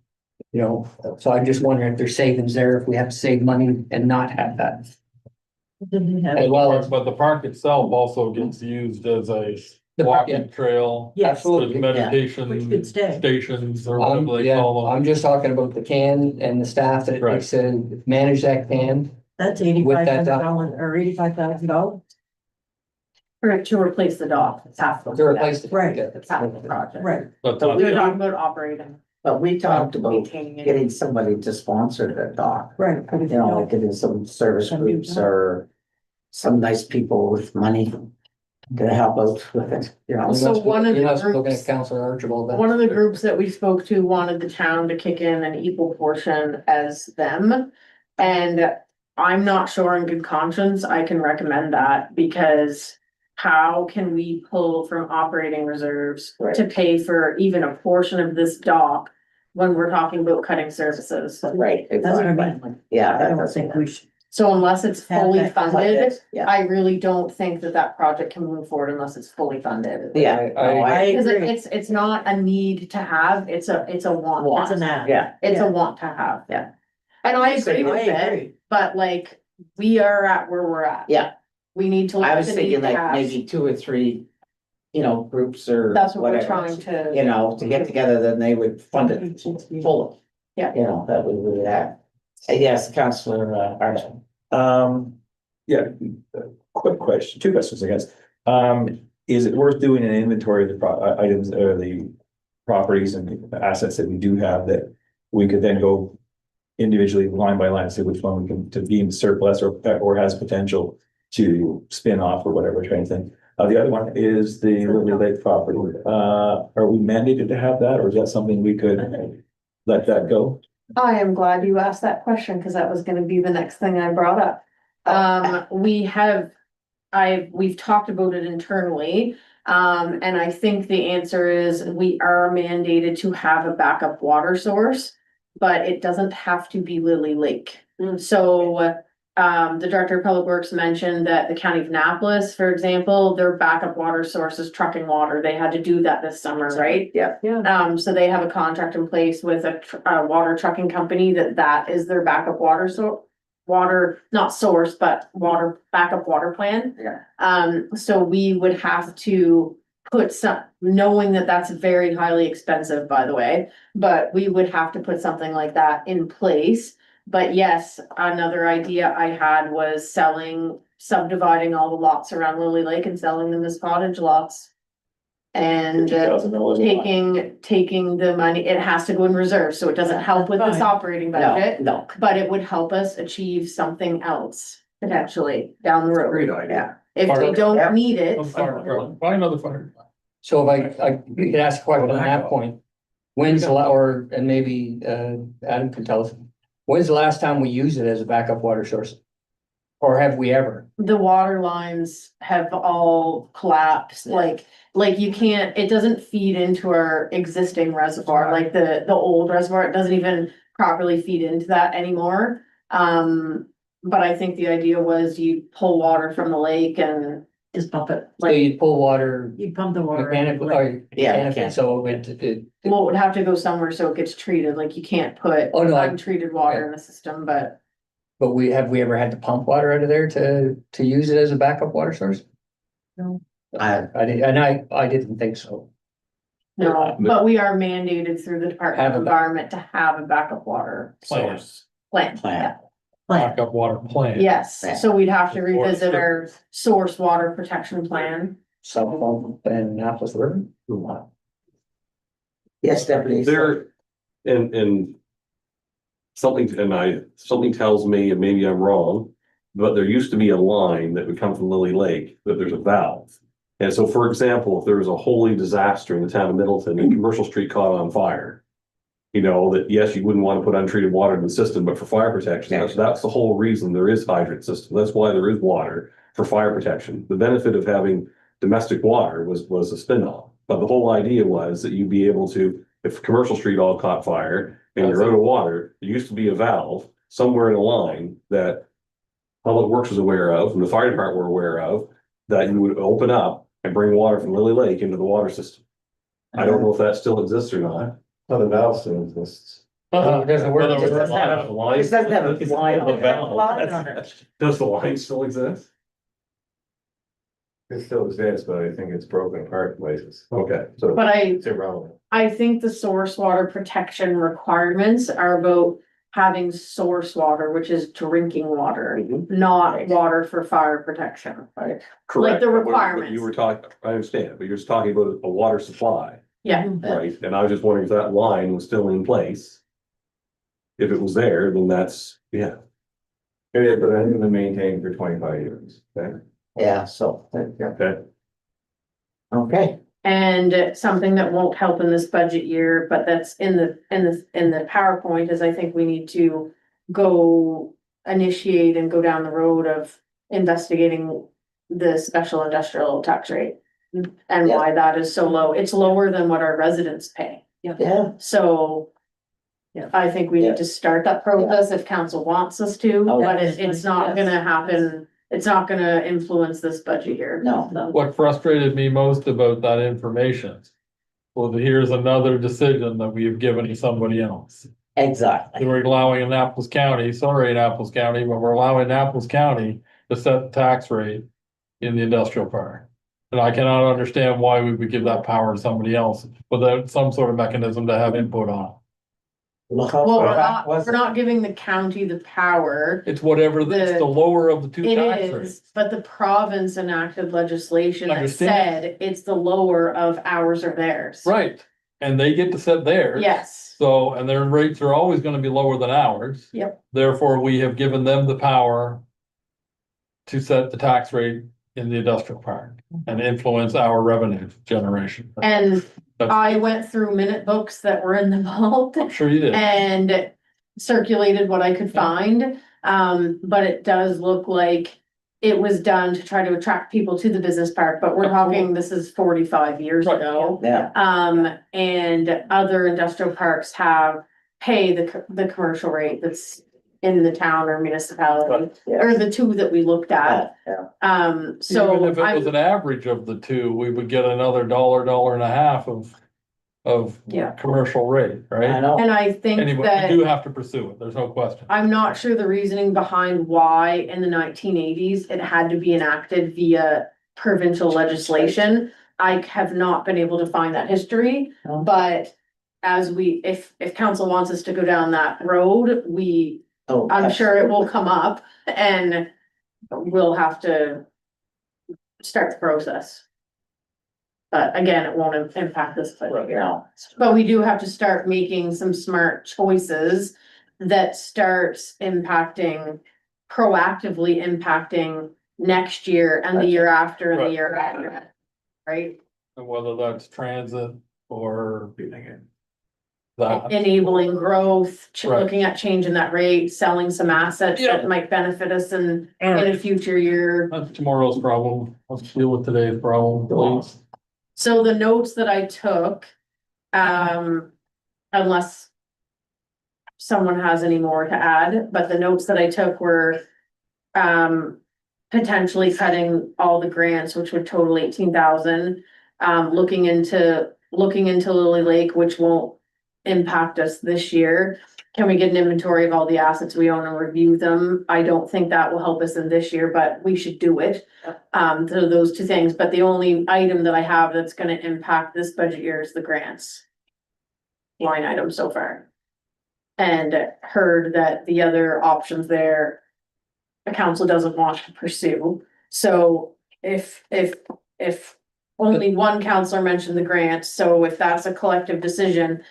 so I'm just wondering if there's savings there, if we have to save money and not have that. As well as But the park itself also gets used as a the park, yeah, walking trail. Yes. absolutely. With meditation Which could stay. stations or whatever they Yeah, call them. I'm just talking about the can and the staff that Right. takes to manage that can. That's With that $8,500 or $85,000. To replace the dock, it's half the. To replace the. Right. It's half the project. Right. That's So not- We're talking about operating. But we talked about Maintaining it. getting somebody to sponsor the dock, Right. you know, like getting some service groups or some nice people with money to help out with it, you know. So one of the You're not looking groups- at Counselor Archibald. One of the groups that we spoke to wanted the town to kick in an equal portion as them. And I'm not sure in good conscience I can recommend that, because how can we pull from operating reserves Right. to pay for even a portion of this dock when we're talking about cutting services? Right, That's what I exactly. mean. Yeah. I that don't doesn't- think we should. So unless it's Have fully that funded, Yeah, I really don't think that project can move forward unless it's fully funded. yeah. I- No, I Because agree. it's not a need to have, it's a want. It's an ad. Yeah, It's Yeah. a want to have. Yeah. And I So agree I with it, agree. but like, we are at where we're at. Yeah. We need to. look I at was the thinking need to like have. maybe 2 or 3, groups or That's what we're whatever, trying to. you know, to get together, then they would fund it fully. Yeah. You know, that we would have. Yes, Councillor Archibald. Yeah, quick question, 2 questions, I guess. Is it worth doing an inventory of the items or the properties and the assets that we do have that we could then go individually line by line, see which one we can to deem surplus or has potential to spin off or whatever kind of thing. The other one is the Lily Lake property. Are we mandated to have that, or is that something we could let that go? I am glad you asked that question, because that was gonna be the next thing I brought up. We've talked about it internally. And I think the answer is we are mandated to have a backup water source, but it doesn't have to be Lily Lake. So, the Director of Public Works mentioned that the County of Annapolis, for example, their backup water source is trucking water. They had to do that this summer, right? Yeah. So they have a contract in place with a water trucking company that is their backup water water, not source, but water, backup water plan. Yeah. So we would have to put some, knowing that that's very highly expensive, by the way, but we would have to put something like that in place. But yes, another idea I had was subdividing all the lots around Lily Lake and selling them as cottage lots. And taking the money, it has to go in reserve, so it doesn't help with this Fine. operating No, budget, no, but it would help us achieve something else potentially down the road. Great idea. If we Yep. don't need it, Buy another fire. So if I you could ask a question on that point. When's the, or, and maybe, Adam can tell us, when's the last time we used it as a backup water source? Or have we ever? the water lines have all collapsed, like you can't, it doesn't feed into our existing reservoir, like the old reservoir, it doesn't even properly feed into that anymore. But I think the idea was you pull water from the lake and Just pump it, So you pull water you pump the water. mechanically, Yeah, mechanically, so it, well, it would have to go somewhere so it gets treated, like you can't put Oh, no, untreated water in the system, but. but we ever had to pump water out of there to use it as a backup water source? I, I didn't think so. No, but we are mandated through the Department Have of a- Environment to have a backup water Plan. source plan. Plan. Backup water plant. Yes, so we'd have to Or- revisit our source water protection plan. South Pump and Annapolis River. yes, Stephanie. There, and something tells me, and maybe I'm wrong, but there used to be a line that would come from Lily Lake, that there's a valve. And so, for example, if there was a holy disaster in the town of Middleton and Commercial Street caught on fire, you know, that yes, you wouldn't want to put untreated water in the system, but for fire protection, that's the whole reason there is hydrant system. That's why there is water for fire protection. The benefit of having domestic water was a spin-off. But the whole idea was that you'd be able to, if Commercial Street all caught fire and you're out of water, there used to be a valve somewhere in a line that Public Works was aware of, and the fire department were aware of, that you would open up and bring water from Lily Lake into the water system. I don't know if that still exists or not. Oh, the valve still exists. It doesn't work. It doesn't It doesn't have The line- It doesn't have a It's line a on it. valve. Line on it. Does the line still exist? It still exists, but I think it's broken apart in places. Okay, So But it's irrelevant. I think the source water protection requirements are about having source water, which is drinking water, not water for fire protection. Right. correct. the but what requirements. You were talking, I understand, but you're just talking about a water supply, Yeah, right? And I was just wondering if that line was still in place. If it was there, then that's, yeah. It is, but it hasn't been maintained for 25 years, okay? Yeah, so, Okay. okay, and something that won't help in this budget year, but that's in the PowerPoint is I think we need to go initiate and go down the road of investigating the special industrial tax rate. And why that is so low. It's lower than what our residents pay. yeah, So. Yeah. I think we Yeah. need to start that process if council wants us to, Oh, but yes. it's not Yes. gonna happen. It's not gonna influence this budget year. no, What frustrated me most about that information was here's another decision that we have given to somebody else. exactly. We're allowing Annapolis County, sorry Annapolis County, but we're allowing Annapolis County to set the tax rate in the industrial park. And I cannot understand why we would give that power to somebody else without some sort of mechanism to have input on. Look how Well, far we're not giving the county the power. It's whatever, it's the lower of the two It tax is, rates. but the province enacted legislation that Understand. said it's the lower of ours or theirs. Right, and they get to set theirs. Yes, So, and their rates are always gonna be lower than ours. Yep. Therefore, we have given them the power to set the tax rate in the industrial park and influence our revenue generation. and That's- I went through minute books that were in the vault. I'm sure you did. And circulated what I could find. But it does look like it was done to try to attract people to the business park, but we're talking, this is 45 years Right. ago. Yeah, And other industrial parks pay the commercial rate that's in the town or municipality, or the two that we looked at. yeah, So Even if it was I, an average of the two, we would get another dollar and a half of of Yeah. commercial rate, I right? know. And I think Anyway, that. we do have to pursue it, there's no question. I'm not sure the reasoning behind why in the 1980s it had to be enacted via provincial legislation. I have not been able to find that history, Oh. but if council wants us to go down that road, Oh, I'm sure it will come up and we'll have to start the process. But again, it won't impact this budget year. No. But we do have to start making some smart choices that starts proactively impacting next year and the year after and the year after. Right? And whether that's transit or that, Enabling growth, Right. looking at changing that rate, selling some assets that might benefit us in a future year. that's tomorrow's problem, let's deal with today's problem, please. So the notes that I took, unless someone has any more to add, but the notes that I took were, potentially cutting all the grants, which would total 18,000. Looking into Lily Lake, which won't impact us this year. Can we get an inventory of all the assets we own and review them? I don't think that will help us in this year, but we should do it. So those two things, but the only item that I have that's gonna impact this budget year is the grants. Line item so far. And heard that the other options there. The council doesn't want to pursue, so if only one counselor mentioned the grant, so if that's a collective decision.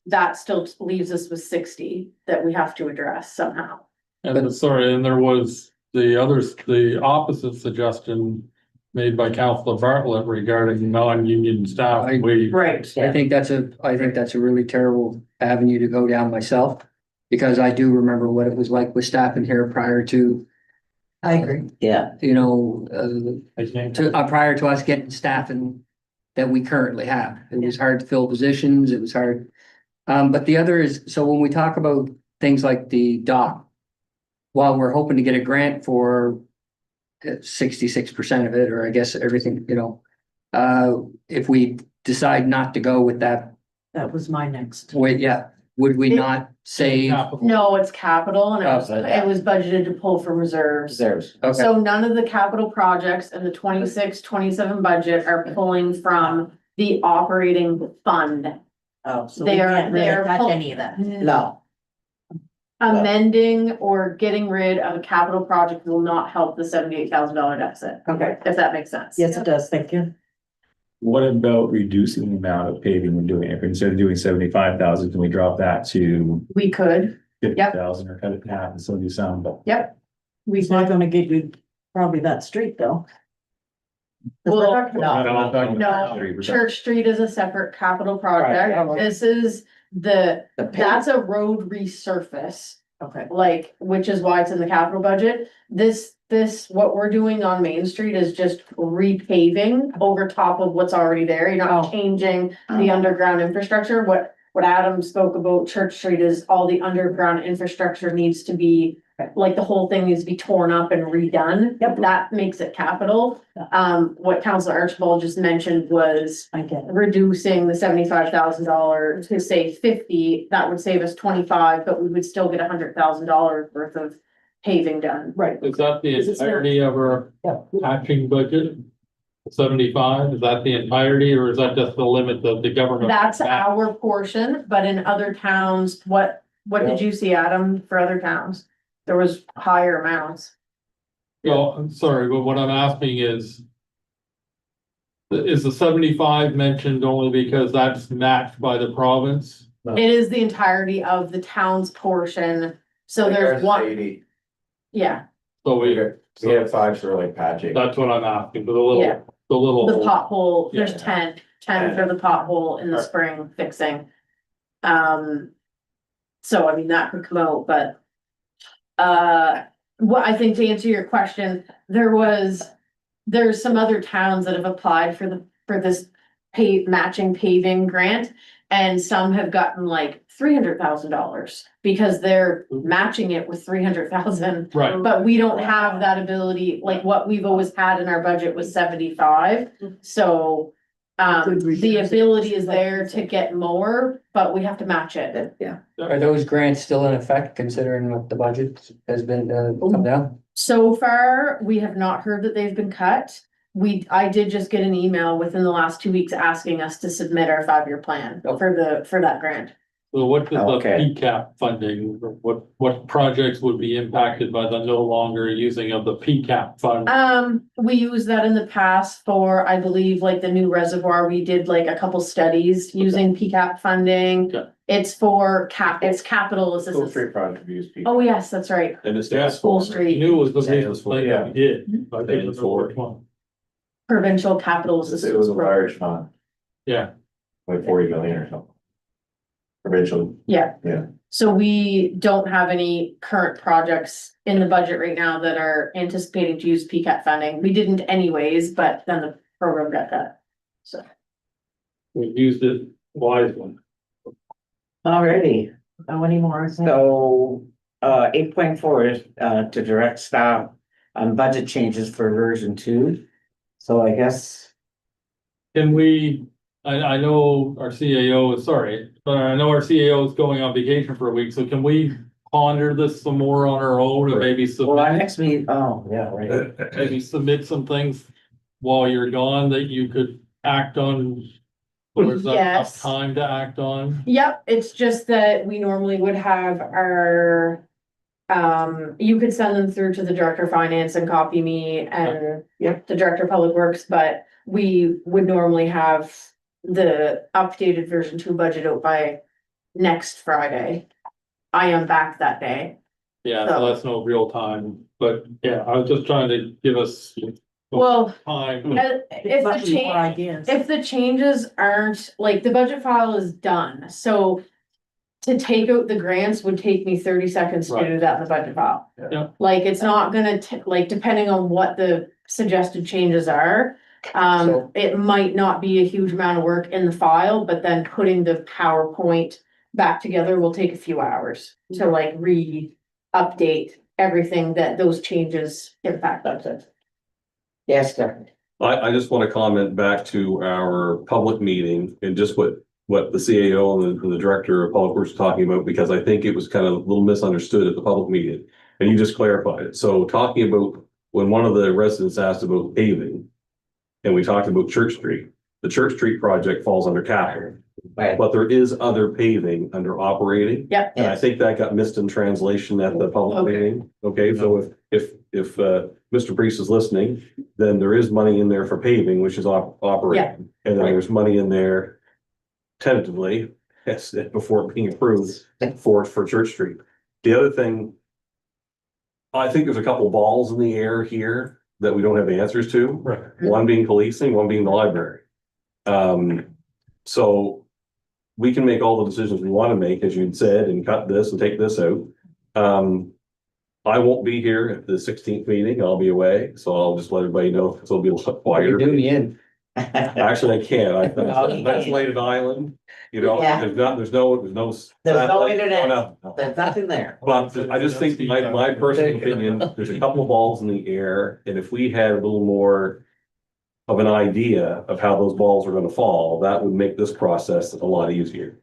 That still leaves us with 60 that we have to address somehow. And sorry, and there was the opposite suggestion made by Councilor Bartlett regarding non-union staff. Right. I think that's a really terrible avenue to go down myself. Because I do remember what it was like with staff in here prior to, I agree. Yeah, prior to us getting staff and that we currently have. It was hard to fill positions, it was hard. But the other is, so when we talk about things like the dock, while we're hoping to get a grant for 66% of it, or I guess everything, if we decide not to go with that, That was my next. would we not save? No, it's capital and Oh, it was budgeted to pull from reserves. there's, Okay, So none of the capital projects in the 26-27 budget are pulling from the operating fund. Oh, so They we are- can't they really are touch pull- any of that. no, Amending or getting rid of a capital project will not help the $78,000 deficit, Okay, if that makes sense. yes, it does, thank you. What about reducing the amount of paving we're doing? If instead of doing 75,000, can we drop that to We could, 50,000 or cut it in half and still do some, but. we It's not could, gonna get you probably that street though. Well, No. Church Street is a separate capital project. Right. This is the that's a road resurface. Okay. Like, which is why it's in the capital budget. This, what we're doing on Main Street is just repaving over top of what's already there. You're not Oh. changing the underground infrastructure. What Adam spoke about Church Street is all the underground infrastructure needs to be, like, the whole thing needs to be torn up and redone. Yep. That makes it capital. What Councilor Archibald just mentioned was I get it. reducing the $75,000 to say 50, that would save us 25, but we would still get $100,000 worth of paving done. Right. Is that the Is it not- entirety of our Yeah. patching budget? 75, is that the entirety, or is that just the limit that the government? That's our portion, but in other towns, what did you see, Adam, for other towns? There was higher amounts. No, I'm sorry, but what I'm asking is the 75 mentioned only because that's matched by the province? It is the entirety of the town's portion, so there's one, 80. yeah, So we, We have 5 for like patching. that's what I'm asking, for Yeah. the little. the pothole, there's Yeah. 10 for the pothole in the Right. spring fixing. So I mean, that could come out, but. What I think to answer your question, there's some other towns that have applied for this matching paving grant. And some have gotten like $300,000 because they're matching it with 300,000. Right, But we don't have that ability, like what we've always had in our budget was 75, so Good The research. ability is there to get more, but we have to match it. Yeah. Are those grants still in effect considering what the budget has been, come down? So far, we have not heard that they've been cut. I did just get an email within the last 2 weeks asking us to submit our 5-year plan for that grant. So what does the Okay. PCAP funding, what projects would be impacted by the no longer using of the PCAP fund? We used that in the past for, I believe, like the new reservoir. We did like a couple studies using PCAP funding. Okay. It's for it's capital School assistance. Street project we use people. Oh, yes, that's right. And it's Yeah, School I Street, knew it was the Yeah, biggest that's what- thing yeah. we did. but I didn't Paying know for which one. provincial capital It assistance. was a program. large fund, Yeah, like 40 million or something. Provincial, Yeah. Yeah. So we don't have any current projects in the budget right now that are anticipating to use PCAP funding. We didn't anyways, but then the program got cut. So. we used it wisely. Alrighty, any more? so, 8.4 is, to direct staff on budget changes for version 2. So I guess, Can we, I know our CAO is, sorry, but I know our CAO is going on vacation for a week, so can we ponder this some more on our own and maybe well, our submit, next meeting, oh, yeah, right. maybe submit some things while you're gone that you could act on? Or is that enough Yes. time to act on? Yep, it's just that we normally would have our. You could send them through to the director of finance and copy me and the director of public works, but we would normally have. The updated version 2 budget out by next Friday. I am back that day. Yeah, So- so that's no real time, but yeah, I was just trying to give us Well, time. if the changes aren't, like, the budget file is done, so. To take out the grants would take me 30 seconds to do Right. that in the budget file. Yeah. Like, it's not gonna, like, depending on what the suggested changes are. So- It might not be a huge amount of work in the file, but then putting the PowerPoint back together will take a few hours to like update everything that those changes impact. That's it. Yes, sir. I just want to comment back to our public meeting and just what the CAO and the director of public works were talking about, because I think it was kind of a little misunderstood at the public meeting. And you just clarified it. So talking about when one of the residents asked about paving and we talked about Church Street, the Church Street project falls under capital, Right. but there is other paving under operating. Yep. And I think that got missed in translation at the public Okay. meeting. Okay, so if Mr. Priest is listening, then there is money in there for paving, which is operating. And then there's money in there tentatively, yes, before being approved for Church Street. The other thing, I think there's a couple balls in the air here that we don't have answers to. Right. One being policing, one being the library. So we can make all the decisions we want to make, as you'd said, and cut this and take this out. I won't be here at the 16th meeting. I'll be away, so I'll just let everybody know. So it'll be a lot You quieter. do me in. Actually, I can't. No, you That's can't. isolated island, you know, Yeah. there's no. There's no internet. No. There's nothing there. But I just think my personal opinion, there's a couple of balls in the air, and if we had a little more of an idea of how those balls are gonna fall, that would make this process a lot easier.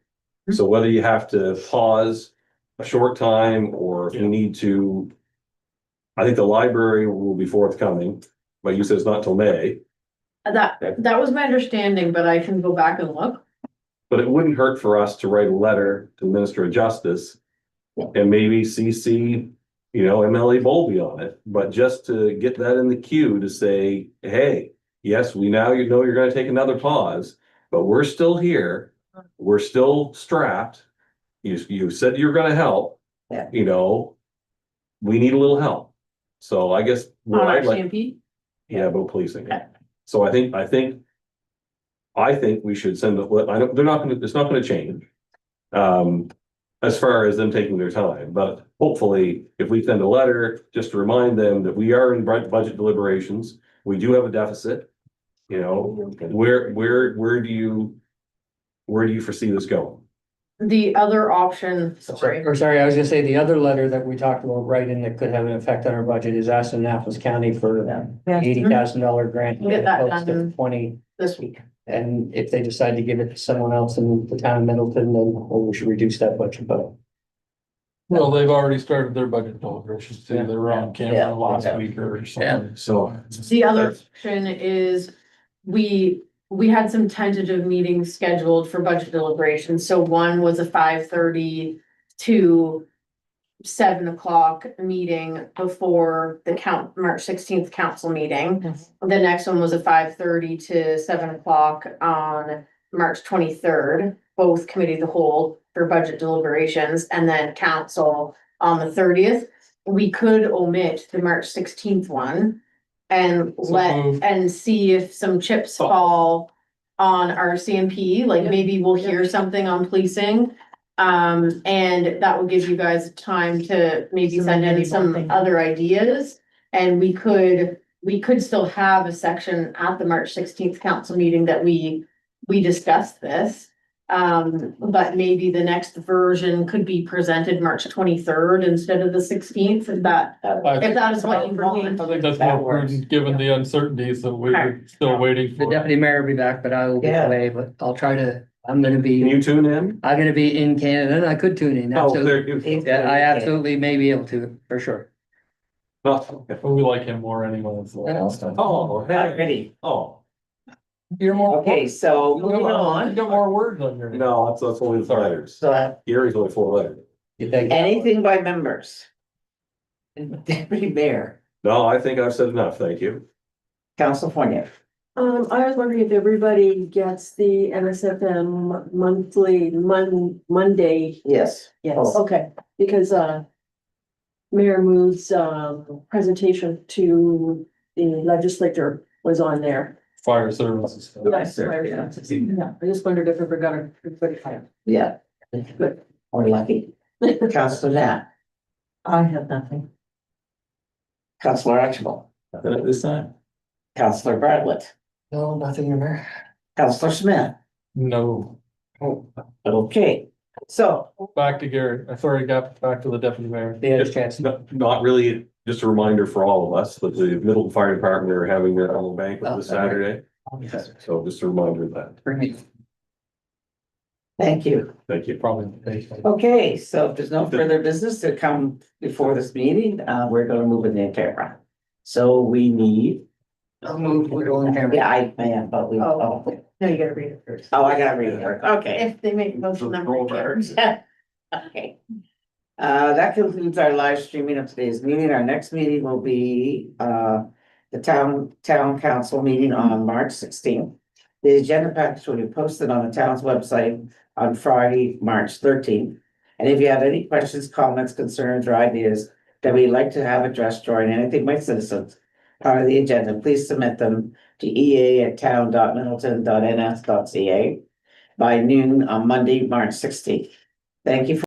So whether you have to pause a short time, or if you need to, I think the library will be forthcoming, but you said it's not till May. That was my understanding, but I can go back and look. But it wouldn't hurt for us to write a letter to the Minister of Justice and maybe CC, MLA Bowlby on it, but just to get that in the queue to say, hey, yes, we now you're gonna take another pause, but we're still here. We're still strapped. You said you're gonna help. Yeah. We need a little help. So I guess what I'd like, CMP. yeah, about policing. Okay. So I think we should send it's not gonna change. As far as them taking their time, but hopefully if we send a letter, just to remind them that we are in budget deliberations, we do have a deficit. Where do you foresee this going? The other option, sorry, Or sorry, I was gonna say, the other letter that we talked about writing that could have an effect on our budget is asking Annapolis County for $80,000 grant. We'll get that Close to done. 20, this week. and if they decide to give it to someone else in the town of Middleton, then we should reduce that budget, but. Well, they've already started their budget deliberations too. They were on Yeah. camera last week or something, so. The other option is we had some tentative meetings scheduled for budget deliberations. So one was a 5:30 to 7 o'clock meeting before the March 16th council meeting. The next one was a 5:30 to 7 o'clock on March 23rd, both committee of the whole for budget deliberations, and then council on the 30th. We could omit the March 16th one and So let, moved. and see if some chips Oh. fall on our CMP, like maybe we'll hear something on policing. And that will give you guys time to maybe So send maybe in some one thing. other ideas. And we could still have a section at the March 16th council meeting that we discussed this. But maybe the next version could be presented March 23rd instead of the 16th, if that is what you want. I think that's That more works. prudent, given the uncertainties that we're Alright. still waiting The for. deputy mayor will be back, but I will be Yeah. away, but I'm gonna Can be, you tune in? I'm gonna be in Canada, and I could tune in, Oh, absolutely. there you. I absolutely may be able to, for sure. Oh, okay. We like him more anyway, so. Oh, hey. Already. Oh, You're more. Okay, so moving You on. got more words on your. no, that's only the letters. So Gary's only 4 letters. You think? anything by members? Deputy Mayor, No, I think I've said enough. Thank you. Council Fournier. I was wondering if everybody gets the NSFM monthly, Monday. Yes. Yes, Oh. okay, because, Mayor Moo's, presentation to the legislature was on there. Fire services. Yes, sir, yeah. Yeah, I just wondered if everybody had. Yeah, Good. we're lucky. Councilor Nat, I have nothing. Councilor Archibald, Nothing at this time. Councilor Bartlett, No, nothing in there. Councilor Smith. No, Okay, so back to Gary. I sorry, got back to the deputy mayor. Yeah, chance. Not really, just a reminder for all of us that the Middleton Fire Department are having their annual banquet Oh, this okay. Saturday. So just a reminder of that. Bring me. thank you. Thank you. Probably. Okay, so if there's no further business to come before this meeting, we're gonna move in the camera. So we need, I'll move, we're going there. yeah, I am, but we, Oh. oh, No, you gotta read it first. I gotta read it first. Okay. If they make most of them. Okay. That concludes our live streaming of today's meeting. Our next meeting will be, the town council meeting on March 16th. The agenda package will be posted on the town's website on Friday, March 13th. And if you have any questions, comments, concerns, or ideas that we'd like to have addressed during anything by citizens part of the agenda, please submit them to ea@town.middleton.ns.ca by noon on Monday, March 16th. Thank you for